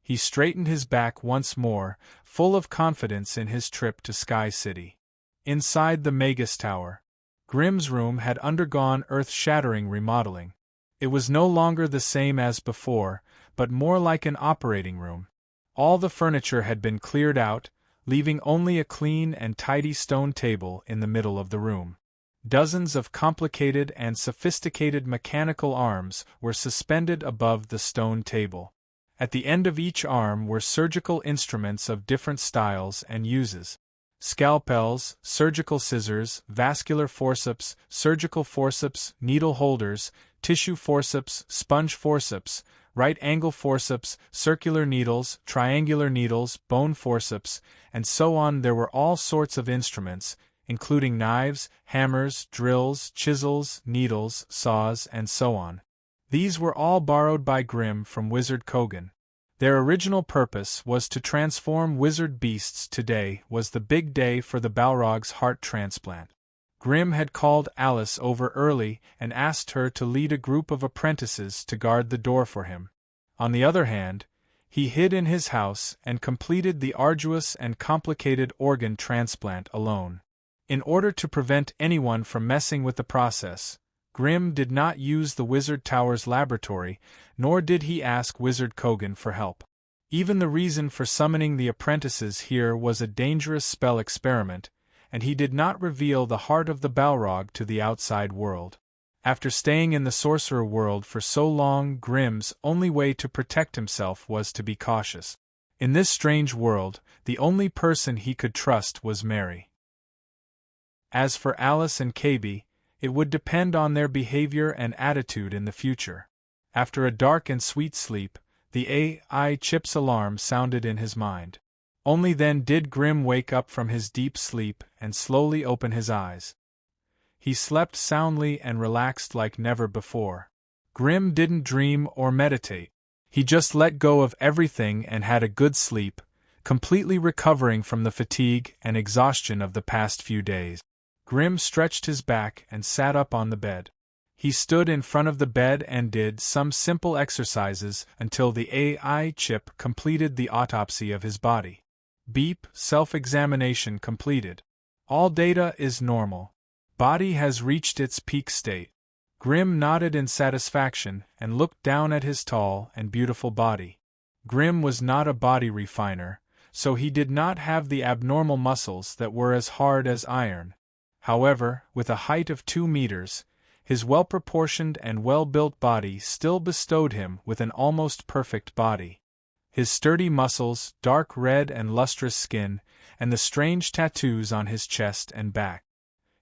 He straightened his back once more, full of confidence in his trip to Sky City. Inside the Magus Tower, Grimm's room had undergone earth-shattering remodeling. It was no longer the same as before, but more like an operating room. All the furniture had been cleared out, leaving only a clean and tidy stone table in the middle of the room. Dozens of complicated and sophisticated mechanical arms were suspended above the stone table. At the end of each arm were surgical instruments of different styles and uses. Scalpels, surgical scissors, vascular forceps, surgical forceps, needle holders, tissue forceps, sponge forceps, right-angle forceps, circular needles, triangular needles, bone forceps, and so on. There were all sorts of instruments, including knives, hammers, drills, chisels, needles, saws, and so on. These were all borrowed by Grimm from Wizard Kogan. Their original purpose was to transform wizard beasts. Today was the big day for the Balrog's heart transplant. Grimm had called Alice over early and asked her to lead a group of apprentices to guard the door for him. On the other hand, he hid in his house and completed the arduous and complicated organ transplant alone. In order to prevent anyone from messing with the process, Grimm did not use the Wizard Tower's laboratory, nor did he ask Wizard Kogan for help. Even the reason for summoning the apprentices here was a dangerous spell experiment, and he did not reveal the heart of the Balrog to the outside world. After staying in the sorcerer world for so long, Grimm's only way to protect himself was to be cautious. In this strange world, the only person he could trust was Mary. As for Alice and KB, it would depend on their behavior and attitude in the future. After a dark and sweet sleep, the AI chip's alarm sounded in his mind. Only then did Grimm wake up from his deep sleep and slowly open his eyes. He slept soundly and relaxed like never before. Grimm didn't dream or meditate. He just let go of everything and had a good sleep, completely recovering from the fatigue and exhaustion of the past few days. Grimm stretched his back and sat up on the bed. He stood in front of the bed and did some simple exercises until the AI chip completed the autopsy of his body. Beep, self-examination completed. All data is normal. Body has reached its peak state. Grimm nodded in satisfaction and looked down at his tall and beautiful body. Grimm was not a body refiner, so he did not have the abnormal muscles that were as hard as iron. However, with a height of 2 meters, his well-proportioned and well-built body still bestowed him with an almost perfect body. His sturdy muscles, dark red and lustrous skin, and the strange tattoos on his chest and back.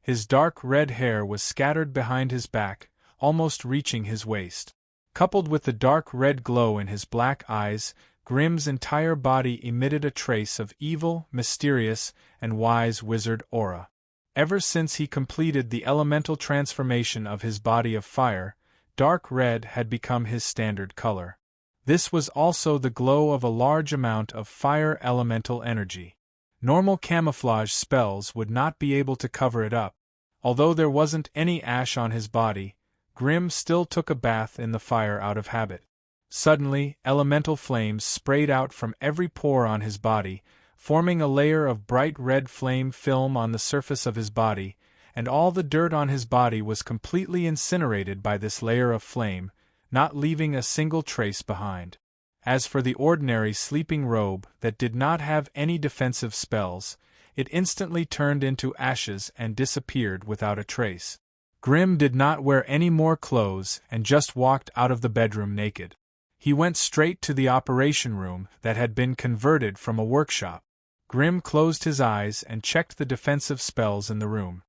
His dark red hair was scattered behind his back, almost reaching his waist. Coupled with the dark red glow in his black eyes, Grimm's entire body emitted a trace of evil, mysterious, and wise wizard aura. Ever since he completed the elemental transformation of his body of fire, dark red had become his standard color. This was also the glow of a large amount of fire elemental energy. Normal camouflage spells would not be able to cover it up. Although there wasn't any ash on his body, Grimm still took a bath in the fire out of habit. Suddenly, elemental flames sprayed out from every pore on his body, forming a layer of bright red flame film on the surface of his body, and all the dirt on his body was completely incinerated by this layer of flame, not leaving a single trace behind. As for the ordinary sleeping robe that did not have any defensive spells, it instantly turned into ashes and disappeared without a trace. Grimm did not wear any more clothes and just walked out of the bedroom naked. He went straight to the operation room that had been converted from a workshop. Grimm closed his eyes and checked the defensive spells in the room.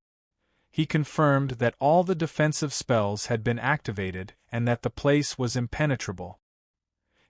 He confirmed that all the defensive spells had been activated and that the place was impenetrable.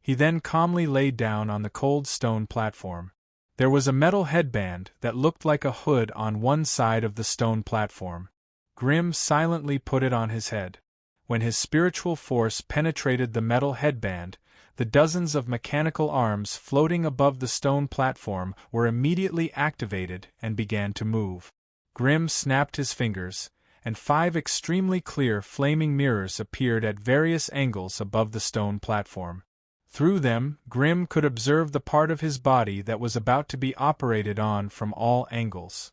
He then calmly lay down on the cold stone platform. There was a metal headband that looked like a hood on one side of the stone platform. Grimm silently put it on his head. When his spiritual force penetrated the metal headband, the dozens of mechanical arms floating above the stone platform were immediately activated and began to move. Grimm snapped his fingers, and 5 extremely clear flaming mirrors appeared at various angles above the stone platform. Through them, Grimm could observe the part of his body that was about to be operated on from all angles.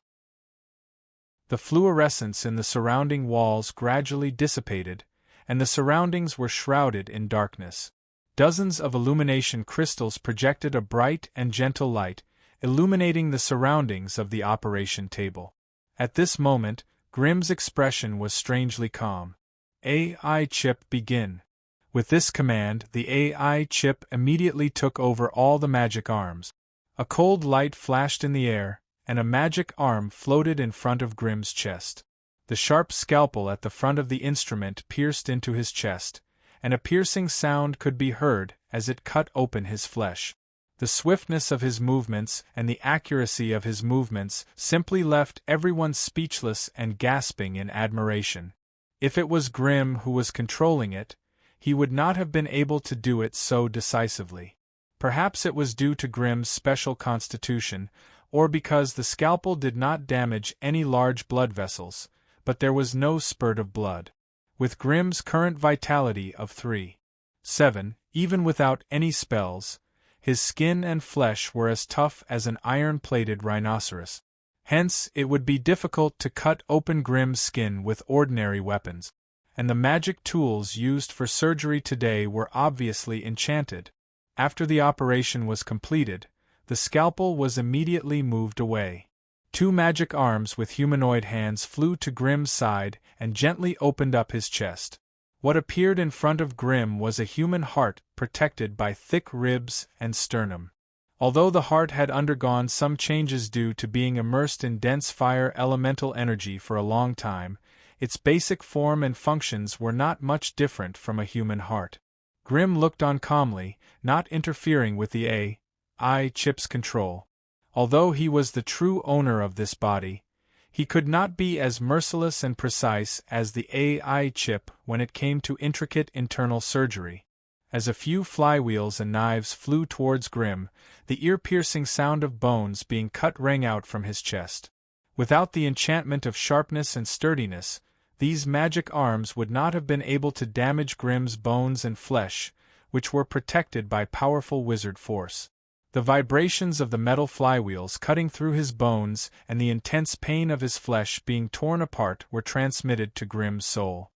The fluorescence in the surrounding walls gradually dissipated, and the surroundings were shrouded in darkness. Dozens of illumination crystals projected a bright and gentle light, illuminating the surroundings of the operation table. At this moment, Grimm's expression was strangely calm. AI chip begin. With this command, the AI chip immediately took over all the magic arms. A cold light flashed in the air, and a magic arm floated in front of Grimm's chest. The sharp scalpel at the front of the instrument pierced into his chest, and a piercing sound could be heard as it cut open his flesh. The swiftness of his movements and the accuracy of his movements simply left everyone speechless and gasping in admiration. If it was Grimm who was controlling it, he would not have been able to do it so decisively. Perhaps it was due to Grimm's special constitution, or because the scalpel did not damage any large blood vessels, but there was no spurt of blood. With Grimm's current vitality of 3.7, even without any spells, his skin and flesh were as tough as an iron-plated rhinoceros. Hence, it would be difficult to cut open Grimm's skin with ordinary weapons. and the magic tools used for surgery today were obviously enchanted. After the operation was completed, the scalpel was immediately moved away. 2 magic arms with humanoid hands flew to Grimm's side and gently opened up his chest. What appeared in front of Grimm was a human heart protected by thick ribs and sternum. Although the heart had undergone some changes due to being immersed in dense fire elemental energy for a long time, its basic form and functions were not much different from a human heart. Grimm looked on calmly, not interfering with the AI chip's control. Although he was the true owner of this body, he could not be as merciless and precise as the AI chip when it came to intricate internal surgery. As a few flywheels and knives flew towards Grimm, the ear-piercing sound of bones being cut rang out from his chest. Without the enchantment of sharpness and sturdiness, these magic arms would not have been able to damage Grimm's bones and flesh, which were protected by powerful wizard force. The vibrations of the metal flywheels cutting through his bones and the intense pain of his flesh being torn apart were transmitted to Grimm's soul.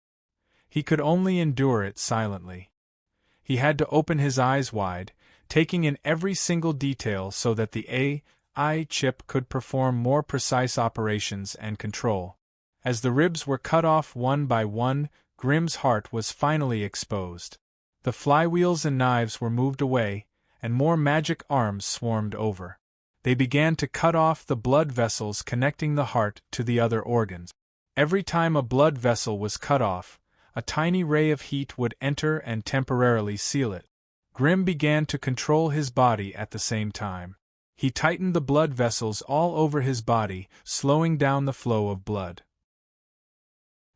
He could only endure it silently. He had to open his eyes wide, taking in every single detail so that the AI chip could perform more precise operations and control. As the ribs were cut off one by one, Grimm's heart was finally exposed. The flywheels and knives were moved away, and more magic arms swarmed over. They began to cut off the blood vessels connecting the heart to the other organs. Every time a blood vessel was cut off, a tiny ray of heat would enter and temporarily seal it. Grimm began to control his body at the same time. He tightened the blood vessels all over his body, slowing down the flow of blood.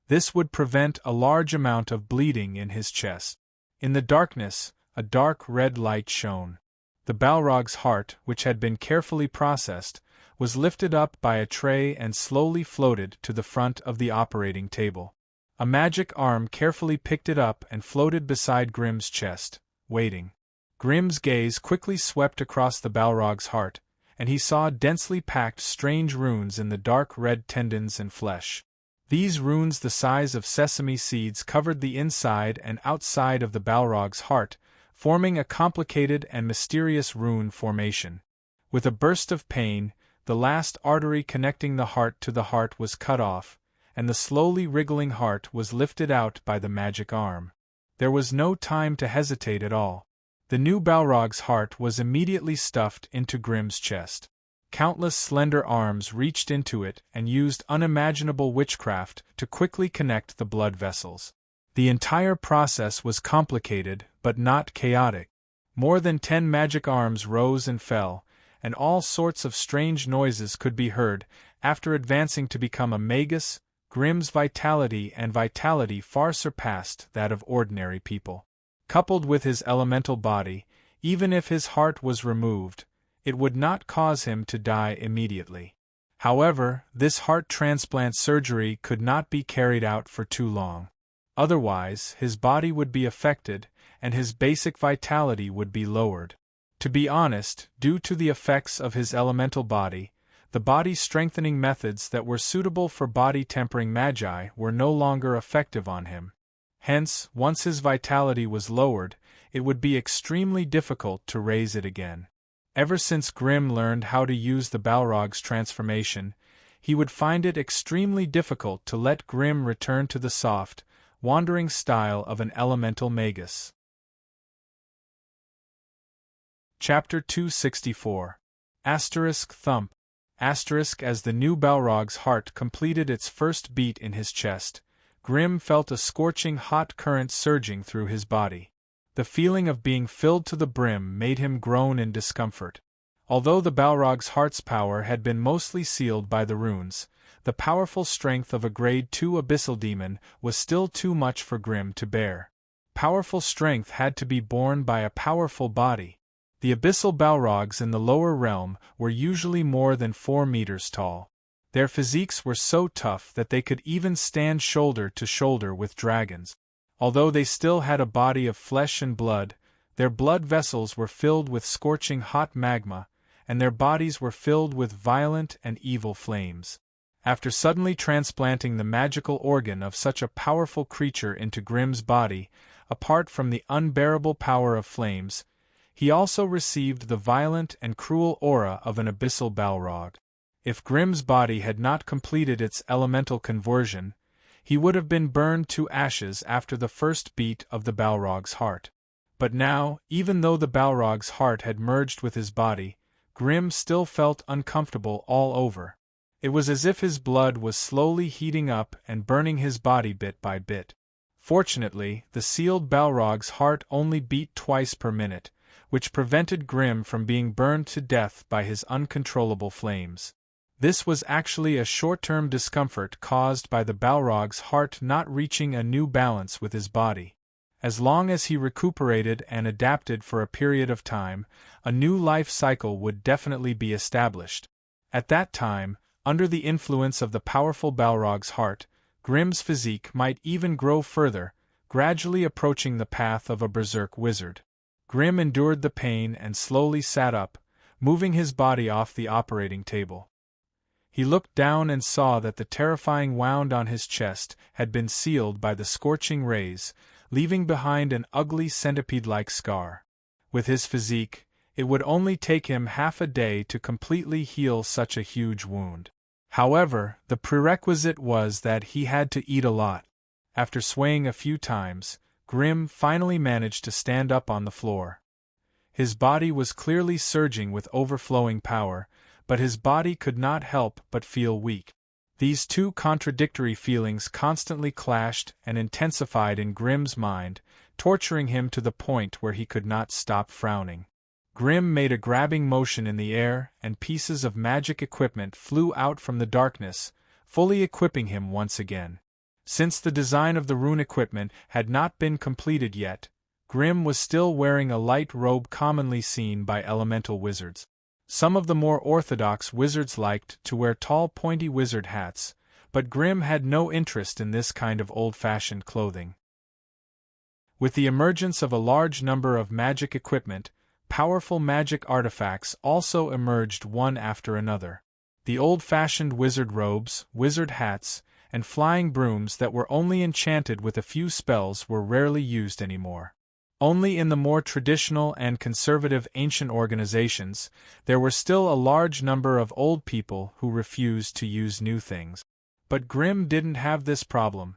This would prevent a large amount of bleeding in his chest. In the darkness, a dark red light shone. The Balrog's heart, which had been carefully processed, was lifted up by a tray and slowly floated to the front of the operating table. A magic arm carefully picked it up and floated beside Grimm's chest, waiting. Grimm's gaze quickly swept across the Balrog's heart, and he saw densely packed strange runes in the dark red tendons and flesh. These runes the size of sesame seeds covered the inside and outside of the Balrog's heart, forming a complicated and mysterious rune formation. With a burst of pain, the last artery connecting the heart to the heart was cut off, and the slowly wriggling heart was lifted out by the magic arm. There was no time to hesitate at all. The new Balrog's heart was immediately stuffed into Grimm's chest. Countless slender arms reached into it and used unimaginable witchcraft to quickly connect the blood vessels. The entire process was complicated, but not chaotic. More than 10 magic arms rose and fell, and all sorts of strange noises could be heard. After advancing to become a magus, Grimm's vitality far surpassed that of ordinary people. Coupled with his elemental body, even if his heart was removed, it would not cause him to die immediately. However, this heart transplant surgery could not be carried out for too long. Otherwise, his body would be affected, and his basic vitality would be lowered. To be honest, due to the effects of his elemental body, the body-strengthening methods that were suitable for body-tempering magi were no longer effective on him. Hence, once his vitality was lowered, it would be extremely difficult to raise it again. Ever since Grimm learned how to use the Balrog's transformation, he would find it extremely difficult to let Grimm return to the soft, wandering style of an elemental magus. Chapter 264. Thump. As the new Balrog's heart completed its first beat in his chest, Grimm felt a scorching hot current surging through his body. The feeling of being filled to the brim made him groan in discomfort. Although the Balrog's heart's power had been mostly sealed by the runes, the powerful strength of a Grade 2 abyssal demon was still too much for Grimm to bear. Powerful strength had to be borne by a powerful body. The abyssal Balrogs in the lower realm were usually more than 4 meters tall. Their physiques were so tough that they could even stand shoulder to shoulder with dragons. Although they still had a body of flesh and blood, their blood vessels were filled with scorching hot magma, and their bodies were filled with violent and evil flames. After suddenly transplanting the magical organ of such a powerful creature into Grimm's body, apart from the unbearable power of flames, he also received the violent and cruel aura of an abyssal Balrog. If Grimm's body had not completed its elemental conversion, he would have been burned to ashes after the first beat of the Balrog's heart. But now, even though the Balrog's heart had merged with his body, Grimm still felt uncomfortable all over. It was as if his blood was slowly heating up and burning his body bit by bit. Fortunately, the sealed Balrog's heart only beat twice per minute, which prevented Grimm from being burned to death by his uncontrollable flames. This was actually a short-term discomfort caused by the Balrog's heart not reaching a new balance with his body. As long as he recuperated and adapted for a period of time, a new life cycle would definitely be established. At that time, under the influence of the powerful Balrog's heart, Grimm's physique might even grow further, gradually approaching the path of a berserk wizard. Grimm endured the pain and slowly sat up, moving his body off the operating table. He looked down and saw that the terrifying wound on his chest had been sealed by the scorching rays, leaving behind an ugly centipede-like scar. With his physique, it would only take him half a day to completely heal such a huge wound. However, the prerequisite was that he had to eat a lot. After swaying a few times, Grimm finally managed to stand up on the floor. His body was clearly surging with overflowing power, but his body could not help but feel weak. These two contradictory feelings constantly clashed and intensified in Grimm's mind, torturing him to the point where he could not stop frowning. Grimm made a grabbing motion in the air, and pieces of magic equipment flew out from the darkness, fully equipping him once again. Since the design of the rune equipment had not been completed yet, Grimm was still wearing a light robe commonly seen by elemental wizards. Some of the more orthodox wizards liked to wear tall pointy wizard hats, but Grimm had no interest in this kind of old-fashioned clothing. With the emergence of a large number of magic equipment, powerful magic artifacts also emerged one after another. The old-fashioned wizard robes, wizard hats, and flying brooms that were only enchanted with a few spells were rarely used anymore. Only in the more traditional and conservative ancient organizations, there were still a large number of old people who refused to use new things. But Grimm didn't have this problem.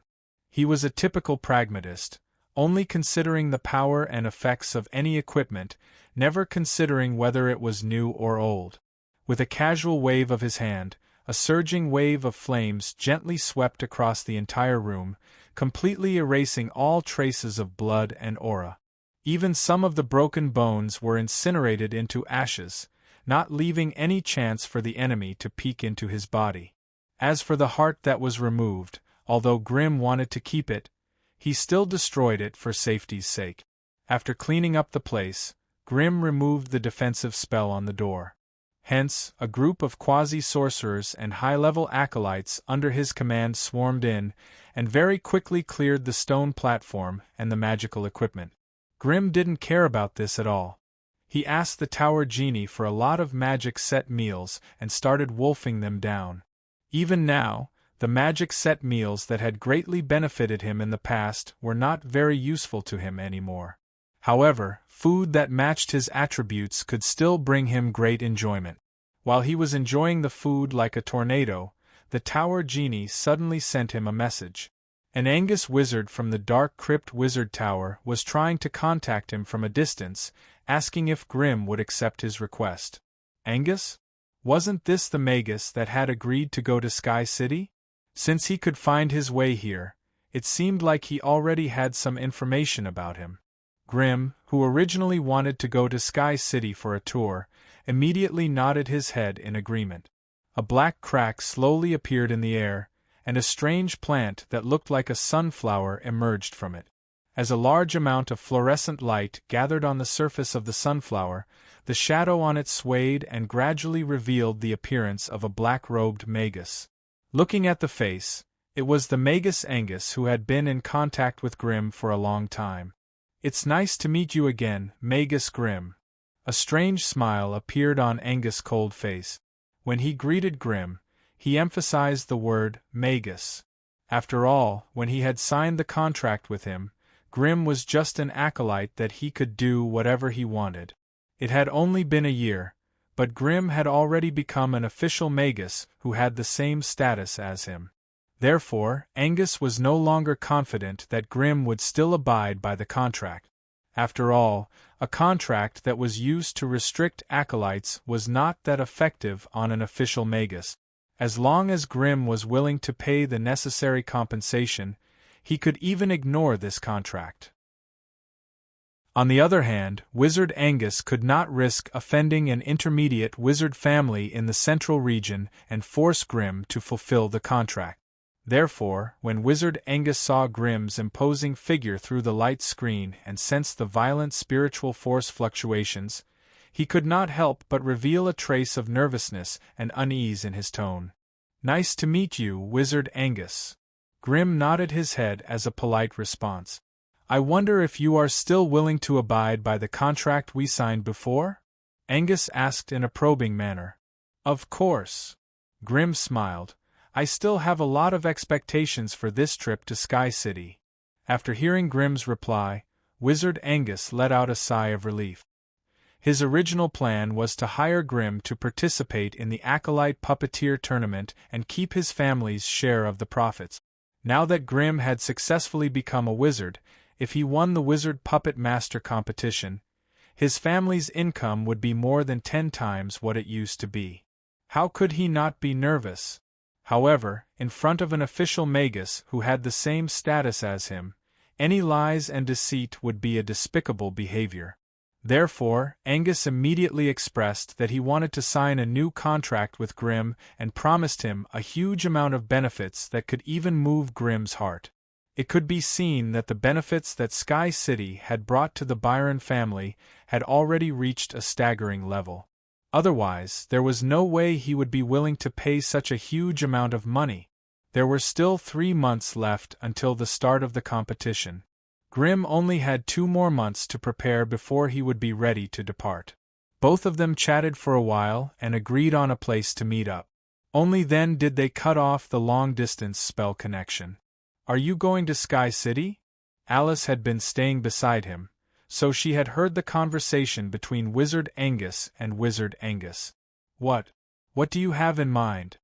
He was a typical pragmatist, only considering the power and effects of any equipment, never considering whether it was new or old. With a casual wave of his hand, a surging wave of flames gently swept across the entire room, completely erasing all traces of blood and aura. Even some of the broken bones were incinerated into ashes, not leaving any chance for the enemy to peek into his body. As for the heart that was removed, although Grimm wanted to keep it, he still destroyed it for safety's sake. After cleaning up the place, Grimm removed the defensive spell on the door. Hence, a group of quasi-sorcerers and high-level acolytes under his command swarmed in, and very quickly cleared the stone platform and the magical equipment. Grimm didn't care about this at all. He asked the tower genie for a lot of magic set meals and started wolfing them down. Even now, the magic set meals that had greatly benefited him in the past were not very useful to him anymore. However, food that matched his attributes could still bring him great enjoyment. While he was enjoying the food like a tornado, the tower genie suddenly sent him a message. An Angus wizard from the Dark Crypt Wizard Tower was trying to contact him from a distance, asking if Grimm would accept his request. Angus? Wasn't this the Magus that had agreed to go to Sky City? Since he could find his way here, it seemed like he already had some information about him. Grimm, who originally wanted to go to Sky City for a tour, immediately nodded his head in agreement. A black crack slowly appeared in the air, and a strange plant that looked like a sunflower emerged from it. As a large amount of fluorescent light gathered on the surface of the sunflower, the shadow on it swayed and gradually revealed the appearance of a black-robed Magus. Looking at the face, it was the Magus Angus who had been in contact with Grimm for a long time. "It's nice to meet you again, Magus Grimm." A strange smile appeared on Angus' cold face. When he greeted Grimm, He emphasized the word magus. After all, when he had signed the contract with him, Grimm was just an acolyte that he could do whatever he wanted. It had only been a year, but Grimm had already become an official magus who had the same status as him. Therefore, Angus was no longer confident that Grimm would still abide by the contract. After all, a contract that was used to restrict acolytes was not that effective on an official magus. As long as Grimm was willing to pay the necessary compensation, he could even ignore this contract. On the other hand, Wizard Angus could not risk offending an intermediate wizard family in the central region and force Grimm to fulfill the contract. Therefore, when Wizard Angus saw Grimm's imposing figure through the light screen and sensed the violent spiritual force fluctuations, he could not help but reveal a trace of nervousness and unease in his tone. "Nice to meet you, Wizard Angus." Grimm nodded his head as a polite response. "I wonder if you are still willing to abide by the contract we signed before?" Angus asked in a probing manner. "Of course." Grimm smiled. "I still have a lot of expectations for this trip to Sky City." After hearing Grimm's reply, Wizard Angus let out a sigh of relief. His original plan was to hire Grimm to participate in the Acolyte Puppeteer Tournament and keep his family's share of the profits. Now that Grimm had successfully become a wizard, if he won the Wizard Puppet Master competition, his family's income would be more than 10 times what it used to be. How could he not be nervous? However, in front of an official magus who had the same status as him, any lies and deceit would be a despicable behavior. Therefore, Angus immediately expressed that he wanted to sign a new contract with Grimm and promised him a huge amount of benefits that could even move Grimm's heart. It could be seen that the benefits that Sky City had brought to the Byron family had already reached a staggering level. Otherwise, there was no way he would be willing to pay such a huge amount of money. There were still 3 months left until the start of the competition. Grimm only had 2 more months to prepare before he would be ready to depart. Both of them chatted for a while and agreed on a place to meet up. Only then did they cut off the long-distance spell connection. "Are you going to Sky City?" Alice had been staying beside him, so she had heard the conversation between Wizard Angus and Wizard Angus. What do you have in mind?"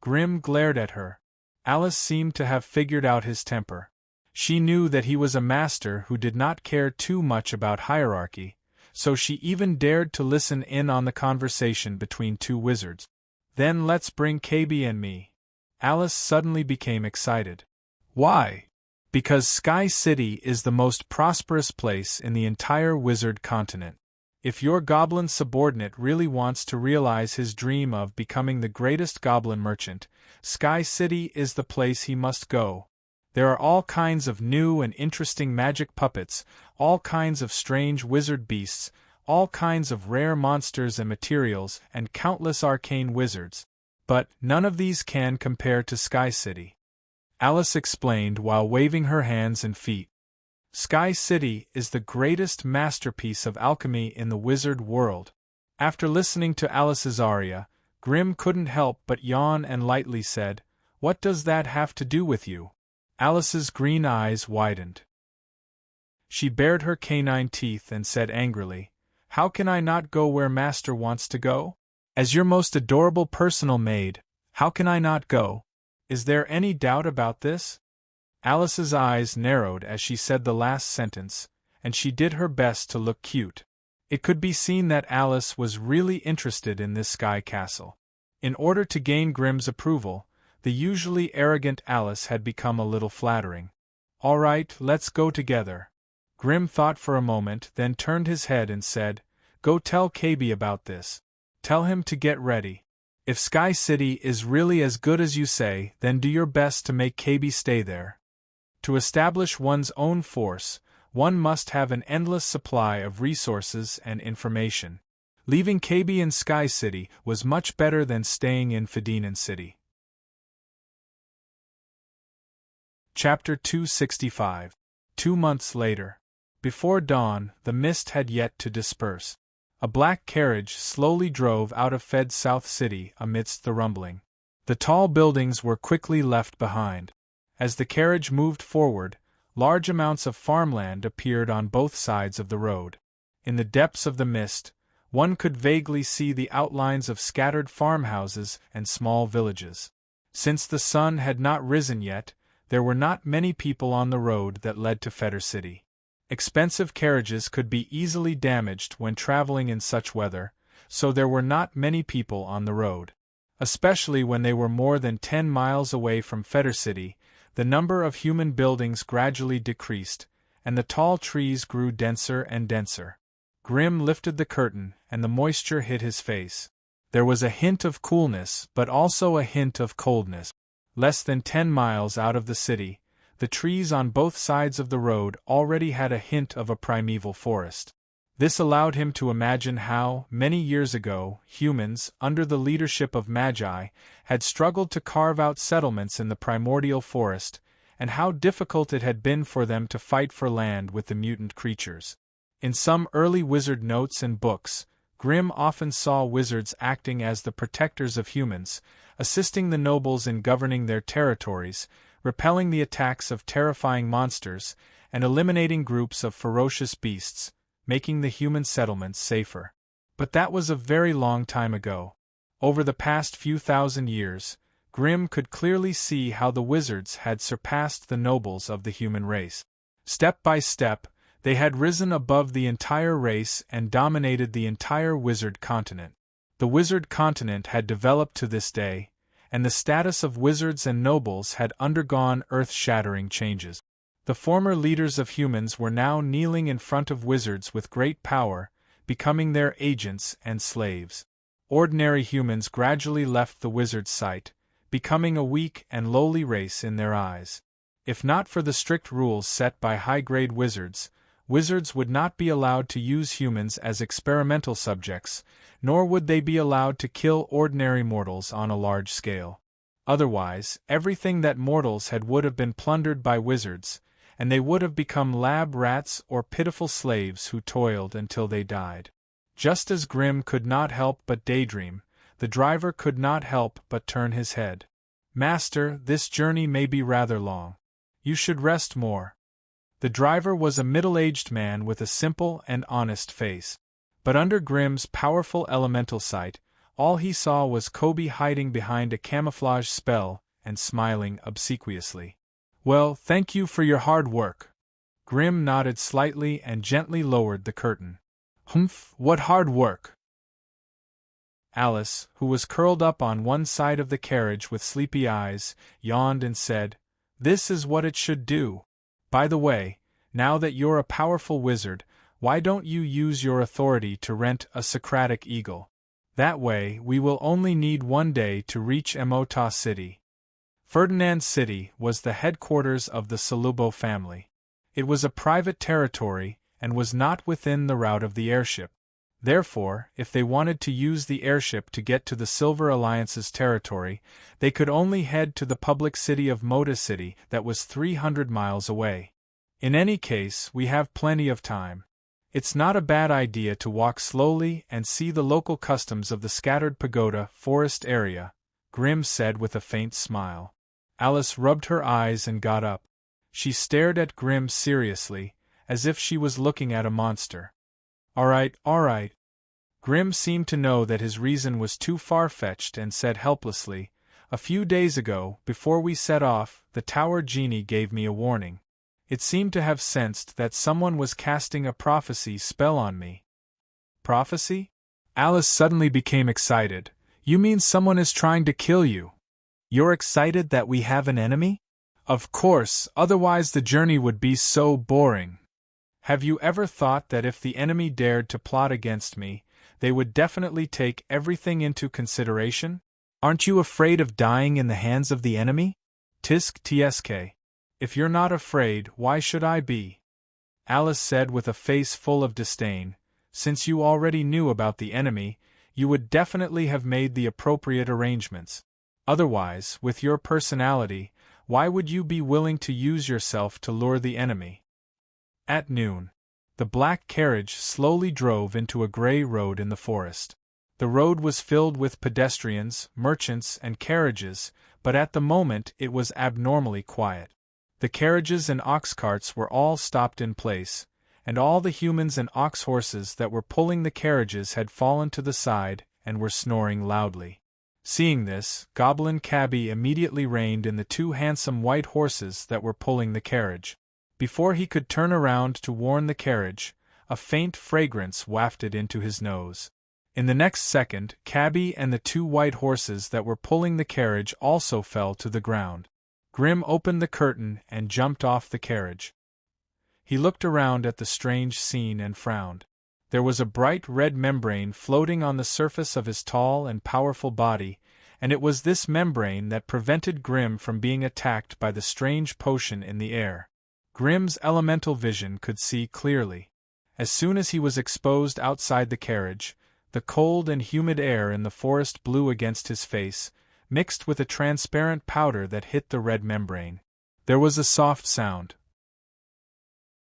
Grimm glared at her. Alice seemed to have figured out his temper. She knew that he was a master who did not care too much about hierarchy, so she even dared to listen in on the conversation between 2 wizards. "Then let's bring KB and me." Alice suddenly became excited. "Why?" "Because Sky City is the most prosperous place in the entire wizard continent. If your goblin subordinate really wants to realize his dream of becoming the greatest goblin merchant, Sky City is the place he must go. There are all kinds of new and interesting magic puppets, all kinds of strange wizard beasts, all kinds of rare monsters and materials, and countless arcane wizards. But none of these can compare to Sky City," Alice explained while waving her hands and feet. "Sky City is the greatest masterpiece of alchemy in the wizard world." After listening to Alice's aria, Grimm couldn't help but yawn and lightly said, "What does that have to do with you?" Alice's green eyes widened. She bared her canine teeth and said angrily, "How can I not go where Master wants to go? As your most adorable personal maid, how can I not go? Is there any doubt about this?" Alice's eyes narrowed as she said the last sentence, and she did her best to look cute. It could be seen that Alice was really interested in this sky castle. In order to gain Grimm's approval, the usually arrogant Alice had become a little flattering. "All right, let's go together." Grimm thought for a moment, then turned his head and said, "Go tell KB about this. Tell him to get ready. If Sky City is really as good as you say, then do your best to make KB stay there. To establish one's own force, one must have an endless supply of resources and information. Leaving KB in Sky City was much better than staying in Fedinin City." Chapter 265. 2 months later. Before dawn, the mist had yet to disperse. A black carriage slowly drove out of Fed South City amidst the rumbling. The tall buildings were quickly left behind. As the carriage moved forward, large amounts of farmland appeared on both sides of the road. In the depths of the mist, one could vaguely see the outlines of scattered farmhouses and small villages. Since the sun had not risen yet, there were not many people on the road that led to Fetter City. Expensive carriages could be easily damaged when traveling in such weather, so there were not many people on the road. Especially when they were more than 10 miles away from Fetter City, the number of human buildings gradually decreased, and the tall trees grew denser and denser. Grim lifted the curtain, and the moisture hit his face. There was a hint of coolness, but also a hint of coldness. Less than 10 miles out of the city, the trees on both sides of the road already had a hint of a primeval forest. This allowed him to imagine how, many years ago, humans, under the leadership of Magi, had struggled to carve out settlements in the primordial forest, and how difficult it had been for them to fight for land with the mutant creatures. In some early wizard notes and books, Grimm often saw wizards acting as the protectors of humans, assisting the nobles in governing their territories, repelling the attacks of terrifying monsters, and eliminating groups of ferocious beasts, making the human settlements safer. But that was a very long time ago. Over the past few thousand years, Grimm could clearly see how the wizards had surpassed the nobles of the human race. Step by step, they had risen above the entire race and dominated the entire wizard continent. The wizard continent had developed to this day, and the status of wizards and nobles had undergone earth-shattering changes. The former leaders of humans were now kneeling in front of wizards with great power, becoming their agents and slaves. Ordinary humans gradually left the wizards' sight, becoming a weak and lowly race in their eyes. If not for the strict rules set by high-grade wizards, wizards would not be allowed to use humans as experimental subjects, nor would they be allowed to kill ordinary mortals on a large scale. Otherwise, everything that mortals had would have been plundered by wizards, and they would have become lab rats or pitiful slaves who toiled until they died. Just as Grimm could not help but daydream, the driver could not help but turn his head. "Master, this journey may be rather long. You should rest more." The driver was a middle-aged man with a simple and honest face. But under Grimm's powerful elemental sight, all he saw was Kobe hiding behind a camouflage spell and smiling obsequiously. "Well, thank you for your hard work." Grimm nodded slightly and gently lowered the curtain. "Humph, what hard work?" Alice, who was curled up on one side of the carriage with sleepy eyes, yawned and said, "This is what it should do. By the way, now that you're a powerful wizard, why don't you use your authority to rent a Socratic eagle? That way, we will only need 1 day to reach Emota City." Ferdinand City was the headquarters of the Salubo family. It was a private territory and was not within the route of the airship. Therefore, if they wanted to use the airship to get to the Silver Alliance's territory, they could only head to the public city of Mota City that was 300 miles away. In any case, we have plenty of time. It's not a bad idea to walk slowly and see the local customs of the scattered pagoda forest area, Grimm said with a faint smile. Alice rubbed her eyes and got up. She stared at Grimm seriously, as if she was looking at a monster. All right. Grimm seemed to know that his reason was too far-fetched and said helplessly, "A few days ago, before we set off, the tower genie gave me a warning. It seemed to have sensed that someone was casting a prophecy spell on me." "Prophecy?" Alice suddenly became excited. "You mean someone is trying to kill you? You're excited that we have an enemy?" "Of course, otherwise the journey would be so boring. Have you ever thought that if the enemy dared to plot against me, they would definitely take everything into consideration? Aren't you afraid of dying in the hands of the enemy? Tisk tsk. If you're not afraid, why should I be?" Alice said with a face full of disdain. "Since you already knew about the enemy, you would definitely have made the appropriate arrangements. Otherwise, with your personality, why would you be willing to use yourself to lure the enemy?" At noon, the black carriage slowly drove into a gray road in the forest. The road was filled with pedestrians, merchants, and carriages, but at the moment it was abnormally quiet. The carriages and ox carts were all stopped in place, and all the humans and ox horses that were pulling the carriages had fallen to the side and were snoring loudly. Seeing this, Goblin Cabby immediately reined in the two handsome white horses that were pulling the carriage. Before he could turn around to warn the carriage, a faint fragrance wafted into his nose. In the next second, Cabby and the two white horses that were pulling the carriage also fell to the ground. Grim opened the curtain and jumped off the carriage. He looked around at the strange scene and frowned. There was a bright red membrane floating on the surface of his tall and powerful body, and it was this membrane that prevented Grim from being attacked by the strange potion in the air. Grim's elemental vision could see clearly. As soon as he was exposed outside the carriage, the cold and humid air in the forest blew against his face, mixed with a transparent powder that hit the red membrane. There was a soft sound.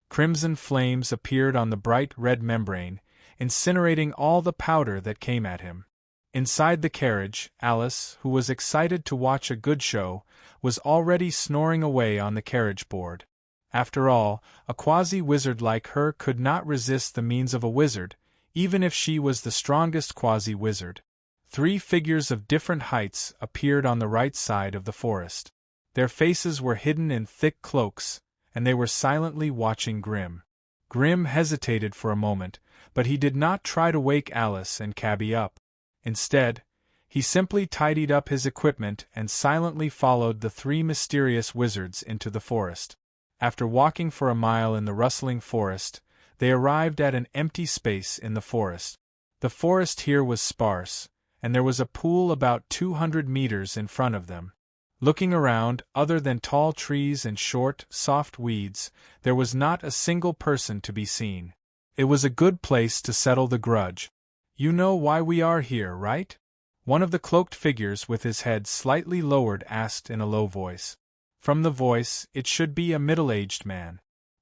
Crimson flames appeared on the bright red membrane, incinerating all the powder that came at him. Inside the carriage, Alice, who was excited to watch a good show, was already snoring away on the carriage board. After all, a quasi-wizard like her could not resist the means of a wizard, even if she was the strongest quasi-wizard. 3 figures of different heights appeared on the right side of the forest. Their faces were hidden in thick cloaks, and they were silently watching Grim. Grim hesitated for a moment, but he did not try to wake Alice and Cabby up. Instead, he simply tidied up his equipment and silently followed the 3 mysterious wizards into the forest. After walking for a mile in the rustling forest, they arrived at an empty space in the forest. The forest here was sparse, and there was a pool about 200 meters in front of them. Looking around, other than tall trees and short, soft weeds, there was not a single person to be seen. It was a good place to settle the grudge. "You know why we are here, right?" One of the cloaked figures with his head slightly lowered asked in a low voice. From the voice, it should be a middle-aged man.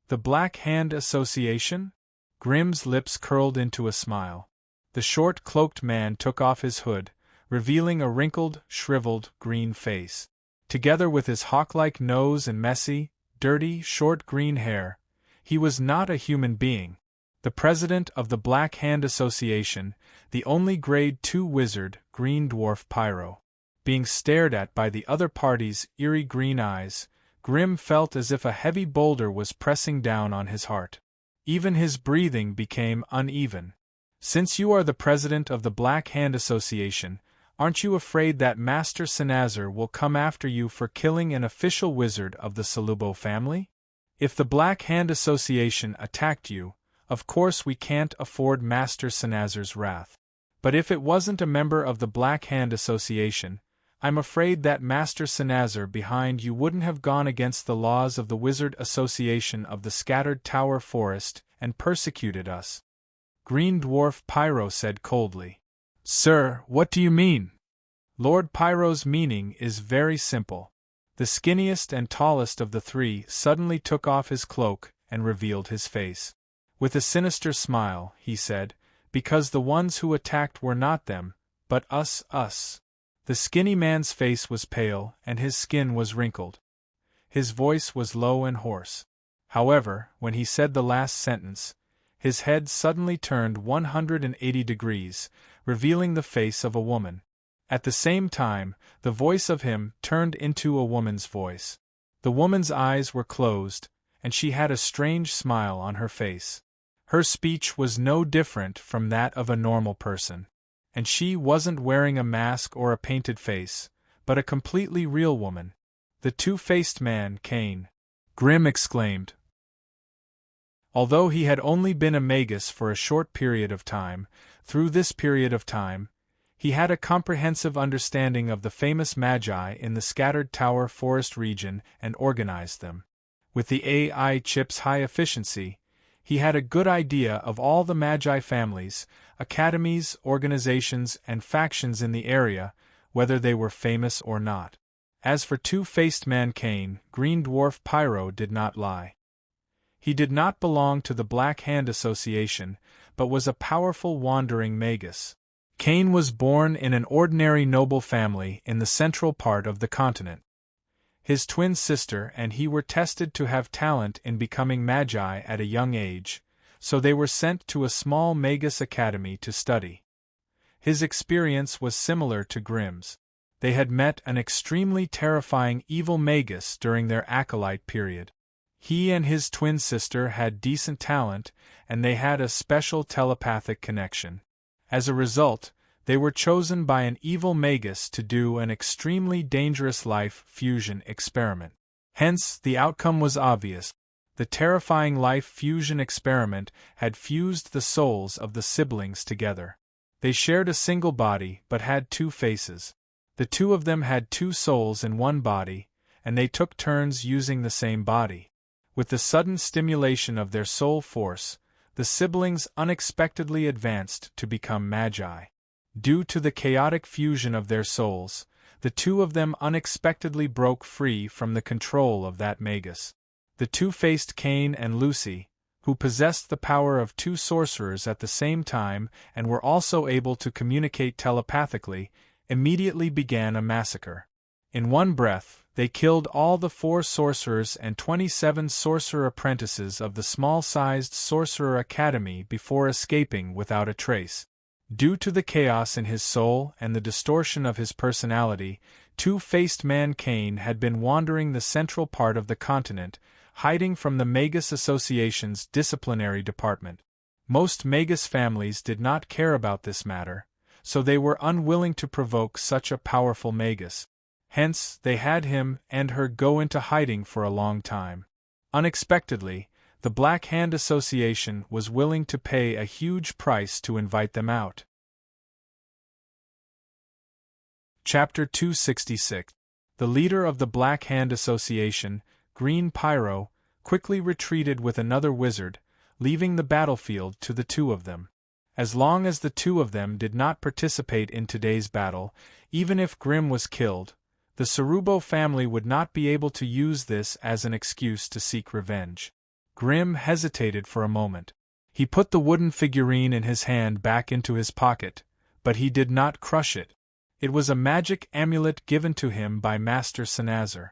"The Black Hand Association?" Grim's lips curled into a smile. The short cloaked man took off his hood, revealing a wrinkled, shriveled, green face. Together with his hawk-like nose and messy, dirty, short green hair, he was not a human being. The president of the Black Hand Association, the only Grade 2 wizard, Green Dwarf Pyro. Being stared at by the other party's eerie green eyes, Grim felt as if a heavy boulder was pressing down on his heart. Even his breathing became uneven. "Since you are the president of the Black Hand Association, aren't you afraid that Master Sinazar will come after you for killing an official wizard of the Salubo family? If the Black Hand Association attacked you, of course we can't afford Master Sinazar's wrath. But if it wasn't a member of the Black Hand Association, I'm afraid that Master Sinazar behind you wouldn't have gone against the laws of the Wizard Association of the Scattered Tower Forest and persecuted us." Green Dwarf Pyro said coldly. "Sir, what do you mean?" Lord Pyro's meaning is very simple. The skinniest and tallest of the 3 suddenly took off his cloak and revealed his face. With a sinister smile, he said, "Because the ones who attacked were not them, but us. The skinny man's face was pale, and his skin was wrinkled. His voice was low and hoarse. However, when he said the last sentence, his head suddenly turned 180 degrees, revealing the face of a woman. At the same time, the voice of him turned into a woman's voice. The woman's eyes were closed, and she had a strange smile on her face. Her speech was no different from that of a normal person. And she wasn't wearing a mask or a painted face, but a completely real woman. The two-faced man, Cain. Grim exclaimed. Although he had only been a magus for a short period of time, through this period of time, he had a comprehensive understanding of the famous magi in the Scattered Tower Forest region and organized them. With the AI chip's high efficiency, he had a good idea of all the magi families, academies, organizations, and factions in the area, whether they were famous or not. As for two-faced man Cain, Green Dwarf Pyro did not lie. He did not belong to the Black Hand Association, but was a powerful wandering magus. Cain was born in an ordinary noble family in the central part of the continent. His twin sister and he were tested to have talent in becoming magi at a young age, so they were sent to a small magus academy to study. His experience was similar to Grimm's. They had met an extremely terrifying evil magus during their acolyte period. He and his twin sister had decent talent, and they had a special telepathic connection. As a result, they were chosen by an evil magus to do an extremely dangerous life fusion experiment. Hence, the outcome was obvious. The terrifying life fusion experiment had fused the souls of the siblings together. They shared a single body but had two faces. The two of them had two souls in one body, and they took turns using the same body. With the sudden stimulation of their soul force, the siblings unexpectedly advanced to become magi. Due to the chaotic fusion of their souls, the two of them unexpectedly broke free from the control of that magus. The two-faced Cain and Lucy, who possessed the power of two sorcerers at the same time and were also able to communicate telepathically, immediately began a massacre. In one breath, they killed all the 4 sorcerers and 27 sorcerer apprentices of the small-sized Sorcerer Academy before escaping without a trace. Due to the chaos in his soul and the distortion of his personality, two-faced man Cain had been wandering the central part of the continent, hiding from the Magus Association's disciplinary department. Most Magus families did not care about this matter, so they were unwilling to provoke such a powerful Magus. Hence, they had him and her go into hiding for a long time. Unexpectedly, the Black Hand Association was willing to pay a huge price to invite them out. Chapter 266. The leader of the Black Hand Association, Green Pyro, quickly retreated with another wizard, leaving the battlefield to the two of them. As long as the two of them did not participate in today's battle, even if Grimm was killed, the Cerubo family would not be able to use this as an excuse to seek revenge. Grimm hesitated for a moment. He put the wooden figurine in his hand back into his pocket, but he did not crush it. It was a magic amulet given to him by Master Sanazar.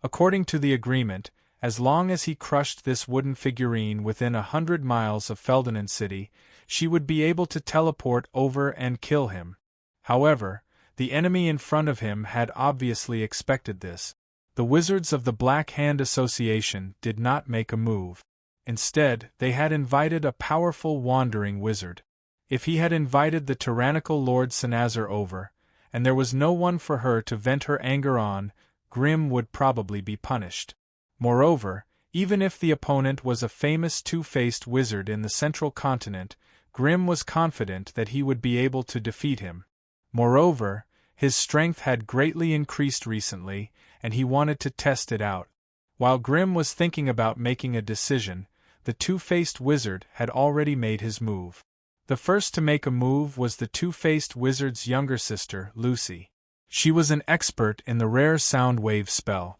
According to the agreement, as long as he crushed this wooden figurine within 100 miles of Feldenan City, she would be able to teleport over and kill him. However, the enemy in front of him had obviously expected this. The wizards of the Black Hand Association did not make a move. Instead, they had invited a powerful wandering wizard. If he had invited the tyrannical Lord Sanazar over, and there was no one for her to vent her anger on, Grimm would probably be punished. Moreover, even if the opponent was a famous two-faced wizard in the central continent, Grimm was confident that he would be able to defeat him. Moreover, his strength had greatly increased recently, and he wanted to test it out. While Grimm was thinking about making a decision, the two-faced wizard had already made his move. The first to make a move was the two-faced wizard's younger sister, Lucy. She was an expert in the rare sound wave spell.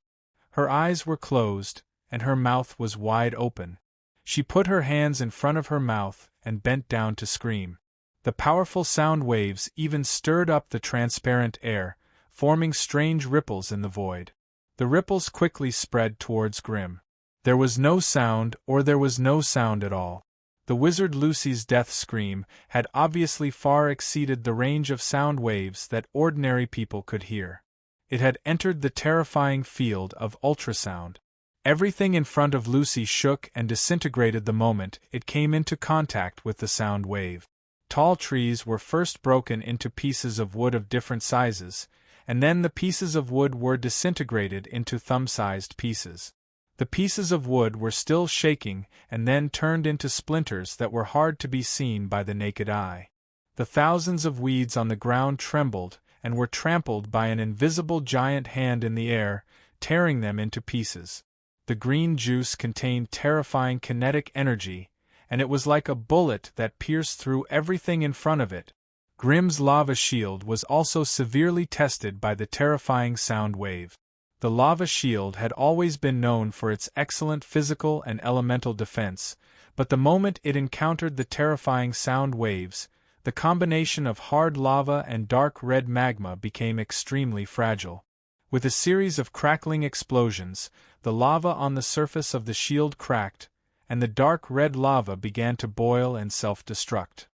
Her eyes were closed, and her mouth was wide open. She put her hands in front of her mouth and bent down to scream. The powerful sound waves even stirred up the transparent air, forming strange ripples in the void. The ripples quickly spread towards Grimm. There was no sound, or there was no sound at all. The wizard Lucy's death scream had obviously far exceeded the range of sound waves that ordinary people could hear. It had entered the terrifying field of ultrasound. Everything in front of Lucy shook and disintegrated the moment it came into contact with the sound wave. Tall trees were first broken into pieces of wood of different sizes, and then the pieces of wood were disintegrated into thumb-sized pieces. The pieces of wood were still shaking and then turned into splinters that were hard to be seen by the naked eye. The thousands of weeds on the ground trembled and were trampled by an invisible giant hand in the air, tearing them into pieces. The green juice contained terrifying kinetic energy, and it was like a bullet that pierced through everything in front of it. Grimm's lava shield was also severely tested by the terrifying sound wave. The lava shield had always been known for its excellent physical and elemental defense, but the moment it encountered the terrifying sound waves, the combination of hard lava and dark red magma became extremely fragile. With a series of crackling explosions, the lava on the surface of the shield cracked, and the dark red lava began to boil and self-destruct.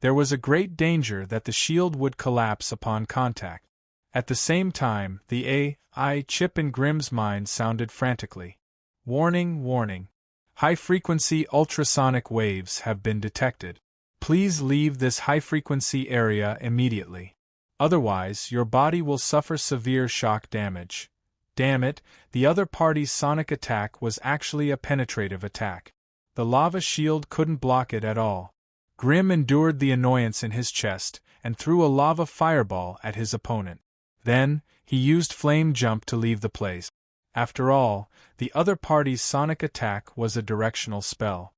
There was a great danger that the shield would collapse upon contact. At the same time, the AI chip in Grimm's mind sounded frantically. Warning, warning. High-frequency ultrasonic waves have been detected. Please leave this high-frequency area immediately. Otherwise, your body will suffer severe shock damage. Damn it, the other party's sonic attack was actually a penetrative attack. The lava shield couldn't block it at all. Grimm endured the annoyance in his chest and threw a lava fireball at his opponent. Then, he used flame jump to leave the place. After all, the other party's sonic attack was a directional spell.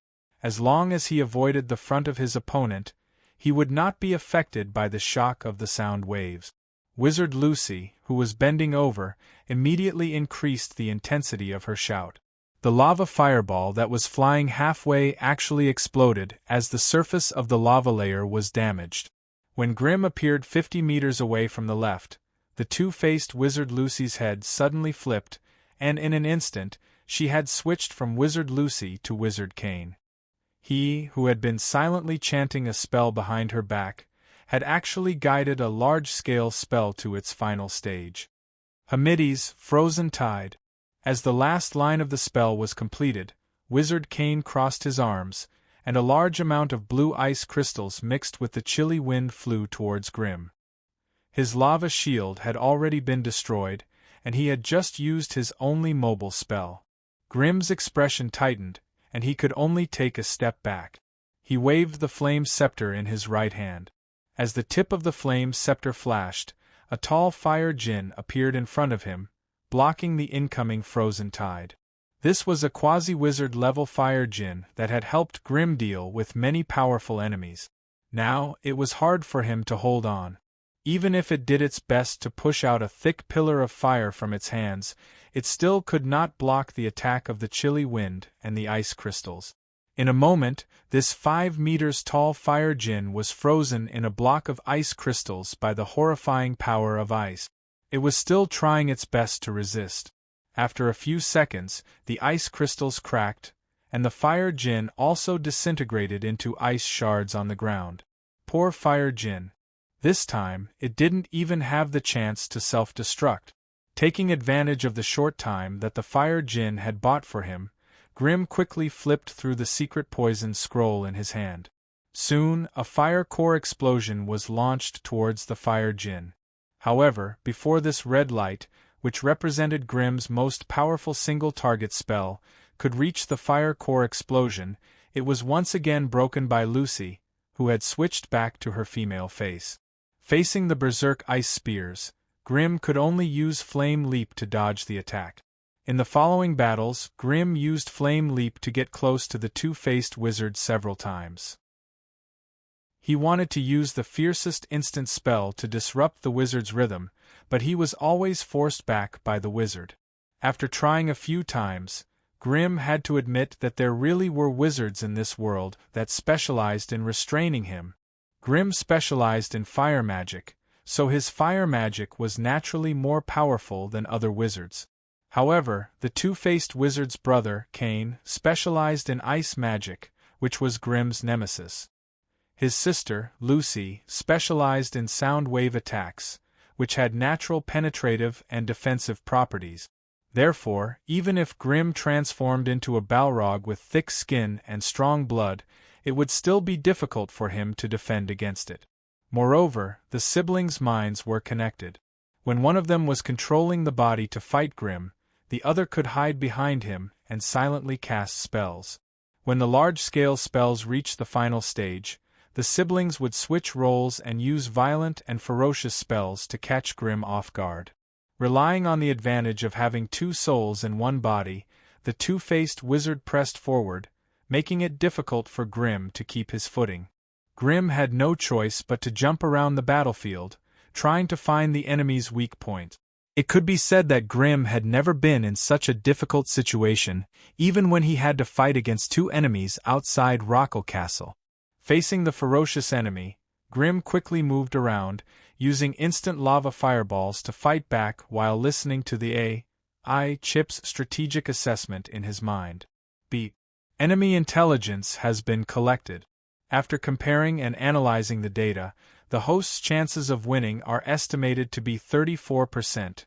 As long as he avoided the front of his opponent, he would not be affected by the shock of the sound waves. Wizard Lucy, who was bending over, immediately increased the intensity of her shout. The lava fireball that was flying halfway actually exploded as the surface of the lava layer was damaged. When Grimm appeared 50 meters away from the left, the two-faced Wizard Lucy's head suddenly flipped, and in an instant, she had switched from Wizard Lucy to Wizard Kane. He, who had been silently chanting a spell behind her back, had actually guided a large-scale spell to its final stage. Hamid's Frozen Tide. As the last line of the spell was completed, Wizard Kane crossed his arms, and a large amount of blue ice crystals mixed with the chilly wind flew towards Grimm. His lava shield had already been destroyed, and he had just used his only mobile spell. Grimm's expression tightened, and he could only take a step back. He waved the flame scepter in his right hand. As the tip of the flame scepter flashed, a tall fire djinn appeared in front of him, blocking the incoming frozen tide. This was a quasi-wizard level fire djinn that had helped Grimm deal with many powerful enemies. Now, it was hard for him to hold on. Even if it did its best to push out a thick pillar of fire from its hands, it still could not block the attack of the chilly wind and the ice crystals. In a moment, this 5 meters tall fire djinn was frozen in a block of ice crystals by the horrifying power of ice. It was still trying its best to resist. After a few seconds, the ice crystals cracked, and the fire djinn also disintegrated into ice shards on the ground. Poor fire djinn. This time, it didn't even have the chance to self-destruct. Taking advantage of the short time that the fire djinn had bought for him, Grimm quickly flipped through the secret poison scroll in his hand. Soon, a fire core explosion was launched towards the fire djinn. However, before this red light, which represented Grimm's most powerful single-target spell, could reach the fire core explosion, it was once again broken by Lucy, who had switched back to her female face. Facing the berserk ice spears, Grimm could only use Flame Leap to dodge the attack. In the following battles, Grimm used Flame Leap to get close to the two-faced wizard several times. He wanted to use the fiercest instant spell to disrupt the wizard's rhythm, but he was always forced back by the wizard. After trying a few times, Grimm had to admit that there really were wizards in this world that specialized in restraining him. Grimm specialized in fire magic, so his fire magic was naturally more powerful than other wizards. However, the two-faced wizard's brother, Kane, specialized in ice magic, which was Grimm's nemesis. His sister, Lucy, specialized in sound wave attacks, which had natural penetrative and defensive properties. Therefore, even if Grimm transformed into a Balrog with thick skin and strong blood, it would still be difficult for him to defend against it. Moreover, the siblings' minds were connected. When one of them was controlling the body to fight Grimm, the other could hide behind him and silently cast spells. When the large-scale spells reached the final stage, the siblings would switch roles and use violent and ferocious spells to catch Grimm off guard. Relying on the advantage of having two souls in one body, the two-faced wizard pressed forward, making it difficult for Grimm to keep his footing. Grimm had no choice but to jump around the battlefield, trying to find the enemy's weak point. It could be said that Grimm had never been in such a difficult situation, even when he had to fight against two enemies outside Rockall Castle. Facing the ferocious enemy, Grim quickly moved around, using instant lava fireballs to fight back while listening to the AI chip's strategic assessment in his mind. B. Enemy intelligence has been collected. After comparing and analyzing the data, the host's chances of winning are estimated to be 34%.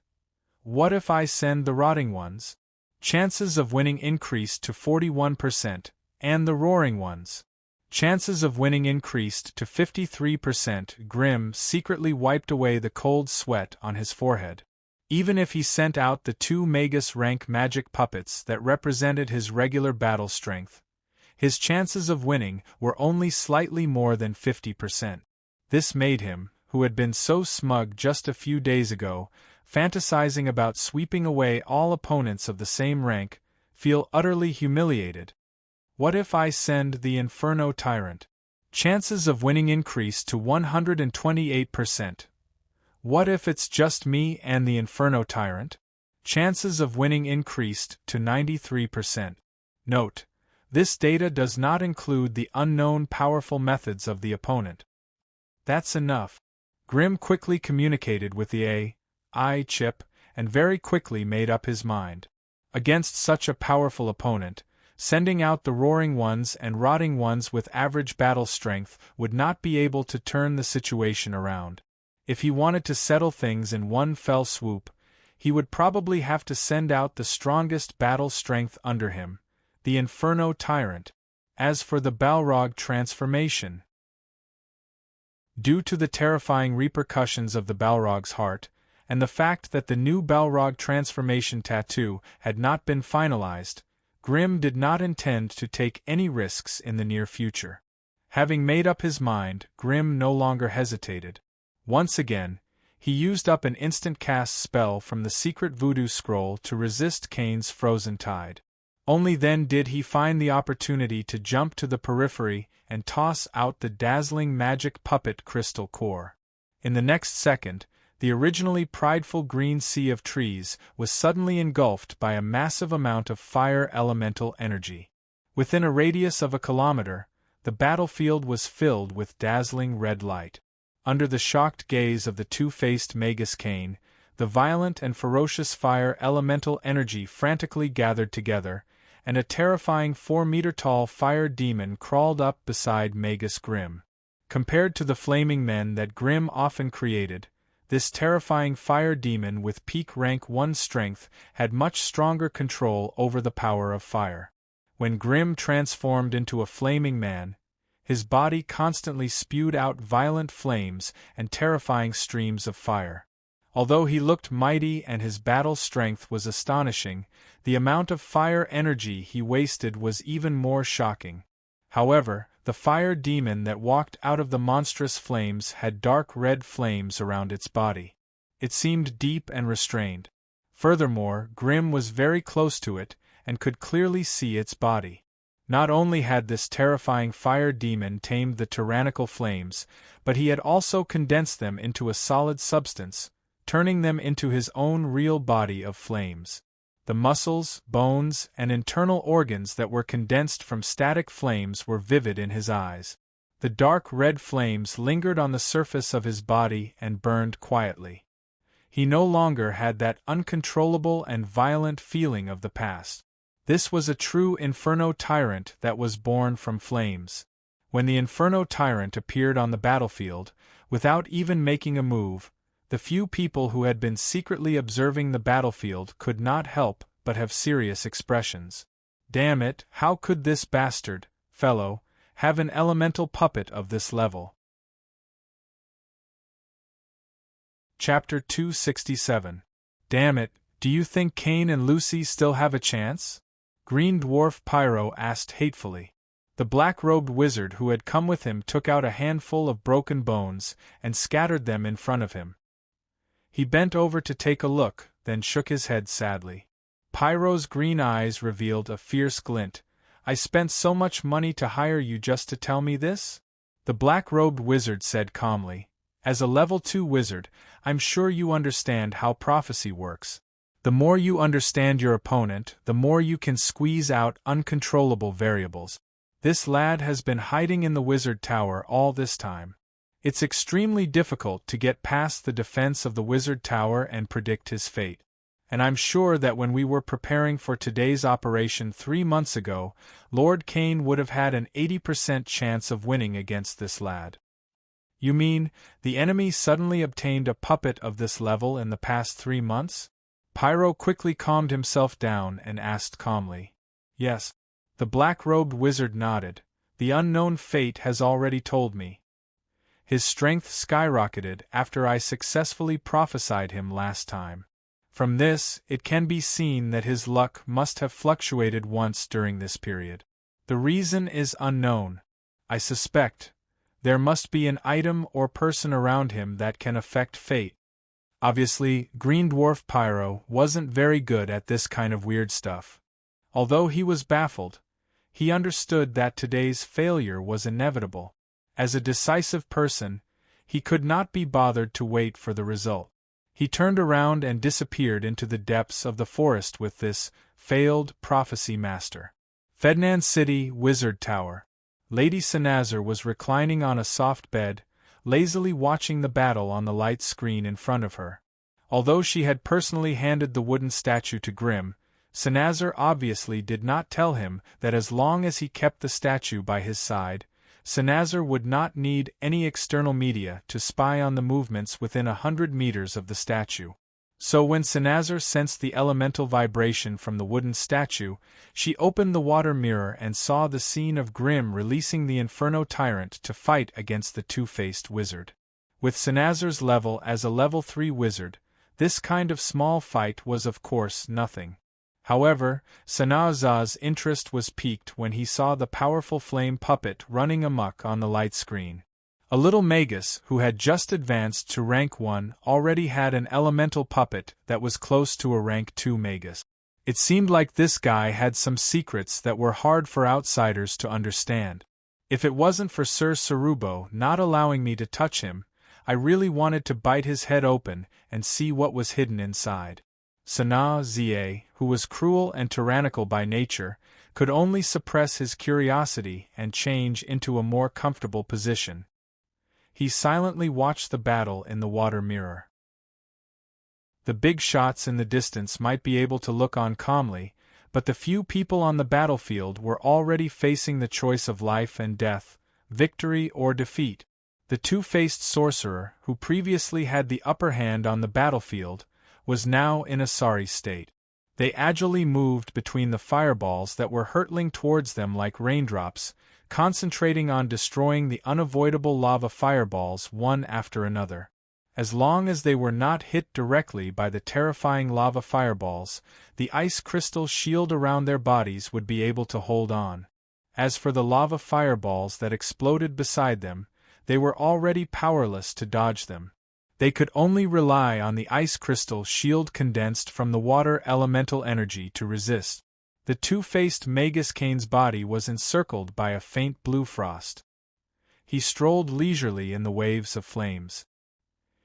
What if I send the rotting ones? Chances of winning increased to 41%, and the roaring ones. Chances of winning increased to 53%. Grim secretly wiped away the cold sweat on his forehead. Even if he sent out the 2 Magus rank magic puppets that represented his regular battle strength, his chances of winning were only slightly more than 50%. This made him, who had been so smug just a few days ago, fantasizing about sweeping away all opponents of the same rank, feel utterly humiliated. What if I send the Inferno Tyrant? Chances of winning increase to 128%. What if it's just me and the Inferno Tyrant? Chances of winning increased to 93%. Note: this data does not include the unknown powerful methods of the opponent. That's enough. Grim quickly communicated with the AI chip, and very quickly made up his mind. Against such a powerful opponent, sending out the roaring ones and rotting ones with average battle strength would not be able to turn the situation around. If he wanted to settle things in one fell swoop, he would probably have to send out the strongest battle strength under him, the Inferno Tyrant. As for the Balrog transformation, due to the terrifying repercussions of the Balrog's heart, and the fact that the new Balrog transformation tattoo had not been finalized, Grim did not intend to take any risks in the near future. Having made up his mind, Grim no longer hesitated. Once again, he used up an instant cast spell from the secret voodoo scroll to resist Kane's frozen tide. Only then did he find the opportunity to jump to the periphery and toss out the dazzling magic puppet crystal core. In the next second, the originally prideful green sea of trees was suddenly engulfed by a massive amount of fire elemental energy. Within a radius of a kilometer, the battlefield was filled with dazzling red light. Under the shocked gaze of the two-faced Magus Kane, the violent and ferocious fire elemental energy frantically gathered together, and a terrifying 4-meter-tall fire demon crawled up beside Magus Grim. Compared to the flaming men that Grim often created, this terrifying fire demon with peak rank 1 strength had much stronger control over the power of fire. When Grim transformed into a flaming man, his body constantly spewed out violent flames and terrifying streams of fire. Although he looked mighty and his battle strength was astonishing, the amount of fire energy he wasted was even more shocking. However, the fire demon that walked out of the monstrous flames had dark red flames around its body. It seemed deep and restrained. Furthermore, Grim was very close to it and could clearly see its body. Not only had this terrifying fire demon tamed the tyrannical flames, but he had also condensed them into a solid substance, turning them into his own real body of flames. The muscles, bones, and internal organs that were condensed from static flames were vivid in his eyes. The dark red flames lingered on the surface of his body and burned quietly. He no longer had that uncontrollable and violent feeling of the past. This was a true Inferno Tyrant that was born from flames. When the Inferno Tyrant appeared on the battlefield, without even making a move, the few people who had been secretly observing the battlefield could not help but have serious expressions. Damn it, how could this bastard fellow have an elemental puppet of this level? Chapter 267. Damn it, do you think Kane and Lucy still have a chance? Green Dwarf Pyro asked hatefully. The black-robed wizard who had come with him took out a handful of broken bones and scattered them in front of him. He bent over to take a look, then shook his head sadly. Pyro's green eyes revealed a fierce glint. I spent so much money to hire you just to tell me this? The black-robed wizard said calmly. As a level 2 wizard, I'm sure you understand how prophecy works. The more you understand your opponent, the more you can squeeze out uncontrollable variables. This lad has been hiding in the wizard tower all this time. It's extremely difficult to get past the defense of the wizard tower and predict his fate. And I'm sure that when we were preparing for today's operation 3 months ago, Lord Kane would have had an 80% chance of winning against this lad. You mean, the enemy suddenly obtained a puppet of this level in the past 3 months? Pyro quickly calmed himself down and asked calmly. Yes. The black-robed wizard nodded. The unknown fate has already told me. His strength skyrocketed after I successfully prophesied him last time. From this, it can be seen that his luck must have fluctuated once during this period. The reason is unknown. I suspect there must be an item or person around him that can affect fate. Obviously, Green Dwarf Pyro wasn't very good at this kind of weird stuff. Although he was baffled, he understood that today's failure was inevitable. As a decisive person, he could not be bothered to wait for the result. He turned around and disappeared into the depths of the forest with this failed prophecy master. Fednan City Wizard Tower. Lady Sanazar was reclining on a soft bed, lazily watching the battle on the light screen in front of her. Although she had personally handed the wooden statue to Grimm, Sanazar obviously did not tell him that as long as he kept the statue by his side, Sanazar would not need any external media to spy on the movements within 100 meters of the statue. So when Sanazar sensed the elemental vibration from the wooden statue, she opened the water mirror and saw the scene of Grimm releasing the Inferno Tyrant to fight against the two-faced wizard. With Sanazar's level as a level 3 wizard, this kind of small fight was of course nothing. However, Sanazar's interest was piqued when he saw the powerful flame puppet running amok on the light screen. A little magus who had just advanced to rank 1 already had an elemental puppet that was close to a rank 2 magus. It seemed like this guy had some secrets that were hard for outsiders to understand. If it wasn't for Sir Sarubo not allowing me to touch him, I really wanted to bite his head open and see what was hidden inside. Sanazar, who was cruel and tyrannical by nature, could only suppress his curiosity and change into a more comfortable position. He silently watched the battle in the water mirror. The big shots in the distance might be able to look on calmly, but the few people on the battlefield were already facing the choice of life and death, victory or defeat. The two-faced sorcerer, who previously had the upper hand on the battlefield, was now in a sorry state. They agilely moved between the fireballs that were hurtling towards them like raindrops, concentrating on destroying the unavoidable lava fireballs one after another. As long as they were not hit directly by the terrifying lava fireballs, the ice crystal shield around their bodies would be able to hold on. As for the lava fireballs that exploded beside them, they were already powerless to dodge them. They could only rely on the ice crystal shield condensed from the water elemental energy to resist. The two-faced Magus Kane's body was encircled by a faint blue frost. He strolled leisurely in the waves of flames.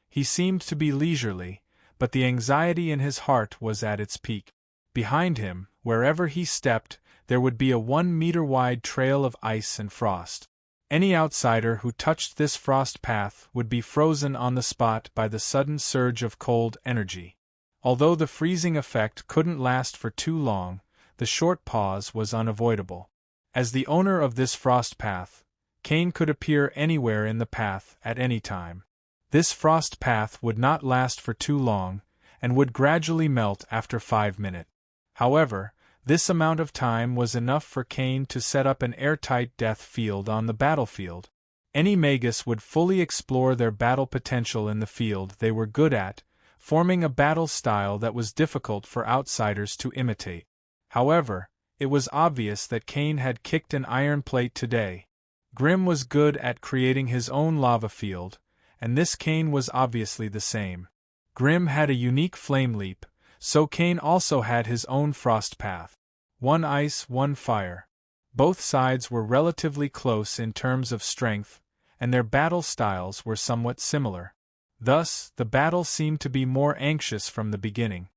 He seemed to be leisurely, but the anxiety in his heart was at its peak. Behind him, wherever he stepped, there would be a 1-meter-wide trail of ice and frost. Any outsider who touched this frost path would be frozen on the spot by the sudden surge of cold energy. Although the freezing effect couldn't last for too long, the short pause was unavoidable. As the owner of this frost path, Kane could appear anywhere in the path at any time. This frost path would not last for too long, and would gradually melt after 5 minutes. However, this amount of time was enough for Kane to set up an airtight death field on the battlefield. Any Magus would fully explore their battle potential in the field they were good at, forming a battle style that was difficult for outsiders to imitate. However, it was obvious that Kane had kicked an iron plate today. Grimm was good at creating his own lava field, and this Kane was obviously the same. Grimm had a unique flame leap, so Kane also had his own frost path. 1 ice, 1 fire. Both sides were relatively close in terms of strength, and their battle styles were somewhat similar. Thus, the battle seemed to be more anxious from the beginning.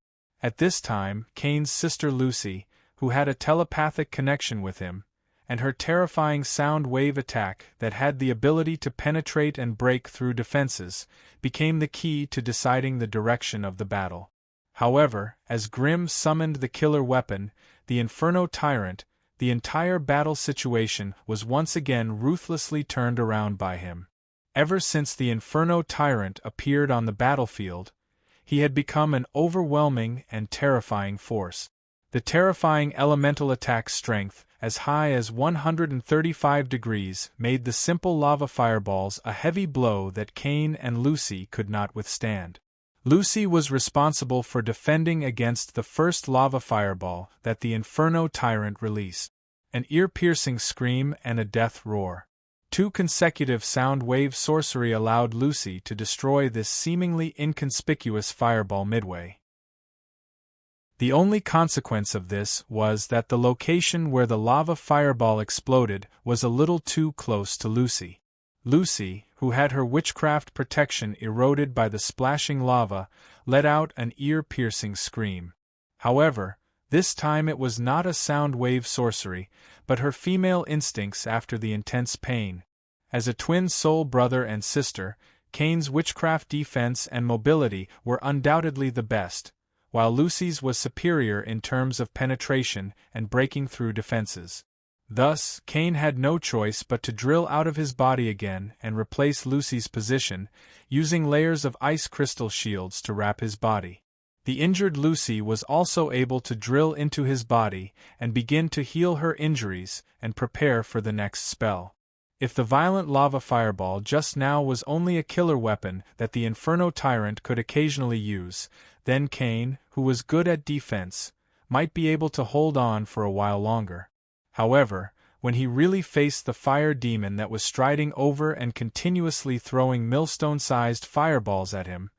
At this time, Kane's sister Lucy, who had a telepathic connection with him, and her terrifying sound wave attack that had the ability to penetrate and break through defenses, became the key to deciding the direction of the battle. However, as Grimm summoned the killer weapon, the Inferno Tyrant, the entire battle situation was once again ruthlessly turned around by him. Ever since the Inferno Tyrant appeared on the battlefield, he had become an overwhelming and terrifying force. The terrifying elemental attack strength, as high as 135 degrees, made the simple lava fireballs a heavy blow that Kane and Lucy could not withstand. Lucy was responsible for defending against the first lava fireball that the Inferno Tyrant released. An ear-piercing scream and a death roar. 2 consecutive sound wave sorcery allowed Lucy to destroy this seemingly inconspicuous fireball midway. The only consequence of this was that the location where the lava fireball exploded was a little too close to Lucy. Lucy, who had her witchcraft protection eroded by the splashing lava, let out an ear-piercing scream. However, this time it was not a sound wave sorcery, but her female instincts after the intense pain. As a twin soul brother and sister, Kane's witchcraft defense and mobility were undoubtedly the best, while Lucy's was superior in terms of penetration and breaking through defenses. Thus, Kane had no choice but to drill out of his body again and replace Lucy's position, using layers of ice crystal shields to wrap his body. The injured Lucy was also able to drill into his body and begin to heal her injuries and prepare for the next spell. If the violent lava fireball just now was only a killer weapon that the Inferno Tyrant could occasionally use, then Kane, who was good at defense, might be able to hold on for a while longer. However, when he really faced the fire demon that was striding over and continuously throwing millstone-sized fireballs at him,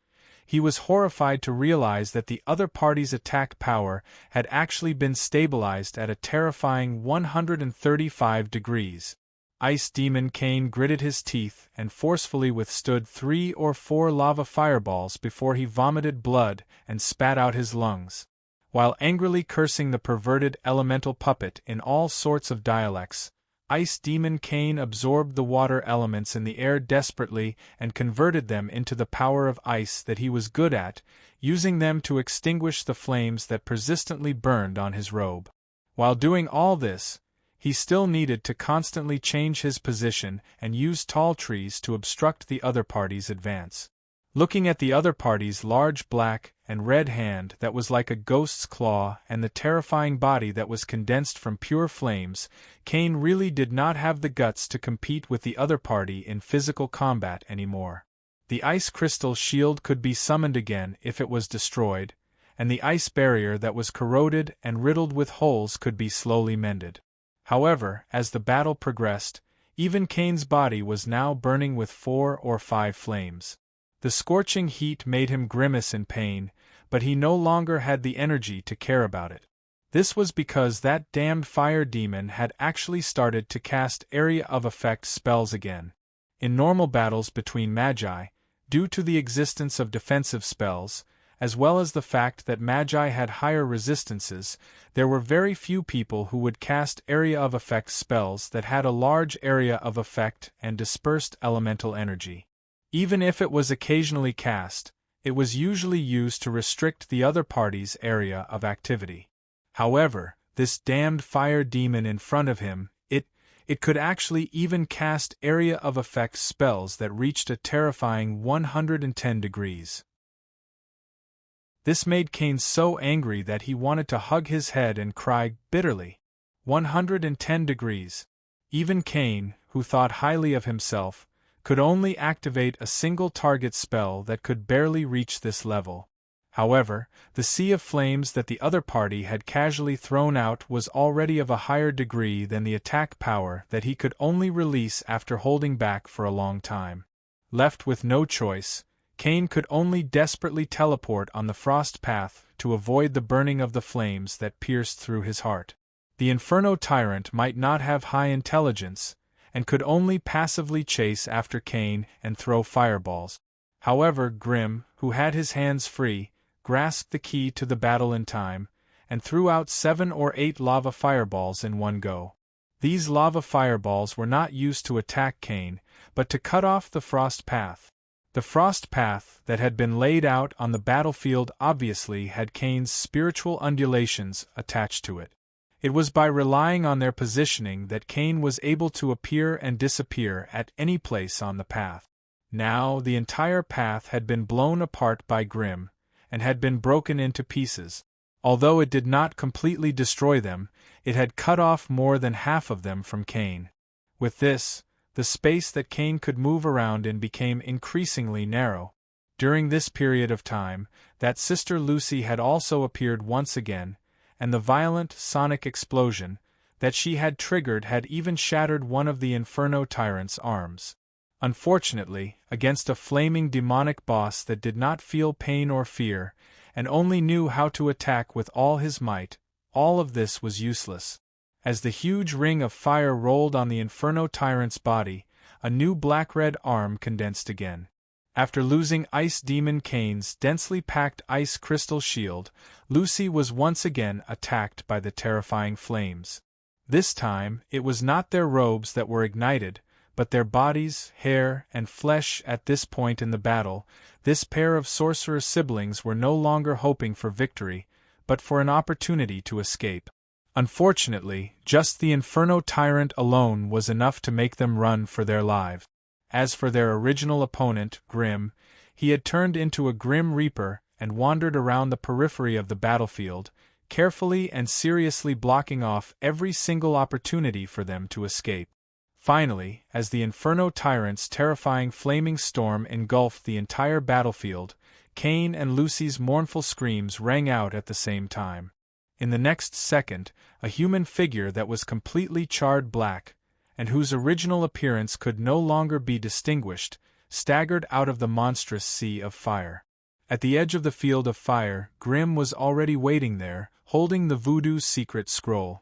he was horrified to realize that the other party's attack power had actually been stabilized at a terrifying 135 degrees. Ice Demon Kane gritted his teeth and forcefully withstood 3 or 4 lava fireballs before he vomited blood and spat out his lungs. While angrily cursing the perverted elemental puppet in all sorts of dialects, Ice Demon Kane absorbed the water elements in the air desperately and converted them into the power of ice that he was good at, using them to extinguish the flames that persistently burned on his robe. While doing all this, he still needed to constantly change his position and use tall trees to obstruct the other party's advance. Looking at the other party's large black and red hand that was like a ghost's claw and the terrifying body that was condensed from pure flames, Kane really did not have the guts to compete with the other party in physical combat anymore. The ice crystal shield could be summoned again if it was destroyed, and the ice barrier that was corroded and riddled with holes could be slowly mended. However, as the battle progressed, even Kane's body was now burning with 4 or 5 flames. The scorching heat made him grimace in pain, but he no longer had the energy to care about it. This was because that damned fire demon had actually started to cast area of effect spells again. In normal battles between magi, due to the existence of defensive spells, as well as the fact that magi had higher resistances, there were very few people who would cast area of effect spells that had a large area of effect and dispersed elemental energy. Even if it was occasionally cast, it was usually used to restrict the other party's area of activity. However, this damned fire demon in front of him, it could actually even cast area of effect spells that reached a terrifying 110 degrees. This made Kane so angry that he wanted to hug his head and cry bitterly. 110 degrees. Even Kane, who thought highly of himself, could only activate a single target spell that could barely reach this level. However, the sea of flames that the other party had casually thrown out was already of a higher degree than the attack power that he could only release after holding back for a long time. Left with no choice, Kane could only desperately teleport on the frost path to avoid the burning of the flames that pierced through his heart. The Inferno Tyrant might not have high intelligence, and could only passively chase after Kane and throw fireballs. However, Grimm, who had his hands free, grasped the key to the battle in time, and threw out 7 or 8 lava fireballs in one go. These lava fireballs were not used to attack Kane, but to cut off the frost path. The frost path that had been laid out on the battlefield obviously had Kane's spiritual undulations attached to it. It was by relying on their positioning that Kane was able to appear and disappear at any place on the path. Now the entire path had been blown apart by Grimm, and had been broken into pieces. Although it did not completely destroy them, it had cut off more than half of them from Kane. With this, the space that Kane could move around in became increasingly narrow. During this period of time, that Sister Lucy had also appeared once again, and the violent sonic explosion that she had triggered had even shattered one of the Inferno Tyrant's arms. Unfortunately, against a flaming demonic boss that did not feel pain or fear, and only knew how to attack with all his might, all of this was useless. As the huge ring of fire rolled on the Inferno Tyrant's body, a new black-red arm condensed again. After losing Ice Demon Kane's densely packed ice crystal shield, Lucy was once again attacked by the terrifying flames. This time, it was not their robes that were ignited, but their bodies, hair, and flesh. At this point in the battle, this pair of sorcerer siblings were no longer hoping for victory, but for an opportunity to escape. Unfortunately, just the Inferno Tyrant alone was enough to make them run for their lives. As for their original opponent, Grimm, he had turned into a Grim Reaper and wandered around the periphery of the battlefield, carefully and seriously blocking off every single opportunity for them to escape. Finally, as the Inferno Tyrant's terrifying flaming storm engulfed the entire battlefield, Kane and Lucy's mournful screams rang out at the same time. In the next second, a human figure that was completely charred black, and whose original appearance could no longer be distinguished, staggered out of the monstrous sea of fire. At the edge of the field of fire, Grimm was already waiting there, holding the Voodoo's secret scroll.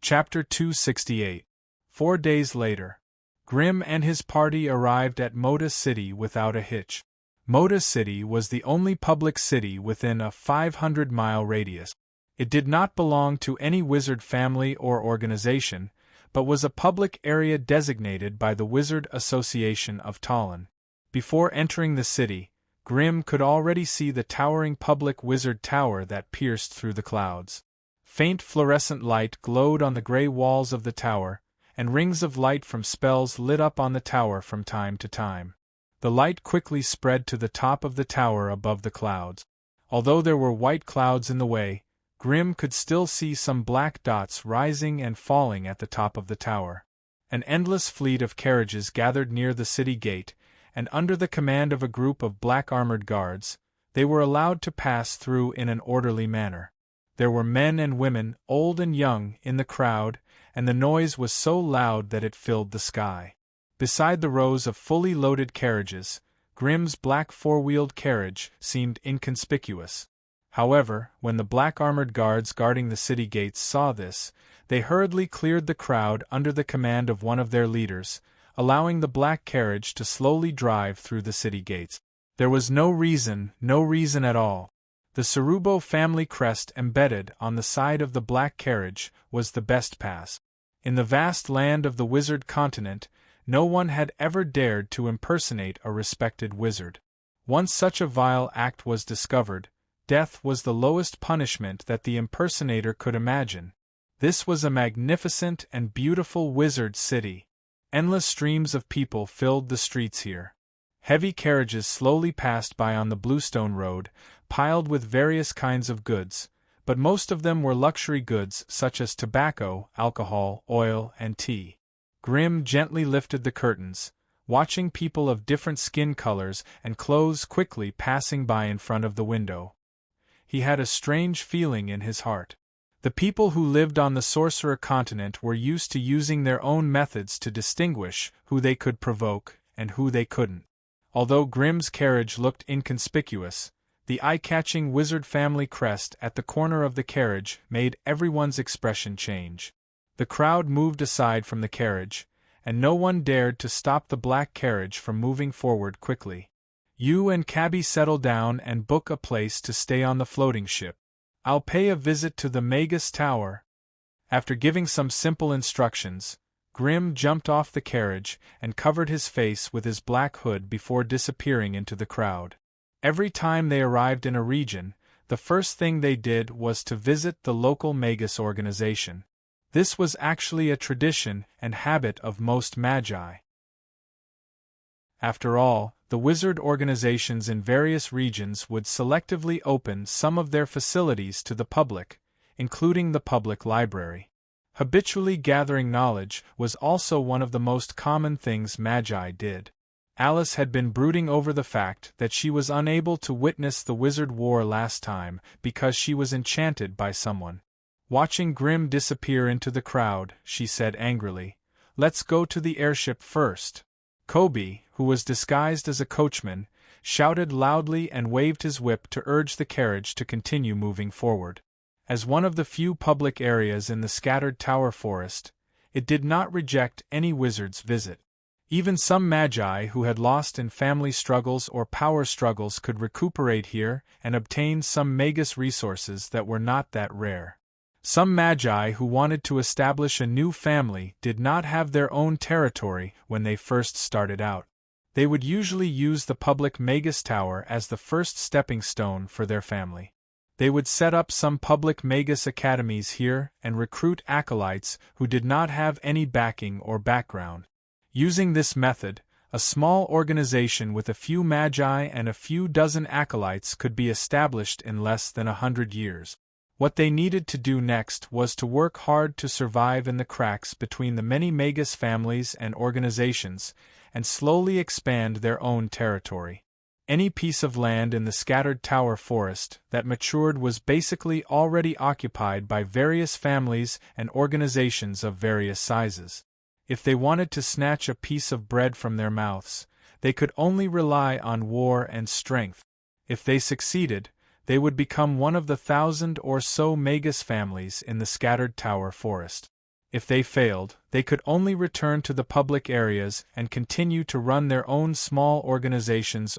Chapter 268. 4 days later. Grimm and his party arrived at Moda City without a hitch. Moda City was the only public city within a 500-mile radius. It did not belong to any wizard family or organization, but was a public area designated by the Wizard Association of Tallinn. Before entering the city, Grimm could already see the towering public wizard tower that pierced through the clouds. Faint fluorescent light glowed on the gray walls of the tower, and rings of light from spells lit up on the tower from time to time. The light quickly spread to the top of the tower above the clouds. Although there were white clouds in the way, Grimm could still see some black dots rising and falling at the top of the tower. An endless fleet of carriages gathered near the city gate, and under the command of a group of black-armored guards, they were allowed to pass through in an orderly manner. There were men and women, old and young, in the crowd, and the noise was so loud that it filled the sky. Beside the rows of fully loaded carriages, Grimm's black four-wheeled carriage seemed inconspicuous. However, when the black-armored guards guarding the city gates saw this, they hurriedly cleared the crowd under the command of one of their leaders, allowing the black carriage to slowly drive through the city gates. There was no reason at all. The Cerubo family crest embedded on the side of the black carriage was the best pass. In the vast land of the wizard continent, no one had ever dared to impersonate a respected wizard. Once such a vile act was discovered, death was the lowest punishment that the impersonator could imagine. This was a magnificent and beautiful wizard city. Endless streams of people filled the streets here. Heavy carriages slowly passed by on the Bluestone Road, piled with various kinds of goods, but most of them were luxury goods such as tobacco, alcohol, oil, and tea. Grimm gently lifted the curtains, watching people of different skin colors and clothes quickly passing by in front of the window. He had a strange feeling in his heart. The people who lived on the Sorcerer continent were used to using their own methods to distinguish who they could provoke and who they couldn't. Although Grimm's carriage looked inconspicuous, the eye-catching wizard family crest at the corner of the carriage made everyone's expression change. The crowd moved aside from the carriage, and no one dared to stop the black carriage from moving forward quickly. "You and cabby settle down and book a place to stay on the floating ship," I'll pay a visit to the Magus Tower. After giving some simple instructions, Grimm jumped off the carriage and covered his face with his black hood before disappearing into the crowd. Every time they arrived in a region, the first thing they did was to visit the local Magus organization. This was actually a tradition and habit of most magi. After all, the wizard organizations in various regions would selectively open some of their facilities to the public, including the public library. Habitually gathering knowledge was also one of the most common things magi did. Alice had been brooding over the fact that she was unable to witness the wizard war last time because she was enchanted by someone. Watching Grimm disappear into the crowd, she said angrily, "Let's go to the airship first." Kobe, who was disguised as a coachman, shouted loudly and waved his whip to urge the carriage to continue moving forward. As one of the few public areas in the scattered tower forest, it did not reject any wizard's visit. Even some magi who had lost in family struggles or power struggles could recuperate here and obtain some magus resources that were not that rare. Some magi who wanted to establish a new family did not have their own territory when they first started out. They would usually use the public Magus Tower as the first stepping stone for their family. They would set up some public Magus academies here and recruit acolytes who did not have any backing or background. Using this method, a small organization with a few magi and a few dozen acolytes could be established in less than 100 years. What they needed to do next was to work hard to survive in the cracks between the many Magus families and organizations, and slowly expand their own territory. Any piece of land in the scattered tower forest that matured was basically already occupied by various families and organizations of various sizes. If they wanted to snatch a piece of bread from their mouths, they could only rely on war and strength. If they succeeded, they would become one of the 1,000 or so Magus families in the scattered tower forest. If they failed, they could only return to the public areas and continue to run their own small organizations,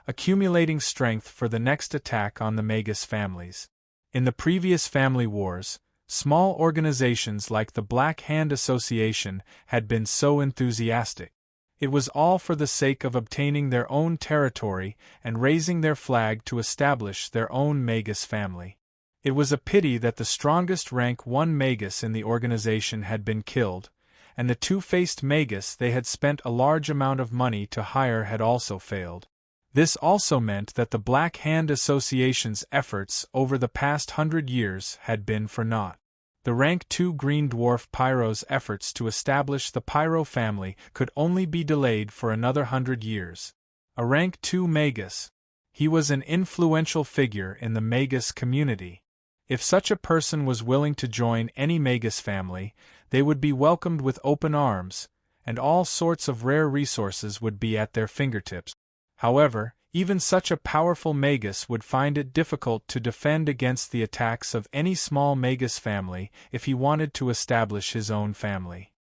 accumulating strength for the next attack on the Magus families. In the previous family wars, small organizations like the Black Hand Association had been so enthusiastic. It was all for the sake of obtaining their own territory and raising their flag to establish their own Magus family. It was a pity that the strongest rank 1 Magus in the organization had been killed, and the two-faced Magus they had spent a large amount of money to hire had also failed. This also meant that the Black Hand Association's efforts over the past 100 years had been for naught. The rank 2 Green Dwarf Pyro's efforts to establish the Pyro family could only be delayed for another 100 years. A rank 2 Magus. He was an influential figure in the Magus community. If such a person was willing to join any Magus family, they would be welcomed with open arms, and all sorts of rare resources would be at their fingertips. However, even such a powerful Magus would find it difficult to defend against the attacks of any small Magus family if he wanted to establish his own family.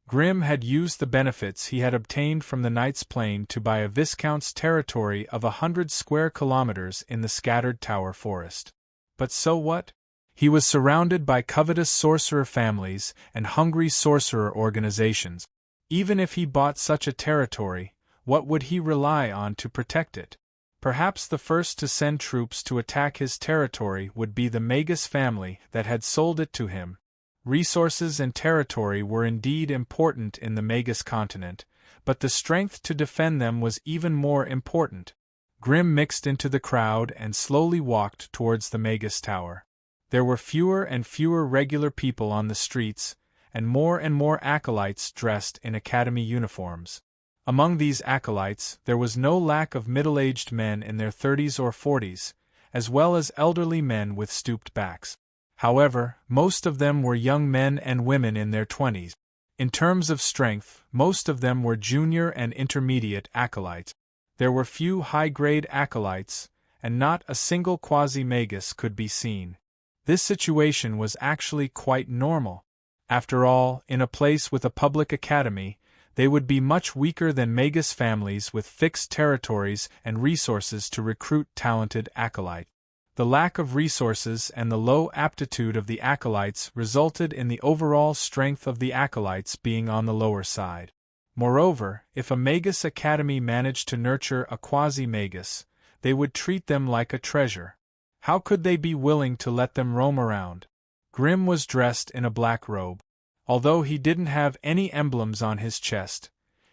Grimm had used the benefits he had obtained from the Knight's Plane to buy a Viscount's territory of 100 square kilometers in the scattered tower forest. But so what? He was surrounded by covetous sorcerer families and hungry sorcerer organizations. Even if he bought such a territory, what would he rely on to protect it? Perhaps the first to send troops to attack his territory would be the Magus family that had sold it to him. Resources and territory were indeed important in the Magus continent, but the strength to defend them was even more important. Grimm mixed into the crowd and slowly walked towards the Magus Tower. There were fewer and fewer regular people on the streets, and more acolytes dressed in academy uniforms. Among these acolytes, there was no lack of middle-aged men in their 30s or 40s, as well as elderly men with stooped backs. However, most of them were young men and women in their 20s. In terms of strength, most of them were junior and intermediate acolytes. There were few high-grade acolytes, and not a single quasi-magus could be seen. This situation was actually quite normal. After all, in a place with a public academy, they would be much weaker than Magus families with fixed territories and resources to recruit talented acolytes. The lack of resources and the low aptitude of the acolytes resulted in the overall strength of the acolytes being on the lower side. Moreover, if a Magus academy managed to nurture a quasi-Magus, they would treat them like a treasure. How could they be willing to let them roam around? Grimm was dressed in a black robe. Although he didn't have any emblems on his chest,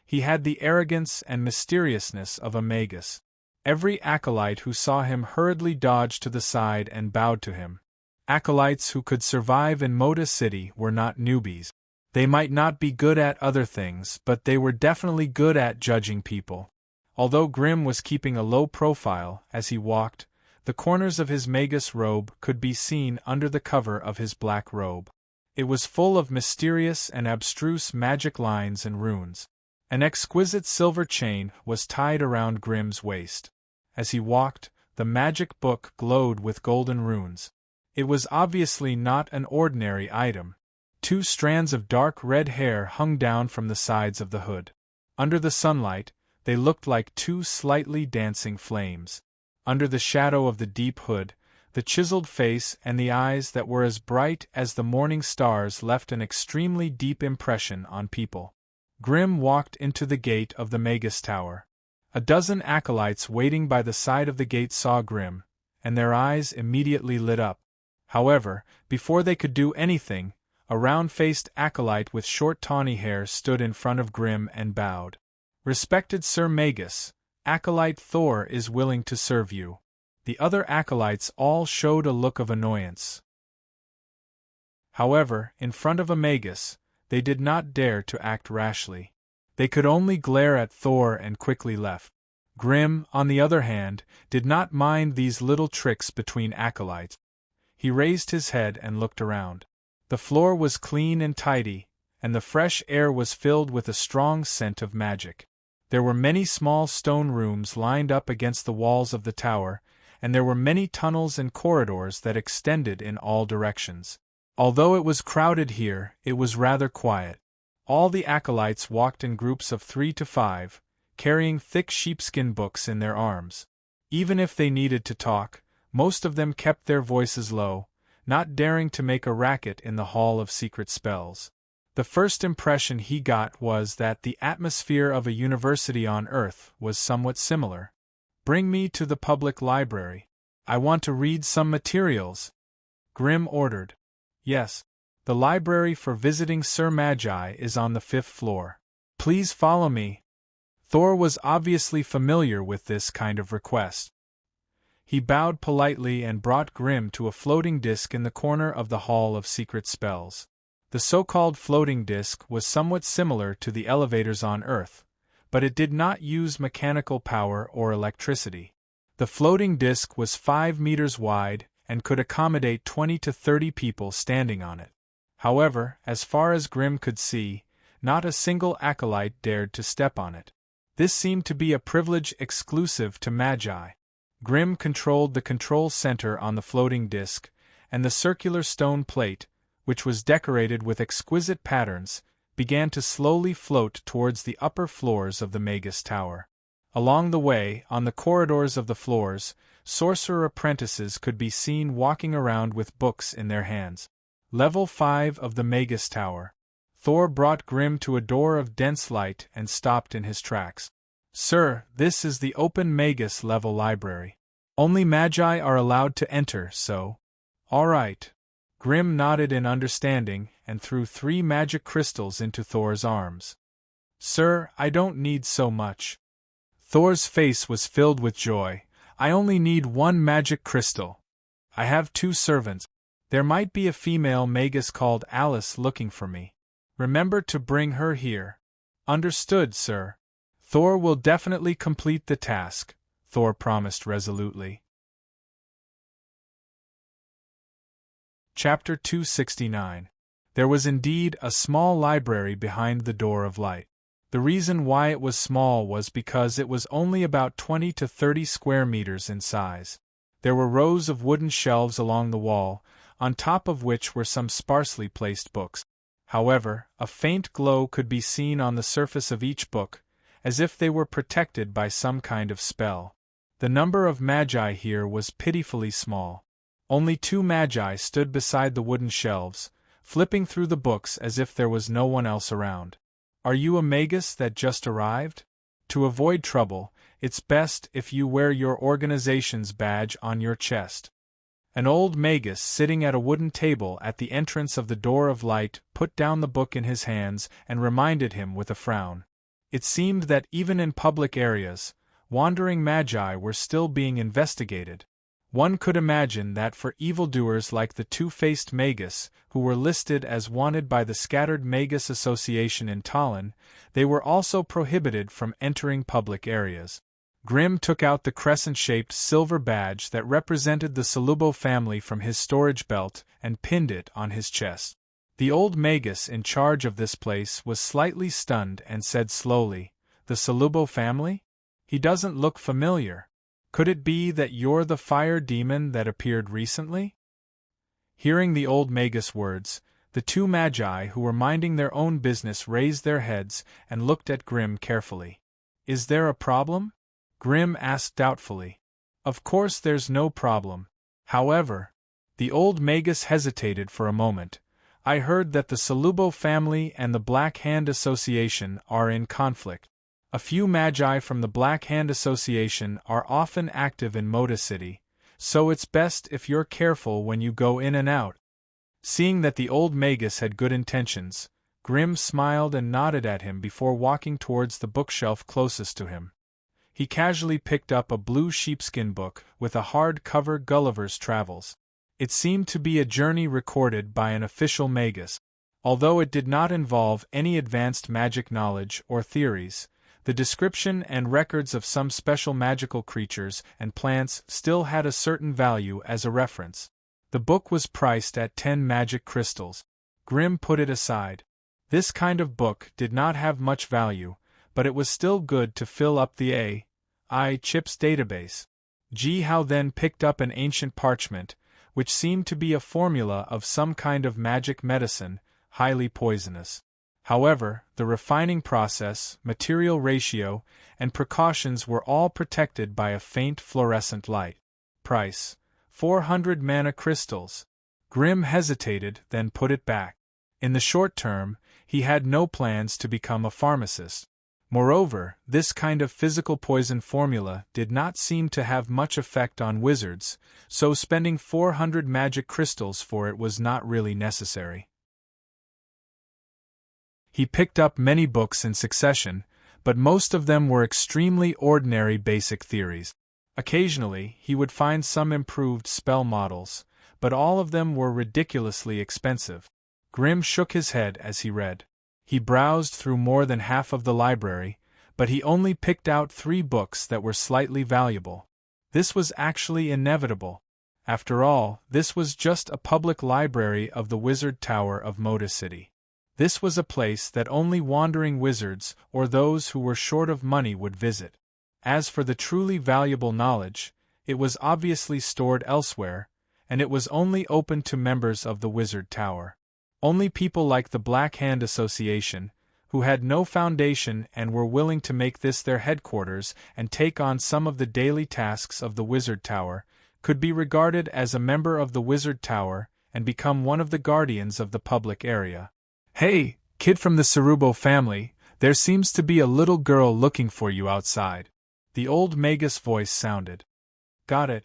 he had the arrogance and mysteriousness of a Magus. Every acolyte who saw him hurriedly dodged to the side and bowed to him. Acolytes who could survive in Moda City were not newbies. They might not be good at other things, but they were definitely good at judging people. Although Grimm was keeping a low profile as he walked, the corners of his Magus robe could be seen under the cover of his black robe. It was full of mysterious and abstruse magic lines and runes. An exquisite silver chain was tied around Grimm's waist. As he walked, the magic book glowed with golden runes. It was obviously not an ordinary item. 2 strands of dark red hair hung down from the sides of the hood. Under the sunlight, they looked like 2 slightly dancing flames. Under the shadow of the deep hood, the chiseled face and the eyes that were as bright as the morning stars left an extremely deep impression on people. Grimm walked into the gate of the Magus Tower. A dozen acolytes waiting by the side of the gate saw Grimm, and their eyes immediately lit up. However, before they could do anything, a round-faced acolyte with short tawny hair stood in front of Grimm and bowed. "Respected Sir Magus, Acolyte Thor is willing to serve you." The other acolytes all showed a look of annoyance. However, in front of a Magus, they did not dare to act rashly. They could only glare at Thor and quickly left. Grimm, on the other hand, did not mind these little tricks between acolytes. He raised his head and looked around. The floor was clean and tidy, and the fresh air was filled with a strong scent of magic. There were many small stone rooms lined up against the walls of the tower, and there were many tunnels and corridors that extended in all directions. Although it was crowded here, it was rather quiet. All the acolytes walked in groups of 3 to 5, carrying thick sheepskin books in their arms. Even if they needed to talk, most of them kept their voices low, not daring to make a racket in the Hall of Secret Spells. The first impression he got was that the atmosphere of a university on Earth was somewhat similar. "Bring me to the public library. I want to read some materials," Grimm ordered. "Yes. The library for visiting Sir Magi is on the 5th floor. Please follow me." Thor was obviously familiar with this kind of request. He bowed politely and brought Grimm to a floating disc in the corner of the Hall of Secret Spells. The so-called floating disc was somewhat similar to the elevators on Earth, but it did not use mechanical power or electricity. The floating disc was 5 meters wide and could accommodate 20 to 30 people standing on it. However, as far as Grimm could see, not a single acolyte dared to step on it. This seemed to be a privilege exclusive to Magi. Grimm controlled the control center on the floating disc, and the circular stone plate, which was decorated with exquisite patterns, began to slowly float towards the upper floors of the Magus Tower. Along the way, on the corridors of the floors, sorcerer apprentices could be seen walking around with books in their hands. Level 5 of the Magus Tower. Thor brought Grimm to a door of dense light and stopped in his tracks. "Sir, this is the open Magus level library. Only Magi are allowed to enter, so—" "All right." Grimm nodded in understanding and threw 3 magic crystals into Thor's arms. "Sir, I don't need so much." Thor's face was filled with joy. "I only need 1 magic crystal. I have 2 servants. There might be a female Magus called Alice looking for me. Remember to bring her here." "Understood, sir. Thor will definitely complete the task," Thor promised resolutely. Chapter 269. There was indeed a small library behind the Door of Light. The reason why it was small was because it was only about 20 to 30 square meters in size. There were rows of wooden shelves along the wall, on top of which were some sparsely placed books. However, a faint glow could be seen on the surface of each book, as if they were protected by some kind of spell. The number of magi here was pitifully small. Only 2 magi stood beside the wooden shelves, flipping through the books as if there was no one else around. Are you a magus that just arrived? To avoid trouble, it's best if you wear your organization's badge on your chest. An old magus sitting at a wooden table at the entrance of the Door of Light put down the book in his hands and reminded him with a frown. It seemed that even in public areas, wandering magi were still being investigated. One could imagine that for evildoers like the two-faced magus, who were listed as wanted by the Scattered Magus Association in Tallinn, they were also prohibited from entering public areas. Grimm took out the crescent-shaped silver badge that represented the Solubo family from his storage belt and pinned it on his chest. The old magus in charge of this place was slightly stunned and said slowly, "The Solubo family? He doesn't look familiar. Could it be that you're the fire demon that appeared recently?" Hearing the old magus' words, the 2 magi who were minding their own business raised their heads and looked at Grimm carefully. "Is there a problem?" Grimm asked doubtfully. "Of course there's no problem. However," the old magus hesitated for a moment, "I heard that the Solubo family and the Black Hand Association are in conflict. A few magi from the Black Hand Association are often active in Moda City, so it's best if you're careful when you go in and out." Seeing that the old magus had good intentions, Grimm smiled and nodded at him before walking towards the bookshelf closest to him. He casually picked up a blue sheepskin book with a hard cover, Gulliver's Travels. It seemed to be a journey recorded by an official magus. Although it did not involve any advanced magic knowledge or theories, the description and records of some special magical creatures and plants still had a certain value as a reference. The book was priced at 10 magic crystals. Grimm put it aside. This kind of book did not have much value, but it was still good to fill up the AI chips database. Ji Hao then picked up an ancient parchment, which seemed to be a formula of some kind of magic medicine, highly poisonous. However, the refining process, material ratio, and precautions were all protected by a faint fluorescent light. Price: 400 mana crystals. Grimm hesitated, then put it back. In the short term, he had no plans to become a pharmacist. Moreover, this kind of physical poison formula did not seem to have much effect on wizards, so spending 400 magic crystals for it was not really necessary. He picked up many books in succession, but most of them were extremely ordinary basic theories. Occasionally, he would find some improved spell models, but all of them were ridiculously expensive. Grimm shook his head as he read. He browsed through more than half of the library, but he only picked out 3 books that were slightly valuable. This was actually inevitable. After all, this was just a public library of the Wizard Tower of Moda City. This was a place that only wandering wizards or those who were short of money would visit. As for the truly valuable knowledge, it was obviously stored elsewhere, and it was only open to members of the Wizard Tower. Only people like the Black Hand Association, who had no foundation and were willing to make this their headquarters and take on some of the daily tasks of the Wizard Tower, could be regarded as a member of the Wizard Tower and become one of the guardians of the public area. "Hey, kid from the Solubo family, there seems to be a little girl looking for you outside." The old magus voice sounded. "Got it."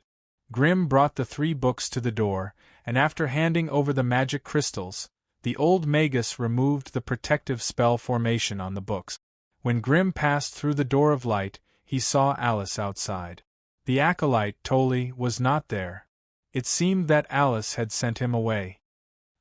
Grimm brought the 3 books to the door, and after handing over the magic crystals, the old magus removed the protective spell formation on the books. When Grimm passed through the Door of Light, he saw Alice outside. The acolyte, Tolly, was not there. It seemed that Alice had sent him away.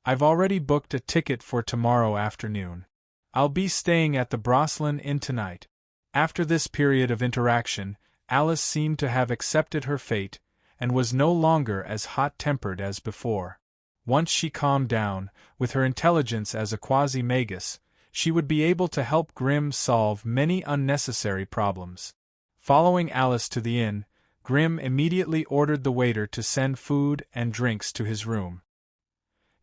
"I've already booked a ticket for tomorrow afternoon. I'll be staying at the Broslin Inn tonight." After this period of interaction, Alice seemed to have accepted her fate, and was no longer as hot-tempered as before. Once she calmed down, with her intelligence as a quasi-magus, she would be able to help Grimm solve many unnecessary problems. Following Alice to the inn, Grimm immediately ordered the waiter to send food and drinks to his room.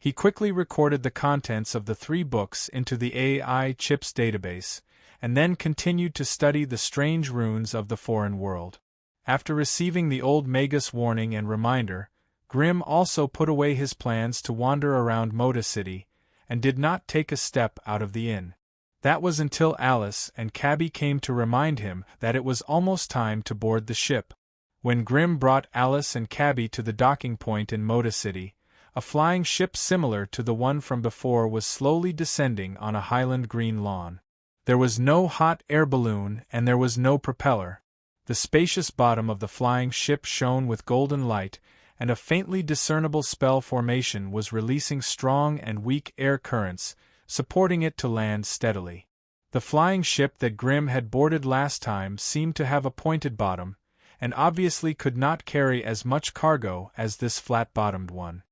He quickly recorded the contents of the 3 books into the AI chips database, and then continued to study the strange runes of the foreign world. After receiving the old Magus warning and reminder, Grimm also put away his plans to wander around Moda City, and did not take a step out of the inn. That was until Alice and Cabby came to remind him that it was almost time to board the ship. When Grimm brought Alice and Cabby to the docking point in Moda City, a flying ship similar to the one from before was slowly descending on a Highland green lawn. There was no hot air balloon and there was no propeller. The spacious bottom of the flying ship shone with golden light, and a faintly discernible spell formation was releasing strong and weak air currents, supporting it to land steadily. The flying ship that Grimm had boarded last time seemed to have a pointed bottom, and obviously could not carry as much cargo as this flat-bottomed one.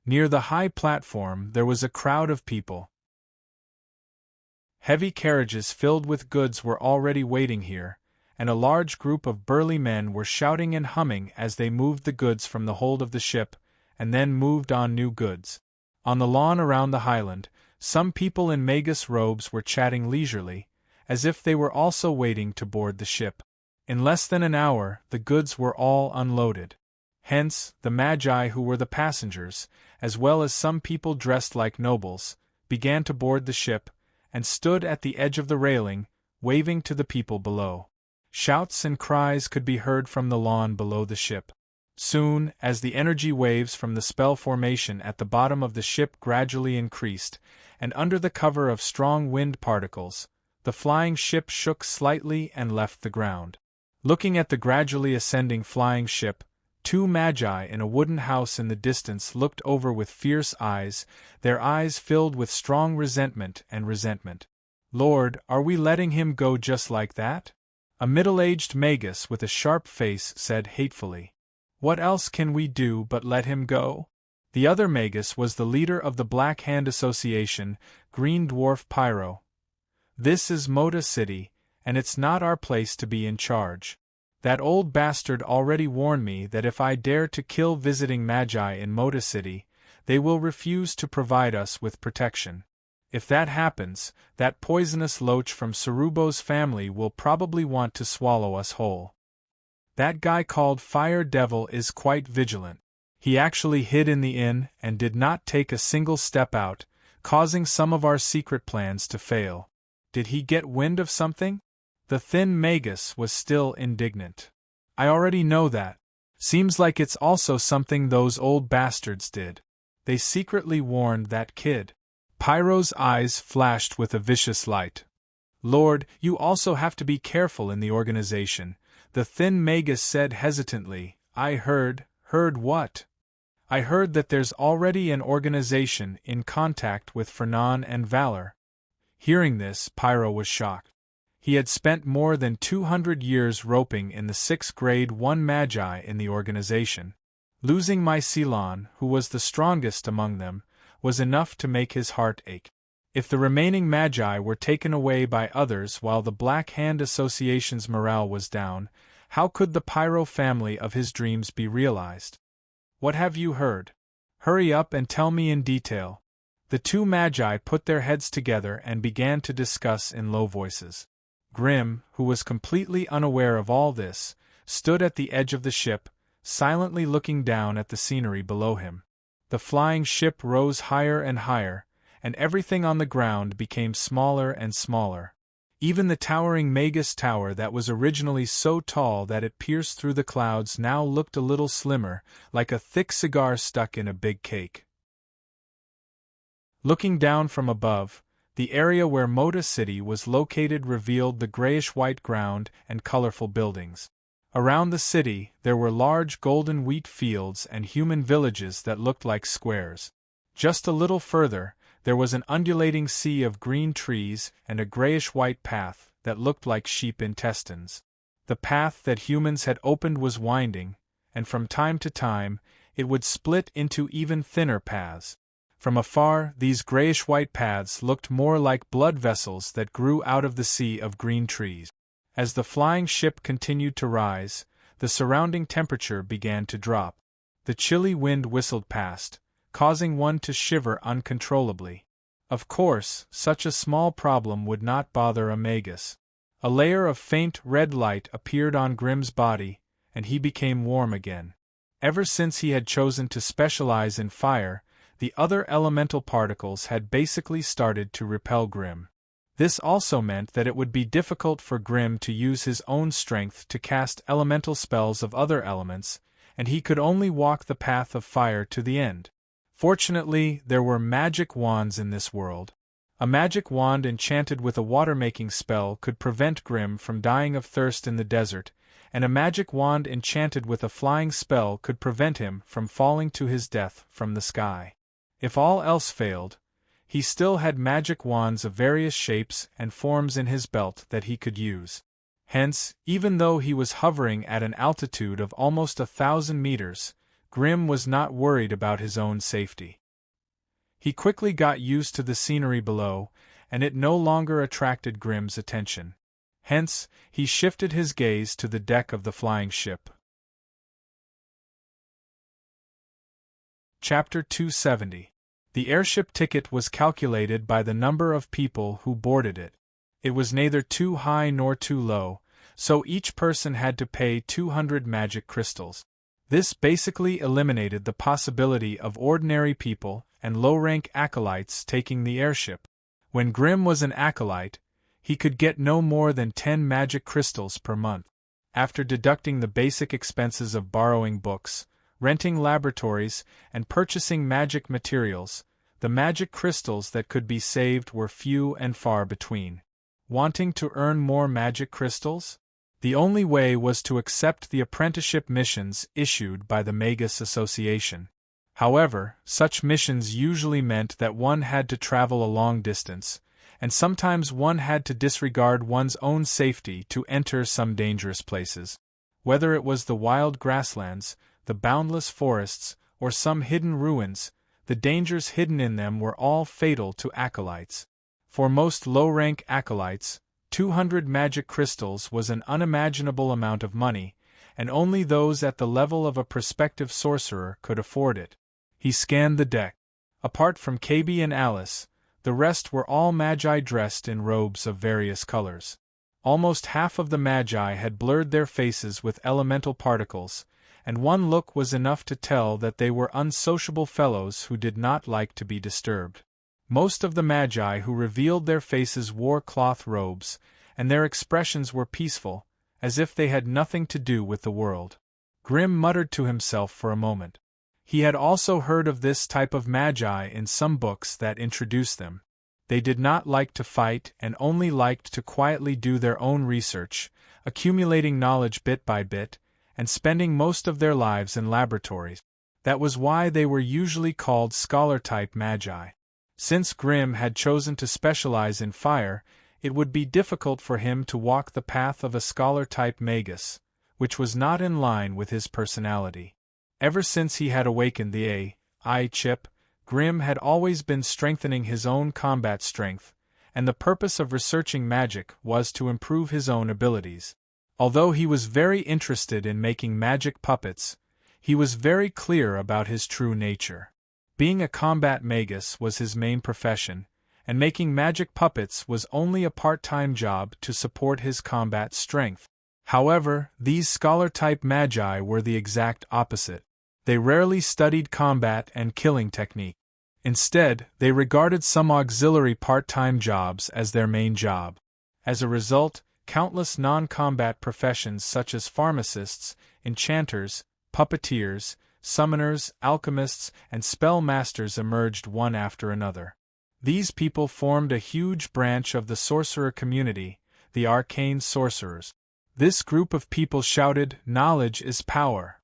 Near the high platform there was a crowd of people. Heavy carriages filled with goods were already waiting here, and a large group of burly men were shouting and humming as they moved the goods from the hold of the ship, and then moved on new goods. On the lawn around the Highland, some people in Magus robes were chatting leisurely, as if they were also waiting to board the ship. In less than an hour, the goods were all unloaded. Hence, the Magi who were the passengers, as well as some people dressed like nobles, began to board the ship, and stood at the edge of the railing, waving to the people below. Shouts and cries could be heard from the lawn below the ship. Soon, as the energy waves from the spell formation at the bottom of the ship gradually increased, and under the cover of strong wind particles, the flying ship shook slightly and left the ground. Looking at the gradually ascending flying ship, 2 Magi in a wooden house in the distance looked over with fierce eyes, their eyes filled with strong resentment. "Lord, are we letting him go just like that?" A middle-aged Magus with a sharp face said hatefully. "What else can we do but let him go?" The other Magus was the leader of the Black Hand Association, Green Dwarf Pyro. "This is Moda City, and it's not our place to be in charge. That old bastard already warned me that if I dare to kill visiting Magi in Moda City, they will refuse to provide us with protection. If that happens, that poisonous loach from Surubo's family will probably want to swallow us whole. That guy called Fire Devil is quite vigilant. He actually hid in the inn and did not take a single step out, causing some of our secret plans to fail. Did he get wind of something?" The thin Magus was still indignant. "I already know that. Seems like it's also something those old bastards did. They secretly warned that kid." Pyro's eyes flashed with a vicious light. "Lord, you also have to be careful in the organization," the thin Magus said hesitantly. "I heard what? I heard that there's already an organization in contact with Fernan and Valor." Hearing this, Pyro was shocked. He had spent more than 200 years roping in the 6th grade 1 Magi in the organization. Losing Mycelon, who was the strongest among them, was enough to make his heart ache. If the remaining Magi were taken away by others while the Black Hand Association's morale was down, how could the Pyro family of his dreams be realized? "What have you heard? Hurry up and tell me in detail." The 2 Magi put their heads together and began to discuss in low voices. Grimm, who was completely unaware of all this, stood at the edge of the ship, silently looking down at the scenery below him. The flying ship rose higher and higher, and everything on the ground became smaller and smaller. Even the towering Magus Tower that was originally so tall that it pierced through the clouds now looked a little slimmer, like a thick cigar stuck in a big cake. Looking down from above, the area where Moda City was located revealed the grayish-white ground and colorful buildings. Around the city, there were large golden wheat fields and human villages that looked like squares. Just a little further, there was an undulating sea of green trees and a grayish-white path that looked like sheep intestines. The path that humans had opened was winding, and from time to time, it would split into even thinner paths. From afar, these grayish-white paths looked more like blood vessels that grew out of the sea of green trees. As the flying ship continued to rise, the surrounding temperature began to drop. The chilly wind whistled past, causing one to shiver uncontrollably. Of course, such a small problem would not bother a magus. A layer of faint red light appeared on Grimm's body, and he became warm again. Ever since he had chosen to specialize in fire, the other elemental particles had basically started to repel Grimm. This also meant that it would be difficult for Grimm to use his own strength to cast elemental spells of other elements, and he could only walk the path of fire to the end. Fortunately, there were magic wands in this world. A magic wand enchanted with a water-making spell could prevent Grimm from dying of thirst in the desert, and a magic wand enchanted with a flying spell could prevent him from falling to his death from the sky. If all else failed, he still had magic wands of various shapes and forms in his belt that he could use. Hence, even though he was hovering at an altitude of almost 1,000 meters, Grimm was not worried about his own safety. He quickly got used to the scenery below, and it no longer attracted Grimm's attention. Hence, he shifted his gaze to the deck of the flying ship. Chapter 270. The airship ticket was calculated by the number of people who boarded it. It was neither too high nor too low, so each person had to pay 200 magic crystals. This basically eliminated the possibility of ordinary people and low-rank acolytes taking the airship. When Grimm was an acolyte, he could get no more than 10 magic crystals per month. After deducting the basic expenses of borrowing books, renting laboratories, and purchasing magic materials, the magic crystals that could be saved were few and far between. Wanting to earn more magic crystals? The only way was to accept the apprenticeship missions issued by the Magus Association. However, such missions usually meant that one had to travel a long distance, and sometimes one had to disregard one's own safety to enter some dangerous places. Whether it was the wild grasslands, the boundless forests, or some hidden ruins, the dangers hidden in them were all fatal to acolytes. For most low-rank acolytes, 200 magic crystals was an unimaginable amount of money, and only those at the level of a prospective sorcerer could afford it. He scanned the deck. Apart from KB and Alice, the rest were all magi dressed in robes of various colors. Almost half of the magi had blurred their faces with elemental particles, and one look was enough to tell that they were unsociable fellows who did not like to be disturbed. Most of the magi who revealed their faces wore cloth robes, and their expressions were peaceful, as if they had nothing to do with the world. Grimm muttered to himself for a moment. He had also heard of this type of magi in some books that introduced them. They did not like to fight and only liked to quietly do their own research, accumulating knowledge bit by bit, and spending most of their lives in laboratories. That was why they were usually called scholar-type magi. Since Grimm had chosen to specialize in fire, it would be difficult for him to walk the path of a scholar-type magus, which was not in line with his personality. Ever since he had awakened the AI chip, Grimm had always been strengthening his own combat strength, and the purpose of researching magic was to improve his own abilities. Although he was very interested in making magic puppets, he was very clear about his true nature. Being a combat magus was his main profession, and making magic puppets was only a part-time job to support his combat strength. However, these scholar-type magi were the exact opposite. They rarely studied combat and killing technique. Instead, they regarded some auxiliary part-time jobs as their main job. As a result, countless non-combat professions such as pharmacists, enchanters, puppeteers, summoners, alchemists, and spell masters emerged one after another. These people formed a huge branch of the sorcerer community, the arcane sorcerers. This group of people shouted, "Knowledge is power."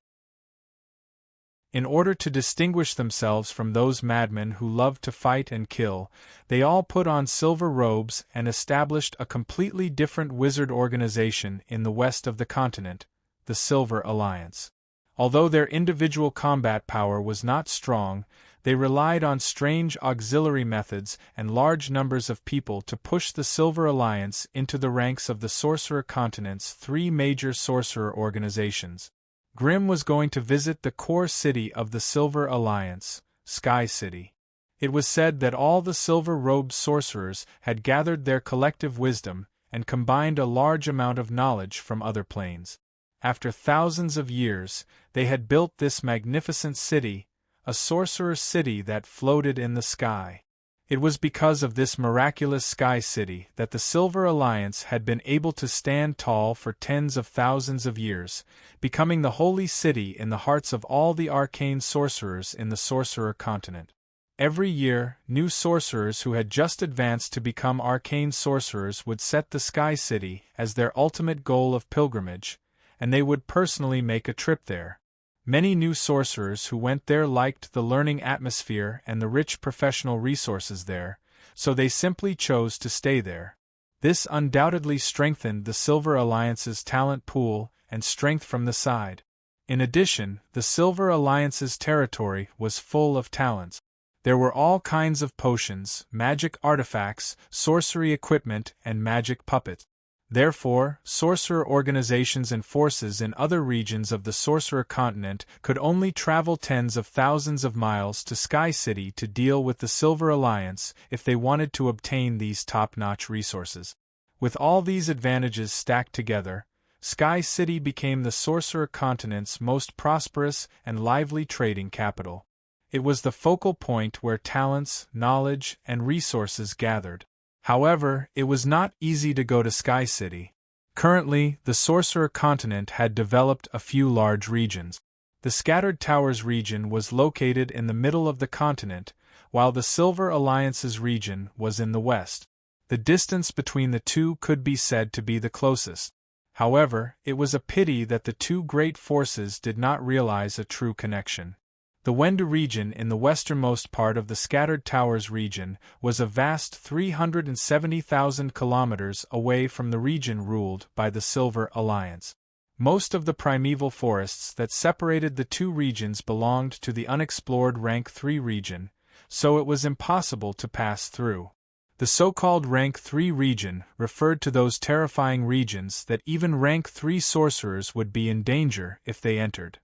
In order to distinguish themselves from those madmen who loved to fight and kill, they all put on silver robes and established a completely different wizard organization in the west of the continent, the Silver Alliance. Although their individual combat power was not strong, they relied on strange auxiliary methods and large numbers of people to push the Silver Alliance into the ranks of the Sorcerer Continent's three major sorcerer organizations. Grimm was going to visit the core city of the Silver Alliance, Sky City. It was said that all the silver-robed sorcerers had gathered their collective wisdom and combined a large amount of knowledge from other planes. After thousands of years, they had built this magnificent city, a sorcerer's city that floated in the sky. It was because of this miraculous sky city that the Silver Alliance had been able to stand tall for tens of thousands of years, becoming the holy city in the hearts of all the arcane sorcerers in the Sorcerer Continent. Every year, new sorcerers who had just advanced to become arcane sorcerers would set the Sky City as their ultimate goal of pilgrimage, and they would personally make a trip there. Many new sorcerers who went there liked the learning atmosphere and the rich professional resources there, so they simply chose to stay there. This undoubtedly strengthened the Silver Alliance's talent pool and strength from the side. In addition, the Silver Alliance's territory was full of talents. There were all kinds of potions, magic artifacts, sorcery equipment, and magic puppets. Therefore, sorcerer organizations and forces in other regions of the Sorcerer Continent could only travel tens of thousands of miles to Sky City to deal with the Silver Alliance if they wanted to obtain these top-notch resources. With all these advantages stacked together, Sky City became the Sorcerer Continent's most prosperous and lively trading capital. It was the focal point where talents, knowledge, and resources gathered. However, it was not easy to go to Sky City. Currently, the Sorcerer Continent had developed a few large regions. The Scattered Towers region was located in the middle of the continent, while the Silver Alliance's region was in the west. The distance between the two could be said to be the closest. However, it was a pity that the two great forces did not realize a true connection. The Wendu region in the westernmost part of the Scattered Towers region was a vast 370,000 kilometers away from the region ruled by the Silver Alliance. Most of the primeval forests that separated the two regions belonged to the unexplored Rank 3 region, so it was impossible to pass through. The so-called Rank 3 region referred to those terrifying regions that even Rank 3 sorcerers would be in danger if they entered.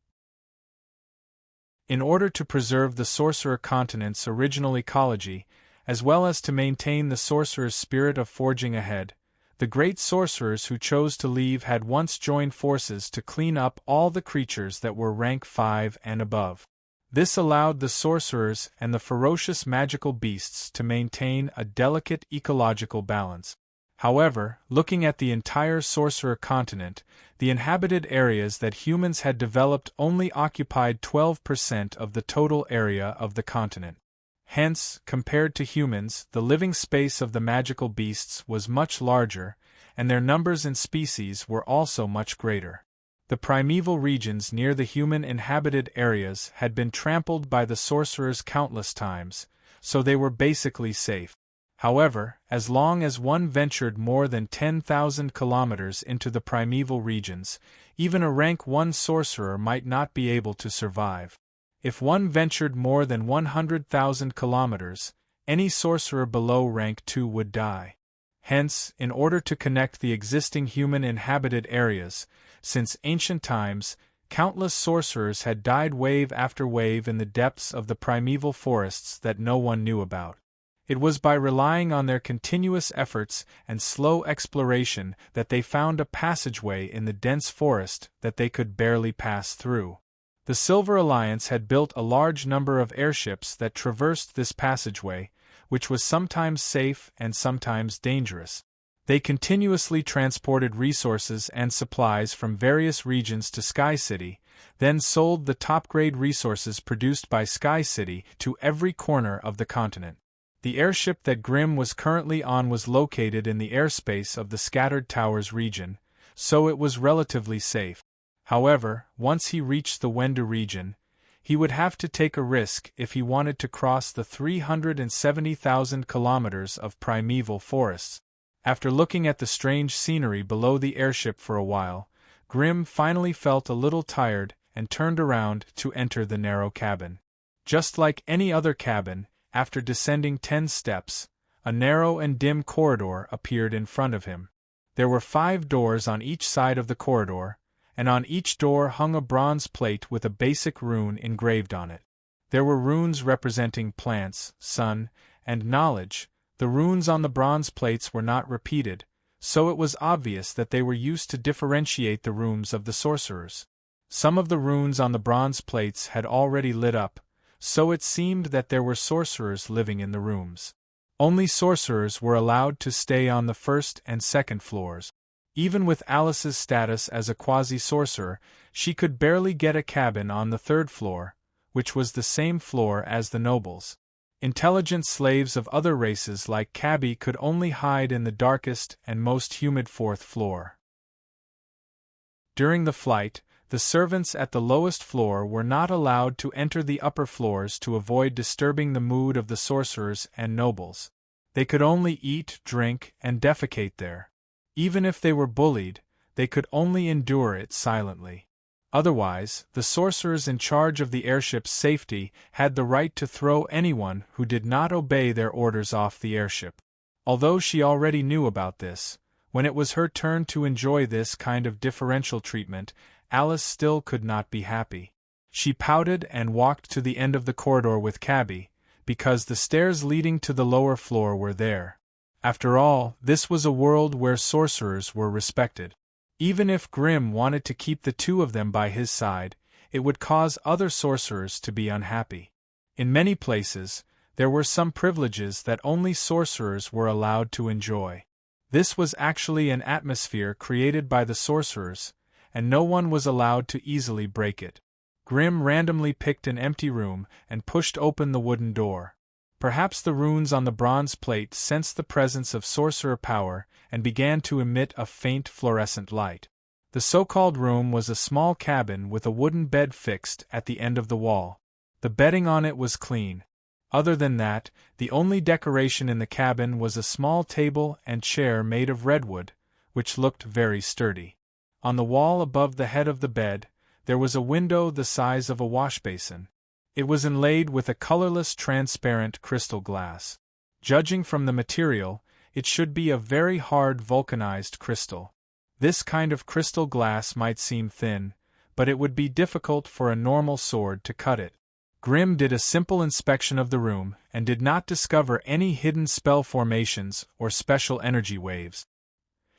In order to preserve the Sorcerer Continent's original ecology, as well as to maintain the sorcerer's spirit of forging ahead, the great sorcerers who chose to leave had once joined forces to clean up all the creatures that were rank 5 and above. This allowed the sorcerers and the ferocious magical beasts to maintain a delicate ecological balance. However, looking at the entire Sorcerer Continent, the inhabited areas that humans had developed only occupied 12% of the total area of the continent. Hence, compared to humans, the living space of the magical beasts was much larger, and their numbers and species were also much greater. The primeval regions near the human-inhabited areas had been trampled by the sorcerers countless times, so they were basically safe. However, as long as one ventured more than 10,000 kilometers into the primeval regions, even a rank 1 sorcerer might not be able to survive. If one ventured more than 100,000 kilometers, any sorcerer below rank 2 would die. Hence, in order to connect the existing human-inhabited areas, since ancient times, countless sorcerers had died wave after wave in the depths of the primeval forests that no one knew about. It was by relying on their continuous efforts and slow exploration that they found a passageway in the dense forest that they could barely pass through. The Silver Alliance had built a large number of airships that traversed this passageway, which was sometimes safe and sometimes dangerous. They continuously transported resources and supplies from various regions to Sky City, then sold the top-grade resources produced by Sky City to every corner of the continent. The airship that Grimm was currently on was located in the airspace of the Scattered Towers region, so it was relatively safe. However, once he reached the Wendu region, he would have to take a risk if he wanted to cross the 370,000 kilometers of primeval forests. After looking at the strange scenery below the airship for a while, Grimm finally felt a little tired and turned around to enter the narrow cabin. Just like any other cabin, after descending 10 steps, a narrow and dim corridor appeared in front of him. There were 5 doors on each side of the corridor, and on each door hung a bronze plate with a basic rune engraved on it. There were runes representing plants, sun, and knowledge. The runes on the bronze plates were not repeated, so it was obvious that they were used to differentiate the rooms of the sorcerers. Some of the runes on the bronze plates had already lit up, so it seemed that there were sorcerers living in the rooms. Only sorcerers were allowed to stay on the first and second floors. Even with Alice's status as a quasi-sorcerer, she could barely get a cabin on the third floor, which was the same floor as the nobles. Intelligent slaves of other races like Cabby could only hide in the darkest and most humid fourth floor. During the flight, the servants at the lowest floor were not allowed to enter the upper floors to avoid disturbing the mood of the sorcerers and nobles. They could only eat, drink, and defecate there. Even if they were bullied, they could only endure it silently. Otherwise, the sorcerers in charge of the airship's safety had the right to throw anyone who did not obey their orders off the airship. Although she already knew about this, when it was her turn to enjoy this kind of differential treatment, Alice still could not be happy. She pouted and walked to the end of the corridor with Cabby, because the stairs leading to the lower floor were there. After all, this was a world where sorcerers were respected. Even if Grimm wanted to keep the two of them by his side, it would cause other sorcerers to be unhappy. In many places, there were some privileges that only sorcerers were allowed to enjoy. This was actually an atmosphere created by the sorcerers, and no one was allowed to easily break it. Grimm randomly picked an empty room and pushed open the wooden door. Perhaps the runes on the bronze plate sensed the presence of sorcerer power and began to emit a faint fluorescent light. The so-called room was a small cabin with a wooden bed fixed at the end of the wall. The bedding on it was clean. Other than that, the only decoration in the cabin was a small table and chair made of redwood, which looked very sturdy. On the wall above the head of the bed, there was a window the size of a washbasin. It was inlaid with a colorless transparent crystal glass. Judging from the material, it should be a very hard vulcanized crystal. This kind of crystal glass might seem thin, but it would be difficult for a normal sword to cut it. Grimm did a simple inspection of the room and did not discover any hidden spell formations or special energy waves.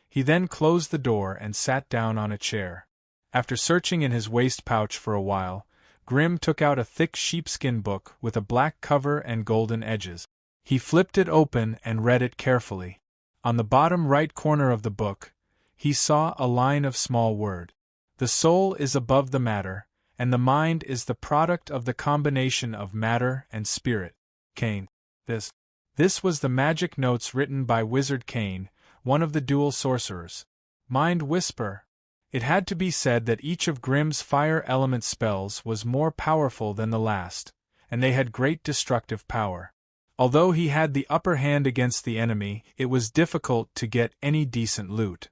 He then closed the door and sat down on a chair. After searching in his waist pouch for a while, Grimm took out a thick sheepskin book with a black cover and golden edges. He flipped it open and read it carefully. On the bottom right corner of the book, he saw a line of small word. The soul is above the matter, and the mind is the product of the combination of matter and spirit. Kane. This was the magic notes written by Wizard Kane, one of the dual sorcerers. Mind Whisper. It had to be said that each of Grimm's fire element spells was more powerful than the last, and they had great destructive power. Although he had the upper hand against the enemy, it was difficult to get any decent loot.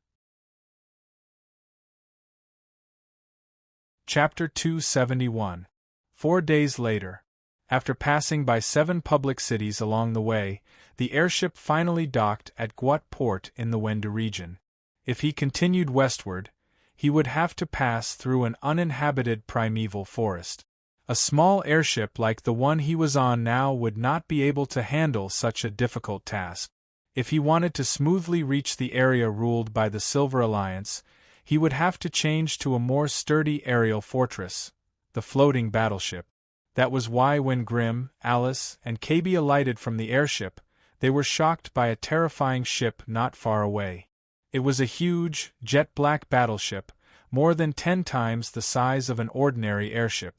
Chapter 271. 4 days later. After passing by 7 public cities along the way, the airship finally docked at Guat Port in the Wendu region. If he continued westward, he would have to pass through an uninhabited primeval forest. A small airship like the one he was on now would not be able to handle such a difficult task. If he wanted to smoothly reach the area ruled by the Silver Alliance, he would have to change to a more sturdy aerial fortress, the floating battleship. That was why when Grimm, Alice, and Cabby alighted from the airship, they were shocked by a terrifying ship not far away. It was a huge, jet-black battleship, more than 10 times the size of an ordinary airship.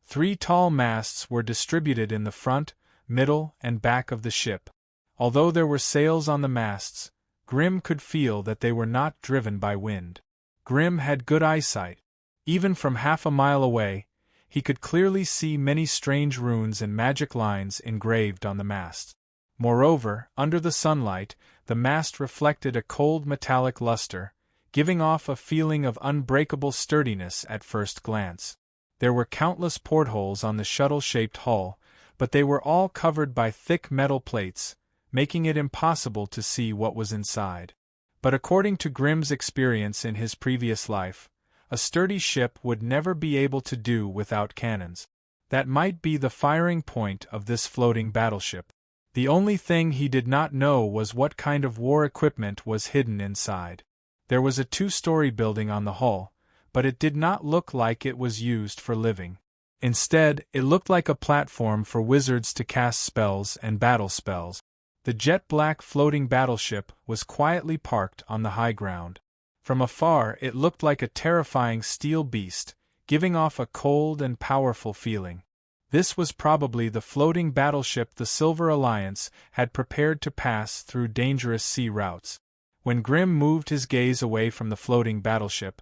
3 tall masts were distributed in the front, middle, and back of the ship. Although there were sails on the masts, Grimm could feel that they were not driven by wind. Grimm had good eyesight. Even from half a mile away, he could clearly see many strange runes and magic lines engraved on the mast. Moreover, under the sunlight, the mast reflected a cold metallic luster, giving off a feeling of unbreakable sturdiness at first glance. There were countless portholes on the shuttle-shaped hull, but they were all covered by thick metal plates, making it impossible to see what was inside. But according to Grimm's experience in his previous life, a sturdy ship would never be able to do without cannons. That might be the firing point of this floating battleship. The only thing he did not know was what kind of war equipment was hidden inside. There was a 2-story building on the hull, but it did not look like it was used for living. Instead, it looked like a platform for wizards to cast spells and battle spells. The jet-black floating battleship was quietly parked on the high ground. From afar it looked like a terrifying steel beast, giving off a cold and powerful feeling. This was probably the floating battleship the Silver Alliance had prepared to pass through dangerous sea routes. When Grimm moved his gaze away from the floating battleship,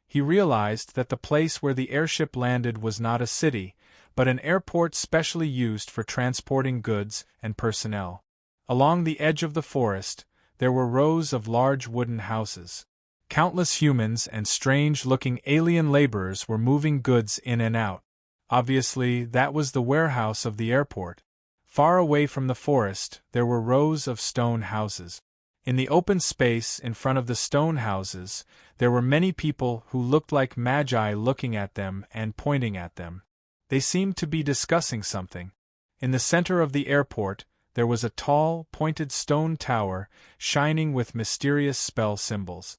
he realized that the place where the airship landed was not a city, but an airport specially used for transporting goods and personnel. Along the edge of the forest, there were rows of large wooden houses. Countless humans and strange-looking alien laborers were moving goods in and out. Obviously, that was the warehouse of the airport. Far away from the forest, there were rows of stone houses. In the open space in front of the stone houses, there were many people who looked like magi looking at them and pointing at them. They seemed to be discussing something. In the center of the airport, there was a tall, pointed stone tower, shining with mysterious spell symbols.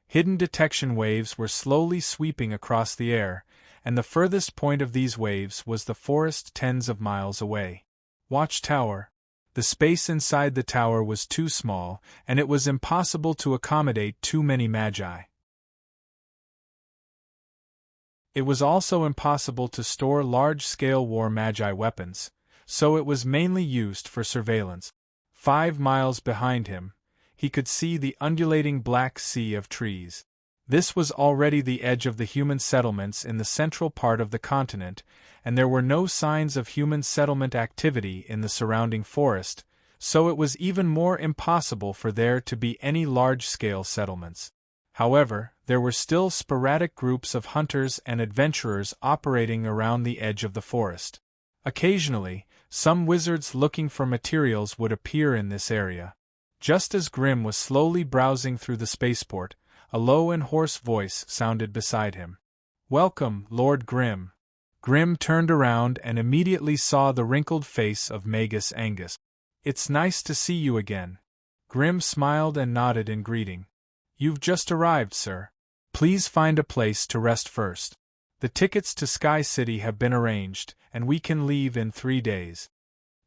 Hidden detection waves were slowly sweeping across the air, and the furthest point of these waves was the forest tens of miles away. Watchtower. The space inside the tower was too small, and it was impossible to accommodate too many magi. It was also impossible to store large-scale war magi weapons, so it was mainly used for surveillance. 5 miles behind him, he could see the undulating black sea of trees. This was already the edge of the human settlements in the central part of the continent, and there were no signs of human settlement activity in the surrounding forest, so it was even more impossible for there to be any large-scale settlements. However, there were still sporadic groups of hunters and adventurers operating around the edge of the forest. Occasionally, some wizards looking for materials would appear in this area. Just as Grimm was slowly browsing through the spaceport, a low and hoarse voice sounded beside him. "Welcome, Lord Grimm." Grimm turned around and immediately saw the wrinkled face of Magus Angus. "It's nice to see you again." Grimm smiled and nodded in greeting. "You've just arrived, sir. Please find a place to rest first. The tickets to Sky City have been arranged, and we can leave in 3 days."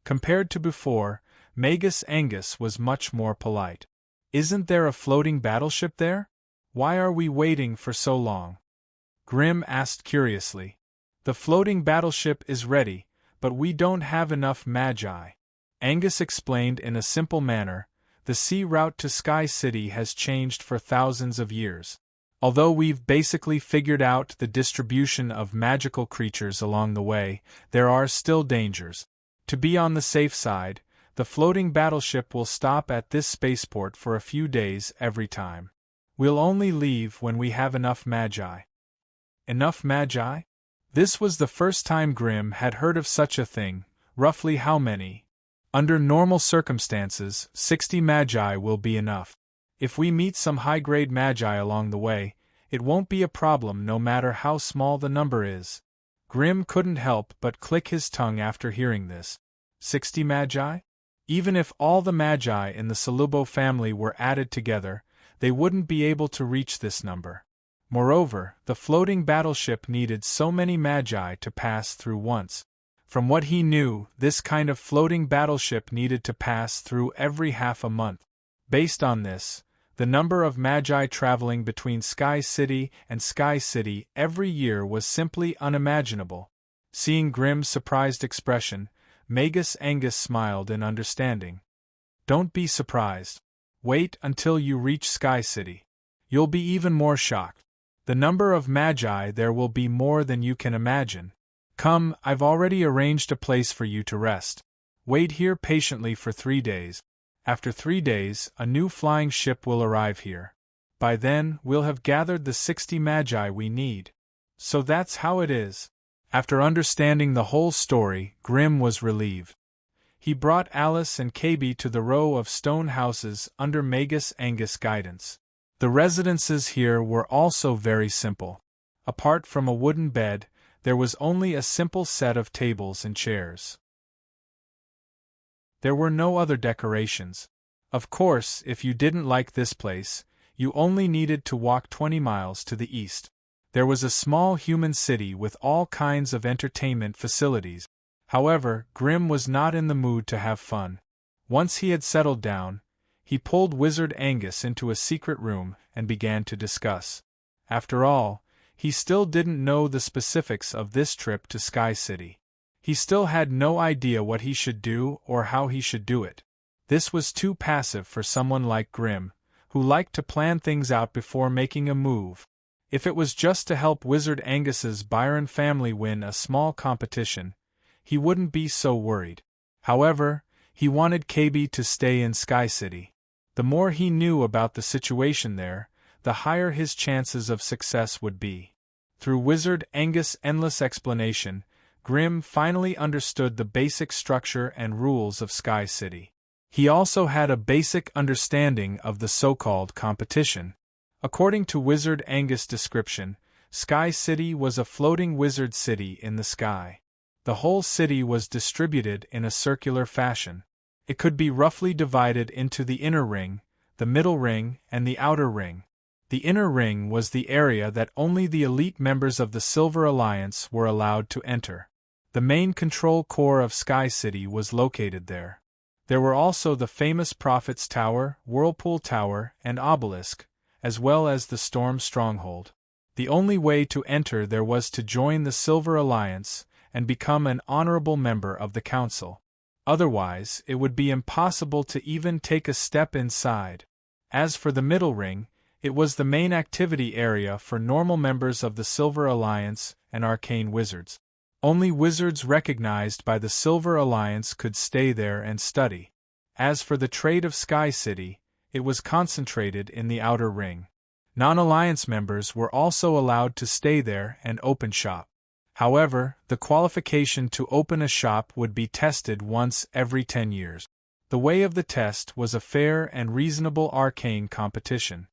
Compared to before, Magus Angus was much more polite. "Isn't there a floating battleship there? Why are we waiting for so long?" Grimm asked curiously. "The floating battleship is ready, but we don't have enough magi." Angus explained in a simple manner. "The sea route to Sky City has changed for thousands of years. Although we've basically figured out the distribution of magical creatures along the way, there are still dangers. To be on the safe side, the floating battleship will stop at this spaceport for a few days every time. We'll only leave when we have enough magi." Enough magi? This was the first time Grimm had heard of such a thing. Roughly how many? Under normal circumstances, 60 magi will be enough. If we meet some high-grade magi along the way, it won't be a problem no matter how small the number is. Grimm couldn't help but click his tongue after hearing this. 60 magi? Even if all the magi in the Salubo family were added together, they wouldn't be able to reach this number. Moreover, the floating battleship needed so many magi to pass through once. From what he knew, this kind of floating battleship needed to pass through every half a month. Based on this, the number of magi traveling between Sky City and Sky City every year was simply unimaginable. Seeing Grimm's surprised expression, Magus Angus smiled in understanding. "Don't be surprised. Wait until you reach Sky City. You'll be even more shocked. The number of magi there will be more than you can imagine. Come, I've already arranged a place for you to rest. Wait here patiently for 3 days. After 3 days, a new flying ship will arrive here. By then, we'll have gathered the 60 magi we need." So that's how it is. After understanding the whole story, Grimm was relieved. He brought Alice and KB to the row of stone houses under Magus Angus' guidance. The residences here were also very simple. Apart from a wooden bed, There was only a simple set of tables and chairs. There were no other decorations. Of course, if you didn't like this place, you only needed to walk 20 miles to the east. There was a small human city with all kinds of entertainment facilities. However, Grimm was not in the mood to have fun. Once he had settled down, he pulled Wizard Angus into a secret room and began to discuss. After all, he still didn't know the specifics of this trip to Sky City. He still had no idea what he should do or how he should do it. This was too passive for someone like Grimm, who liked to plan things out before making a move. If it was just to help Wizard Angus's Byron family win a small competition, he wouldn't be so worried. However, he wanted KB to stay in Sky City. The more he knew about the situation there, the higher his chances of success would be. Through Wizard Angus' endless explanation, Grimm finally understood the basic structure and rules of Sky City. He also had a basic understanding of the so-called competition. According to Wizard Angus' description, Sky City was a floating wizard city in the sky. The whole city was distributed in a circular fashion. It could be roughly divided into the inner ring, the middle ring, and the outer ring. The inner ring was the area that only the elite members of the Silver Alliance were allowed to enter. The main control core of Sky City was located there. There were also the famous Prophet's Tower, Whirlpool Tower, and Obelisk, as well as the Storm Stronghold. The only way to enter there was to join the Silver Alliance and become an honorable member of the Council. Otherwise, it would be impossible to even take a step inside. As for the middle ring, it was the main activity area for normal members of the Silver Alliance and arcane wizards. Only wizards recognized by the Silver Alliance could stay there and study. As for the trade of Sky City, it was concentrated in the outer ring. Non-alliance members were also allowed to stay there and open shop. However, the qualification to open a shop would be tested once every 10 years. The way of the test was a fair and reasonable arcane competition.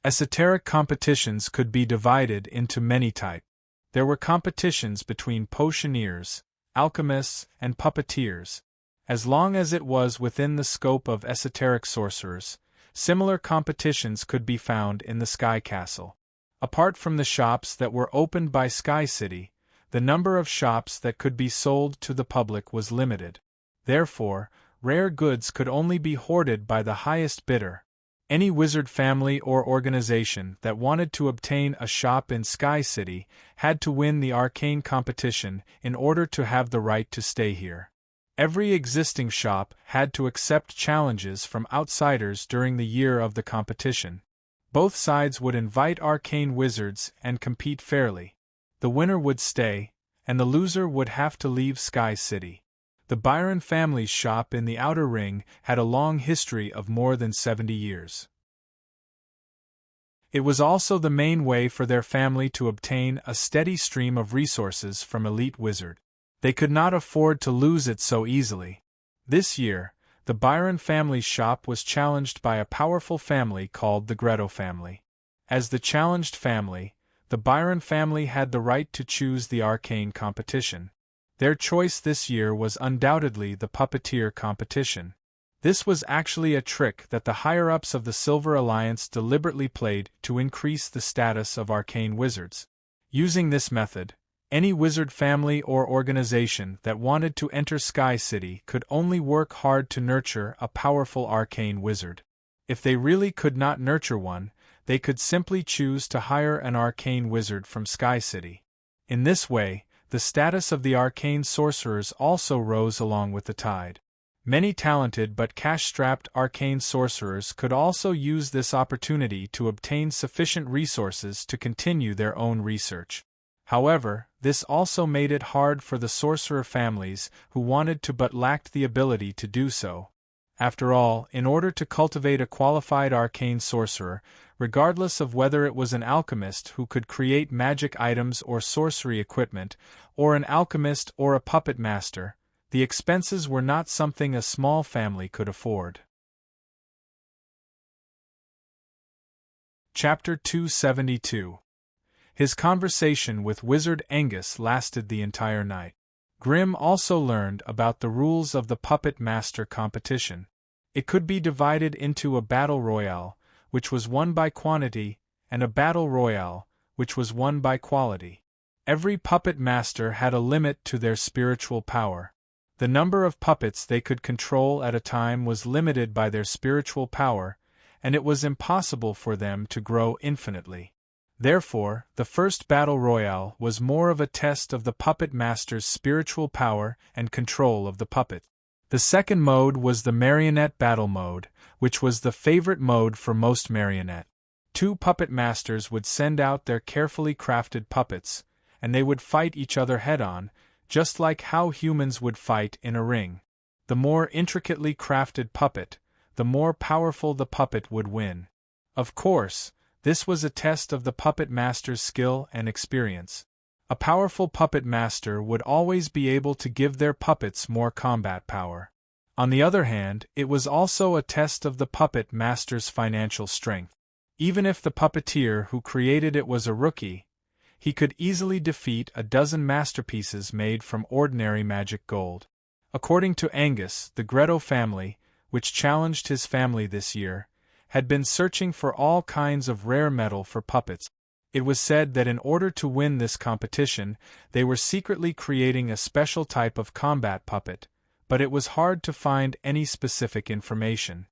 Esoteric competitions could be divided into many types. There were competitions between potioneers, alchemists, and puppeteers. As long as it was within the scope of esoteric sorcerers, similar competitions could be found in the Sky Castle. Apart from the shops that were opened by Sky City, the number of shops that could be sold to the public was limited. Therefore, rare goods could only be hoarded by the highest bidder. Any wizard family or organization that wanted to obtain a shop in Sky City had to win the arcane competition in order to have the right to stay here. Every existing shop had to accept challenges from outsiders during the year of the competition. Both sides would invite arcane wizards and compete fairly. The winner would stay, and the loser would have to leave Sky City. The Byron family's shop in the outer ring had a long history of more than 70 years. It was also the main way for their family to obtain a steady stream of resources from elite wizard. They could not afford to lose it so easily. This year, the Byron family's shop was challenged by a powerful family called the Greto family. As the challenged family, the Byron family had the right to choose the arcane competition. Their choice this year was undoubtedly the puppeteer competition. This was actually a trick that the higher-ups of the Silver Alliance deliberately played to increase the status of arcane wizards. Using this method, any wizard family or organization that wanted to enter Sky City could only work hard to nurture a powerful arcane wizard. If they really could not nurture one, they could simply choose to hire an arcane wizard from Sky City. In this way, the status of the arcane sorcerers also rose along with the tide. Many talented but cash-strapped arcane sorcerers could also use this opportunity to obtain sufficient resources to continue their own research. However, this also made it hard for the sorcerer families who wanted to but lacked the ability to do so. After all, in order to cultivate a qualified arcane sorcerer, regardless of whether it was an alchemist who could create magic items or sorcery equipment, or an alchemist or a puppet master, the expenses were not something a small family could afford. Chapter 272. His conversation with Wizard Angus lasted the entire night. Grimm also learned about the rules of the Puppet Master competition. It could be divided into a battle royale, which was won by quantity, and a battle royale, which was won by quality. Every puppet master had a limit to their spiritual power. The number of puppets they could control at a time was limited by their spiritual power, and it was impossible for them to grow infinitely. Therefore, the first battle royale was more of a test of the puppet master's spiritual power and control of the puppet. The second mode was the marionette battle mode, which was the favorite mode for most marionette. Two puppet masters would send out their carefully crafted puppets, and they would fight each other head-on, just like how humans would fight in a ring. The more intricately crafted puppet, the more powerful the puppet would win. Of course, this was a test of the puppet master's skill and experience. A powerful puppet master would always be able to give their puppets more combat power. On the other hand, it was also a test of the puppet master's financial strength. Even if the puppeteer who created it was a rookie, he could easily defeat a dozen masterpieces made from ordinary magic gold. According to Angus, the Greto family, which challenged his family this year, had been searching for all kinds of rare metal for puppets. It was said that in order to win this competition, they were secretly creating a special type of combat puppet, but it was hard to find any specific information.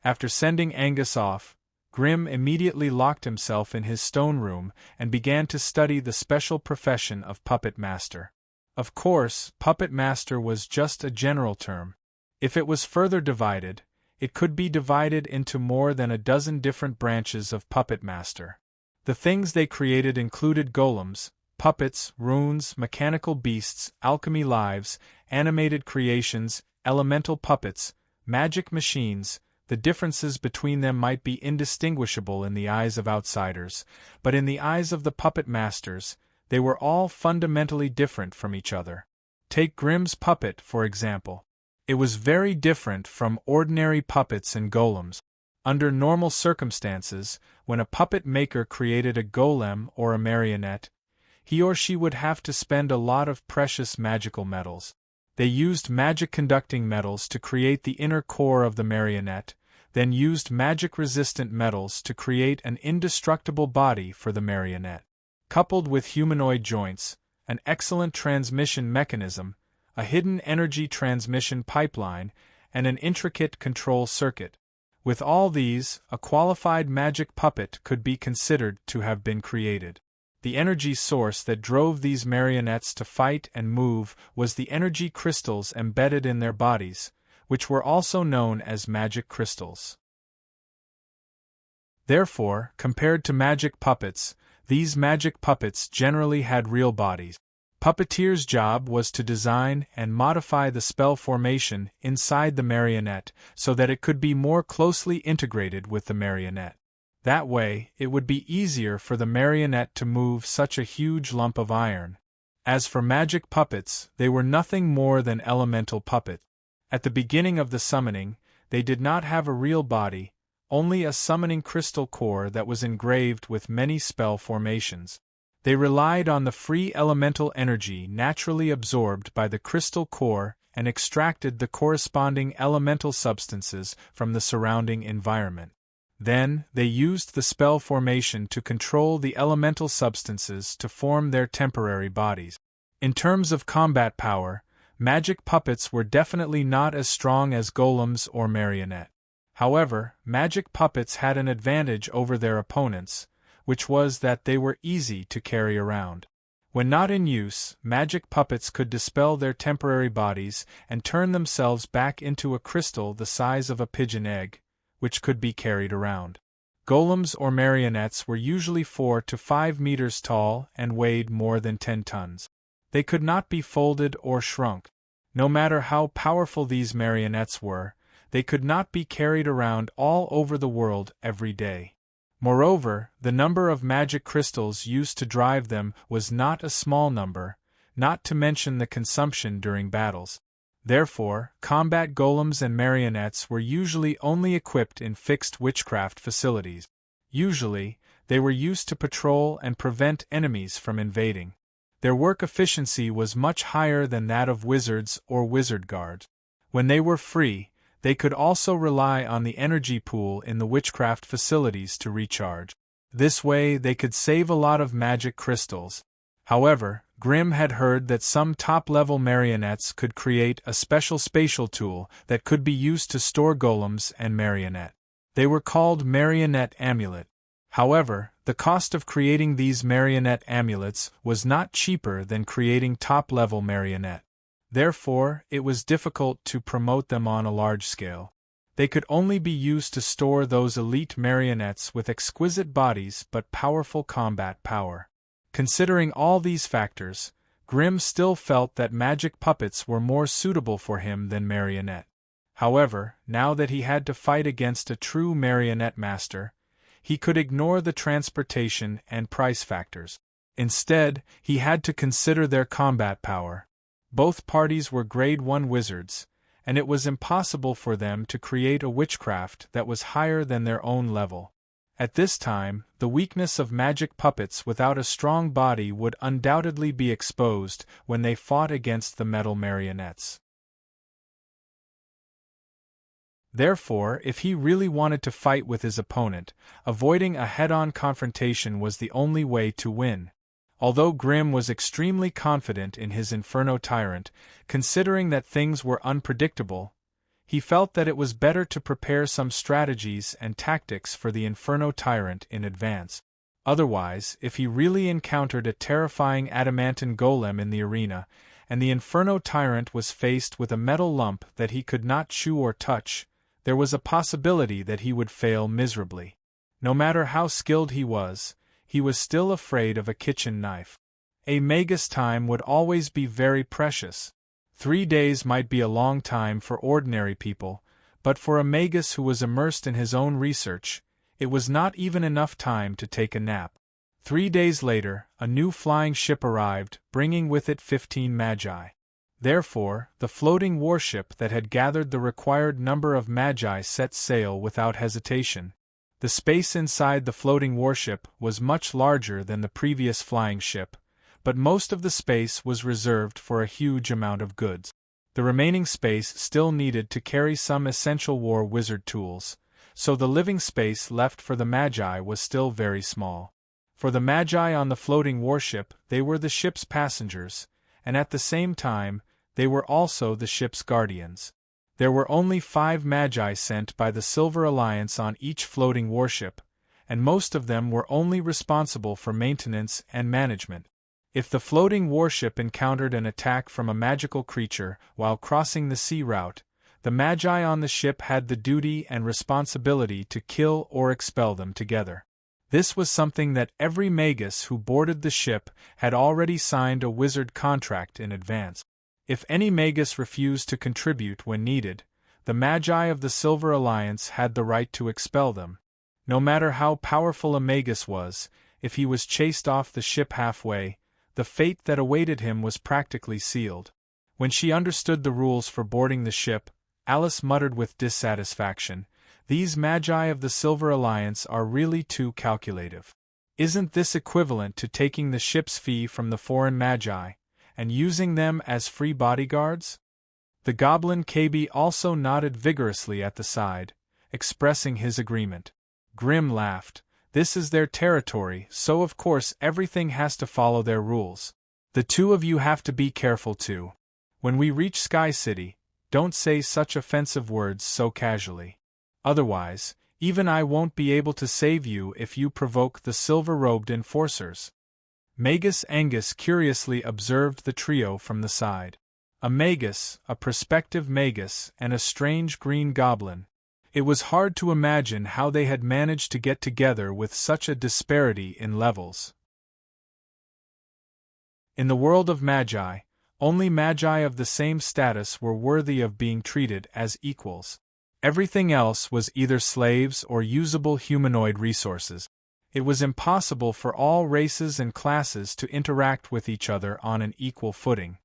After sending Angus off, Grimm immediately locked himself in his stone room and began to study the special profession of puppet master. Of course, puppet master was just a general term. If it was further divided, it could be divided into more than a dozen different branches of puppet master. The things they created included golems, puppets, runes, mechanical beasts, alchemy lives, animated creations, elemental puppets, magic machines. The differences between them might be indistinguishable in the eyes of outsiders, but in the eyes of the puppet masters, they were all fundamentally different from each other. Take Grimm's puppet, for example. It was very different from ordinary puppets and golems. Under normal circumstances, when a puppet maker created a golem or a marionette, he or she would have to spend a lot of precious magical metals. They used magic-conducting metals to create the inner core of the marionette, then used magic-resistant metals to create an indestructible body for the marionette. Coupled with humanoid joints, an excellent transmission mechanism, a hidden energy transmission pipeline, and an intricate control circuit. With all these, a qualified magic puppet could be considered to have been created. The energy source that drove these marionettes to fight and move was the energy crystals embedded in their bodies, which were also known as magic crystals. Therefore, compared to magic puppets, these magic puppets generally had real bodies. Puppeteer's job was to design and modify the spell formation inside the marionette so that it could be more closely integrated with the marionette. That way, it would be easier for the marionette to move such a huge lump of iron. As for magic puppets, they were nothing more than elemental puppets. At the beginning of the summoning, they did not have a real body, only a summoning crystal core that was engraved with many spell formations. They relied on the free elemental energy naturally absorbed by the crystal core and extracted the corresponding elemental substances from the surrounding environment. Then, they used the spell formation to control the elemental substances to form their temporary bodies. In terms of combat power, magic puppets were definitely not as strong as golems or marionette. However, magic puppets had an advantage over their opponents, which was that they were easy to carry around. When not in use, magic puppets could dispel their temporary bodies and turn themselves back into a crystal the size of a pigeon egg, which could be carried around. Golems or marionettes were usually 4 to 5 meters tall and weighed more than 10 tons. They could not be folded or shrunk. No matter how powerful these marionettes were, they could not be carried around all over the world every day. Moreover, the number of magic crystals used to drive them was not a small number, not to mention the consumption during battles. Therefore, combat golems and marionettes were usually only equipped in fixed witchcraft facilities. Usually, They were used to patrol and prevent enemies from invading. Their work efficiency was much higher than that of wizards or wizard guards. When they were free, they could also rely on the energy pool in the witchcraft facilities to recharge. This way they could save a lot of magic crystals. However, Grimm had heard that some top-level marionettes could create a special spatial tool that could be used to store golems and marionette. They were called marionette amulet. However, the cost of creating these marionette amulets was not cheaper than creating top-level marionette. Therefore, it was difficult to promote them on a large scale. They could only be used to store those elite marionettes with exquisite bodies but powerful combat power. Considering all these factors, Grimm still felt that magic puppets were more suitable for him than marionette. However, now that he had to fight against a true marionette master, he could ignore the transportation and price factors. Instead, he had to consider their combat power. Both parties were Grade 1 wizards, and it was impossible for them to create a witchcraft that was higher than their own level. At this time, the weakness of magic puppets without a strong body would undoubtedly be exposed when they fought against the metal marionettes. Therefore, if he really wanted to fight with his opponent, avoiding a head-on confrontation was the only way to win. Although Grimm was extremely confident in his Inferno Tyrant, considering that things were unpredictable, he felt that it was better to prepare some strategies and tactics for the Inferno Tyrant in advance. Otherwise, if he really encountered a terrifying adamantine golem in the arena, and the Inferno Tyrant was faced with a metal lump that he could not chew or touch, there was a possibility that he would fail miserably. No matter how skilled he was still afraid of a kitchen knife. A magus time would always be very precious. 3 days might be a long time for ordinary people, but for a magus who was immersed in his own research, it was not even enough time to take a nap. 3 days later, a new flying ship arrived, bringing with it 15 magi. Therefore, the floating warship that had gathered the required number of magi set sail without hesitation. The space inside the floating warship was much larger than the previous flying ship, but most of the space was reserved for a huge amount of goods. The remaining space still needed to carry some essential war wizard tools, so the living space left for the magi was still very small. For the magi on the floating warship, they were the ship's passengers, and at the same time, they were also the ship's guardians. There were only 5 magi sent by the Silver Alliance on each floating warship, and most of them were only responsible for maintenance and management. If the floating warship encountered an attack from a magical creature while crossing the sea route, the magi on the ship had the duty and responsibility to kill or expel them together. This was something that every magus who boarded the ship had already signed a wizard contract in advance. If any magus refused to contribute when needed, the magi of the Silver Alliance had the right to expel them. No matter how powerful a magus was, if he was chased off the ship halfway, the fate that awaited him was practically sealed. When she understood the rules for boarding the ship, Alice muttered with dissatisfaction, "These magi of the Silver Alliance are really too calculative. Isn't this equivalent to taking the ship's fee from the foreign magi and using them as free bodyguards?" The goblin KB also nodded vigorously at the side, expressing his agreement. Grimm laughed. "This is their territory, so of course everything has to follow their rules. The two of you have to be careful too. When we reach Sky City, don't say such offensive words so casually. Otherwise, even I won't be able to save you if you provoke the silver-robed enforcers." Magus Angus curiously observed the trio from the side. A magus, a prospective magus, and a strange green goblin. It was hard to imagine how they had managed to get together with such a disparity in levels. In the world of magi, only magi of the same status were worthy of being treated as equals. Everything else was either slaves or usable humanoid resources. It was impossible for all races and classes to interact with each other on an equal footing.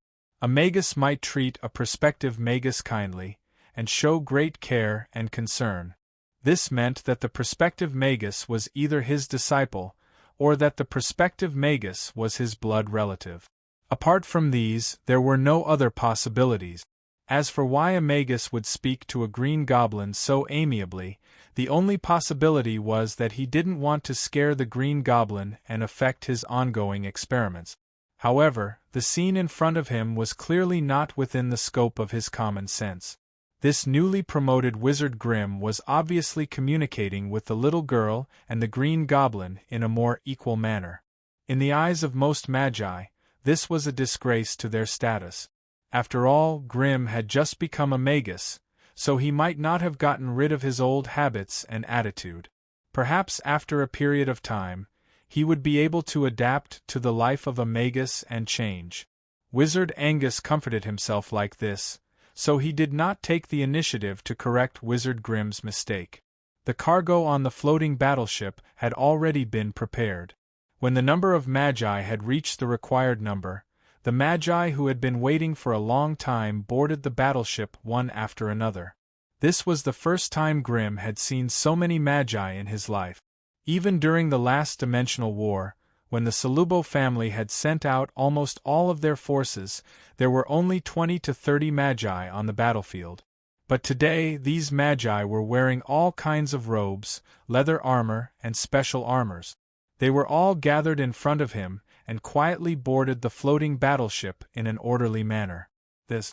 A magus might treat a prospective magus kindly, and show great care and concern. This meant that the prospective magus was either his disciple, or that the prospective magus was his blood relative. Apart from these, there were no other possibilities. As for why a magus would speak to a green goblin so amiably, the only possibility was that he didn't want to scare the green goblin and affect his ongoing experiments. However, the scene in front of him was clearly not within the scope of his common sense. This newly promoted wizard Grim was obviously communicating with the little girl and the green goblin in a more equal manner. In the eyes of most magi, this was a disgrace to their status. After all, Grim had just become a magus, so he might not have gotten rid of his old habits and attitude. Perhaps after a period of time, he would be able to adapt to the life of a magus and change. Wizard Angus comforted himself like this, so he did not take the initiative to correct Wizard Grim's mistake. The cargo on the floating battleship had already been prepared. When the number of magi had reached the required number, the magi who had been waiting for a long time boarded the battleship one after another. This was the first time Grim had seen so many magi in his life. Even during the last dimensional war, when the Solubo family had sent out almost all of their forces, there were only 20 to 30 magi on the battlefield. But today these magi were wearing all kinds of robes, leather armor, and special armors. They were all gathered in front of him, and quietly boarded the floating battleship in an orderly manner. The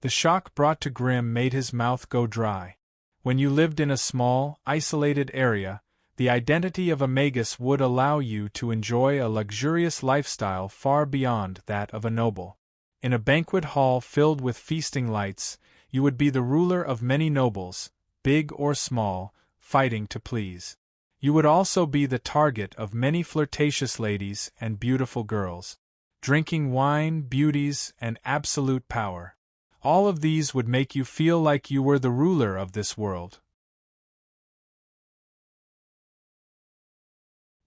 shock brought to Grim made his mouth go dry. When you lived in a small, isolated area, the identity of a magus would allow you to enjoy a luxurious lifestyle far beyond that of a noble. In a banquet hall filled with feasting lights, you would be the ruler of many nobles, big or small, fighting to please. You would also be the target of many flirtatious ladies and beautiful girls. Drinking wine, beauties, and absolute power. All of these would make you feel like you were the ruler of this world.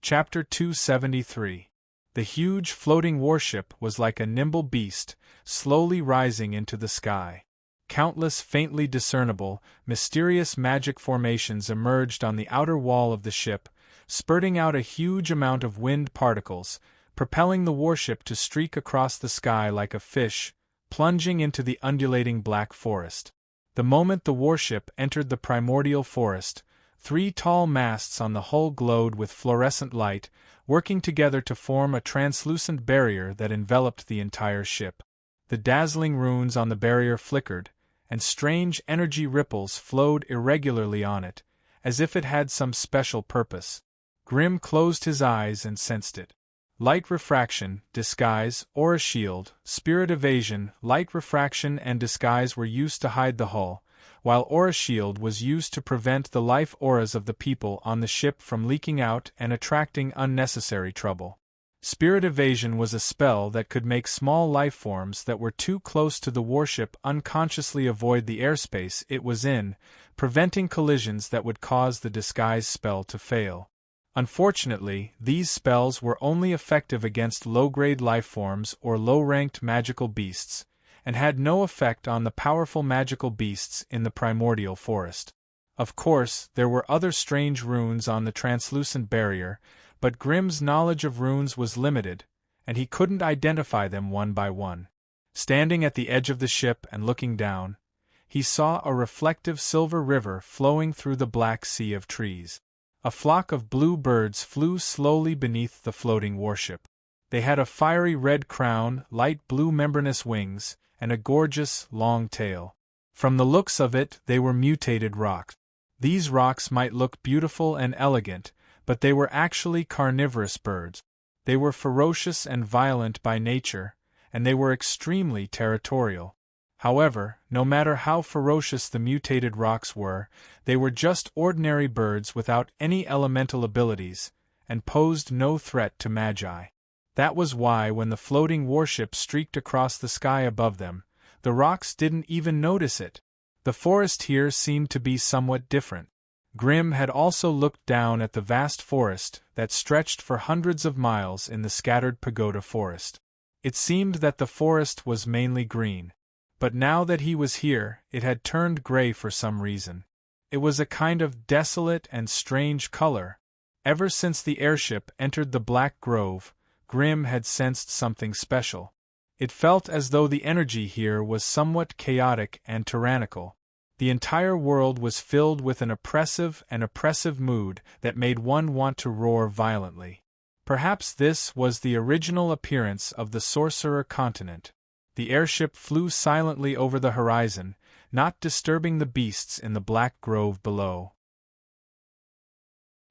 Chapter 273. The huge floating warship was like a nimble beast, slowly rising into the sky. Countless faintly discernible, mysterious magic formations emerged on the outer wall of the ship, spurting out a huge amount of wind particles, propelling the warship to streak across the sky like a fish, plunging into the undulating black forest. The moment the warship entered the primordial forest, 3 tall masts on the hull glowed with fluorescent light, working together to form a translucent barrier that enveloped the entire ship. The dazzling runes on the barrier flickered, and strange energy ripples flowed irregularly on it, as if it had some special purpose. Grim closed his eyes and sensed it. Light refraction, disguise, aura shield, spirit evasion, light refraction and disguise were used to hide the hull, while aura shield was used to prevent the life auras of the people on the ship from leaking out and attracting unnecessary trouble. Spirit evasion was a spell that could make small life forms that were too close to the warship unconsciously avoid the airspace it was in, preventing collisions that would cause the disguise spell to fail. Unfortunately, these spells were only effective against low-grade life forms or low-ranked magical beasts, and had no effect on the powerful magical beasts in the primordial forest. Of course, there were other strange runes on the translucent barrier, but Grim's knowledge of runes was limited, and he couldn't identify them one by one. Standing at the edge of the ship and looking down, he saw a reflective silver river flowing through the black sea of trees. A flock of blue birds flew slowly beneath the floating warship. They had a fiery red crown, light blue membranous wings, and a gorgeous, long tail. From the looks of it, they were mutated rocks. These rocks might look beautiful and elegant, but they were actually carnivorous birds. They were ferocious and violent by nature, and they were extremely territorial. However, no matter how ferocious the mutated rocks were, they were just ordinary birds without any elemental abilities, and posed no threat to magi. That was why when the floating warship streaked across the sky above them, the rocks didn't even notice it. The forest here seemed to be somewhat different. Grim had also looked down at the vast forest that stretched for hundreds of miles in the scattered pagoda forest. It seemed that the forest was mainly green. But now that he was here, it had turned gray for some reason. It was a kind of desolate and strange color. Ever since the airship entered the Black Grove, Grimm had sensed something special. It felt as though the energy here was somewhat chaotic and tyrannical. The entire world was filled with an oppressive mood that made one want to roar violently. Perhaps this was the original appearance of the Sorcerer Continent. The airship flew silently over the horizon, not disturbing the beasts in the Black Grove below.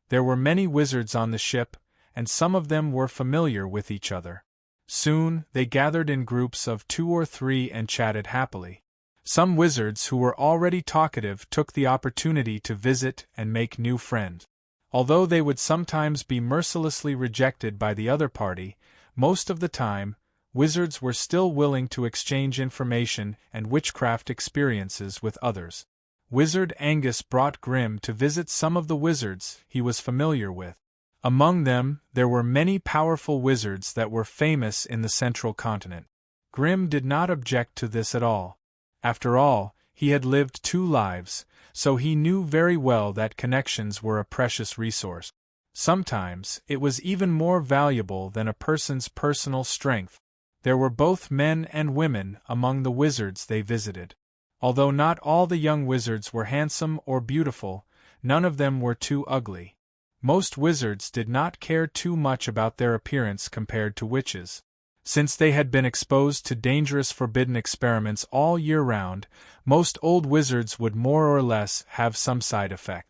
There were many wizards on the ship, and some of them were familiar with each other. Soon, they gathered in groups of 2 or 3 and chatted happily. Some wizards who were already talkative took the opportunity to visit and make new friends. Although they would sometimes be mercilessly rejected by the other party, most of the time, wizards were still willing to exchange information and witchcraft experiences with others. Wizard Angus brought Grimm to visit some of the wizards he was familiar with. Among them, there were many powerful wizards that were famous in the Central Continent. Grimm did not object to this at all. After all, he had lived 2 lives, so he knew very well that connections were a precious resource. Sometimes, it was even more valuable than a person's personal strength. There were both men and women among the wizards they visited. Although not all the young wizards were handsome or beautiful, none of them were too ugly. Most wizards did not care too much about their appearance compared to witches. Since they had been exposed to dangerous forbidden experiments all year round, most old wizards would more or less have some side effect.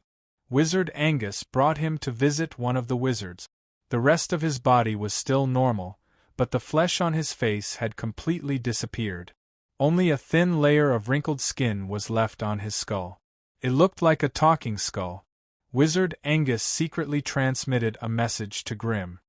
Wizard Angus brought him to visit one of the wizards. The rest of his body was still normal, but the flesh on his face had completely disappeared. Only a thin layer of wrinkled skin was left on his skull. It looked like a talking skull. Wizard Angus secretly transmitted a message to Grimm.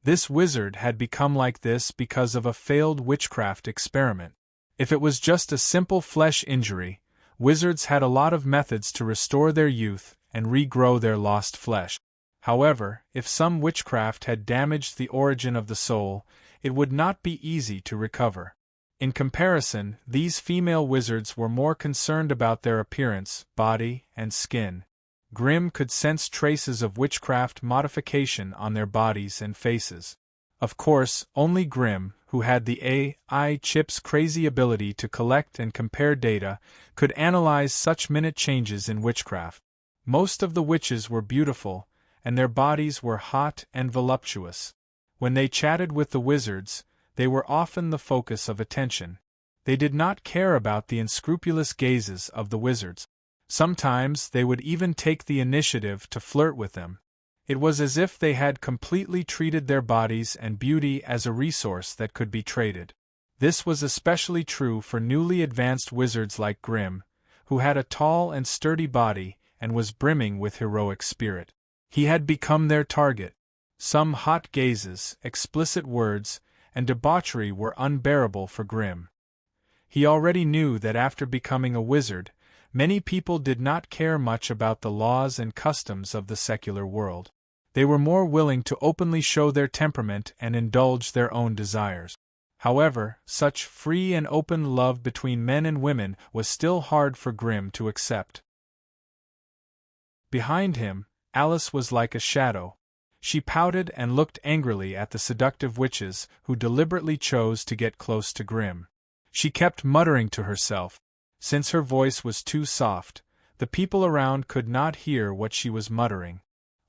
This wizard had become like this because of a failed witchcraft experiment. If it was just a simple flesh injury, wizards had a lot of methods to restore their youth and regrow their lost flesh. However, if some witchcraft had damaged the origin of the soul, it would not be easy to recover. In comparison, these female wizards were more concerned about their appearance, body, and skin. Grimm could sense traces of witchcraft modification on their bodies and faces. Of course, only Grimm, who had the AI chip's crazy ability to collect and compare data, could analyze such minute changes in witchcraft. Most of the witches were beautiful, and their bodies were hot and voluptuous. When they chatted with the wizards, they were often the focus of attention. They did not care about the unscrupulous gazes of the wizards. Sometimes they would even take the initiative to flirt with them. It was as if they had completely treated their bodies and beauty as a resource that could be traded. This was especially true for newly advanced wizards like Grimm, who had a tall and sturdy body and was brimming with heroic spirit. He had become their target. Some hot gazes, explicit words, and debauchery were unbearable for Grimm. He already knew that after becoming a wizard, many people did not care much about the laws and customs of the secular world. They were more willing to openly show their temperament and indulge their own desires. However, such free and open love between men and women was still hard for Grimm to accept. Behind him, Alice was like a shadow. She pouted and looked angrily at the seductive witches who deliberately chose to get close to Grimm. She kept muttering to herself. Since her voice was too soft, the people around could not hear what she was muttering.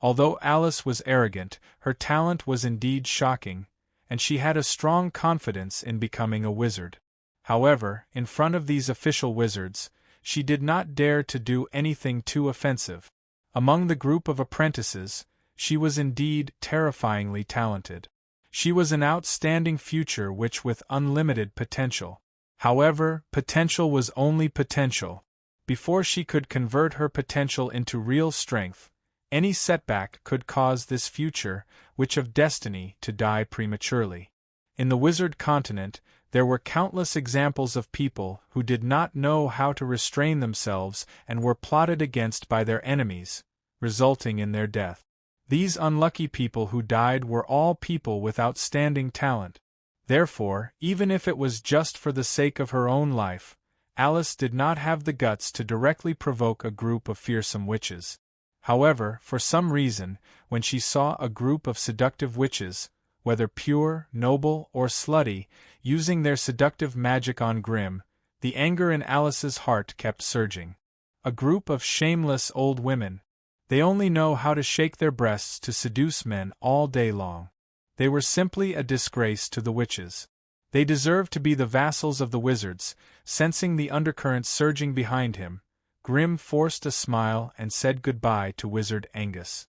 Although Alice was arrogant, her talent was indeed shocking, and she had a strong confidence in becoming a wizard. However, in front of these official wizards, she did not dare to do anything too offensive. Among the group of apprentices, she was indeed terrifyingly talented. She was an outstanding future witch with unlimited potential. However, potential was only potential. Before she could convert her potential into real strength, any setback could cause this future witch of destiny to die prematurely. In the wizard continent, there were countless examples of people who did not know how to restrain themselves and were plotted against by their enemies, resulting in their death. These unlucky people who died were all people with outstanding talent. Therefore, even if it was just for the sake of her own life, Alice did not have the guts to directly provoke a group of fearsome witches. However, for some reason, when she saw a group of seductive witches, whether pure, noble, or slutty, using their seductive magic on Grimm, the anger in Alice's heart kept surging. A group of shameless old women. They only know how to shake their breasts to seduce men all day long. They were simply a disgrace to the witches. They deserved to be the vassals of the wizards. Sensing the undercurrent surging behind him, Grimm forced a smile and said goodbye to Wizard Angus.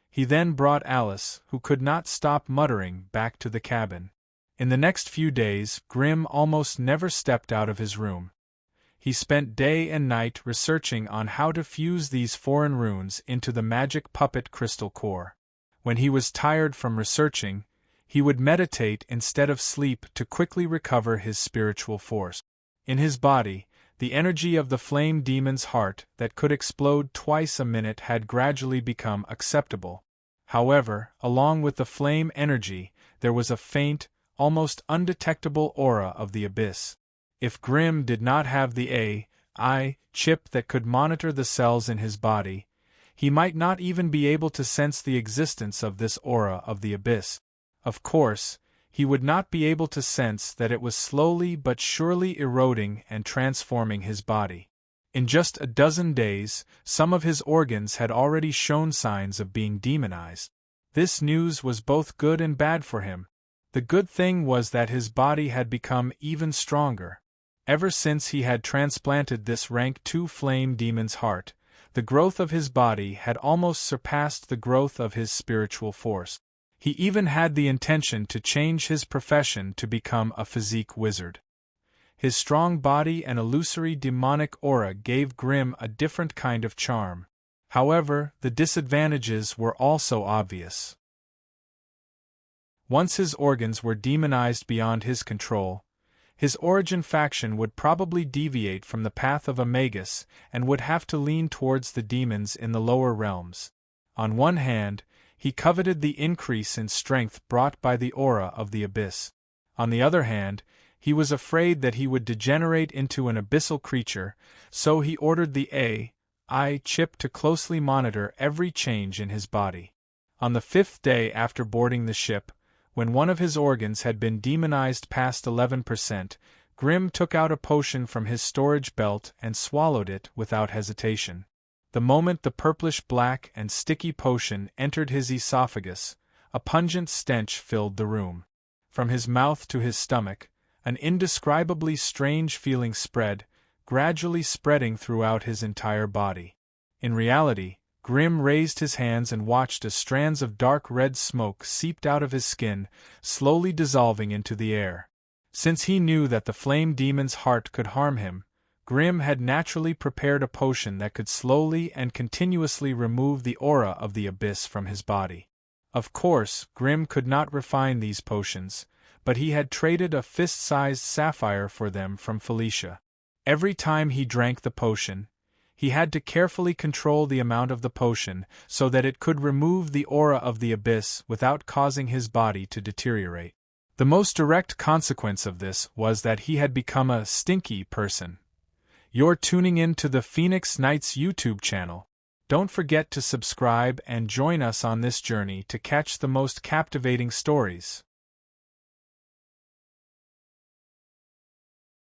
He then brought Alice, who could not stop muttering, back to the cabin. In the next few days, Grimm almost never stepped out of his room. He spent day and night researching on how to fuse these foreign runes into the magic puppet crystal core. When he was tired from researching, he would meditate instead of sleep to quickly recover his spiritual force. In his body, the energy of the flame demon's heart that could explode twice a minute had gradually become acceptable. However, along with the flame energy, there was a faint, almost undetectable aura of the abyss. If Grimm did not have the AI chip that could monitor the cells in his body, he might not even be able to sense the existence of this aura of the abyss. Of course, he would not be able to sense that it was slowly but surely eroding and transforming his body. In just a dozen days, some of his organs had already shown signs of being demonized. This news was both good and bad for him. The good thing was that his body had become even stronger. Ever since he had transplanted this rank 2 flame demon's heart, the growth of his body had almost surpassed the growth of his spiritual force. He even had the intention to change his profession to become a physique wizard. His strong body and illusory demonic aura gave Grimm a different kind of charm. However, the disadvantages were also obvious. Once his organs were demonized beyond his control, his origin faction would probably deviate from the path of a magus and would have to lean towards the demons in the lower realms. On one hand, he coveted the increase in strength brought by the aura of the abyss. On the other hand, he was afraid that he would degenerate into an abyssal creature, so he ordered the AI chip to closely monitor every change in his body. On the 5th day after boarding the ship, when one of his organs had been demonized past 11%, Grimm took out a potion from his storage belt and swallowed it without hesitation. The moment the purplish-black and sticky potion entered his esophagus, a pungent stench filled the room. From his mouth to his stomach, an indescribably strange feeling spread, gradually spreading throughout his entire body. In reality, Grimm raised his hands and watched as strands of dark red smoke seeped out of his skin, slowly dissolving into the air. Since he knew that the flame demon's heart could harm him, Grimm had naturally prepared a potion that could slowly and continuously remove the aura of the abyss from his body. Of course, Grimm could not refine these potions, but he had traded a fist-sized sapphire for them from Felicia. Every time he drank the potion, he had to carefully control the amount of the potion so that it could remove the aura of the abyss without causing his body to deteriorate. The most direct consequence of this was that he had become a stinky person. You're tuning in to the Phoenix Knights YouTube channel. Don't forget to subscribe and join us on this journey to catch the most captivating stories.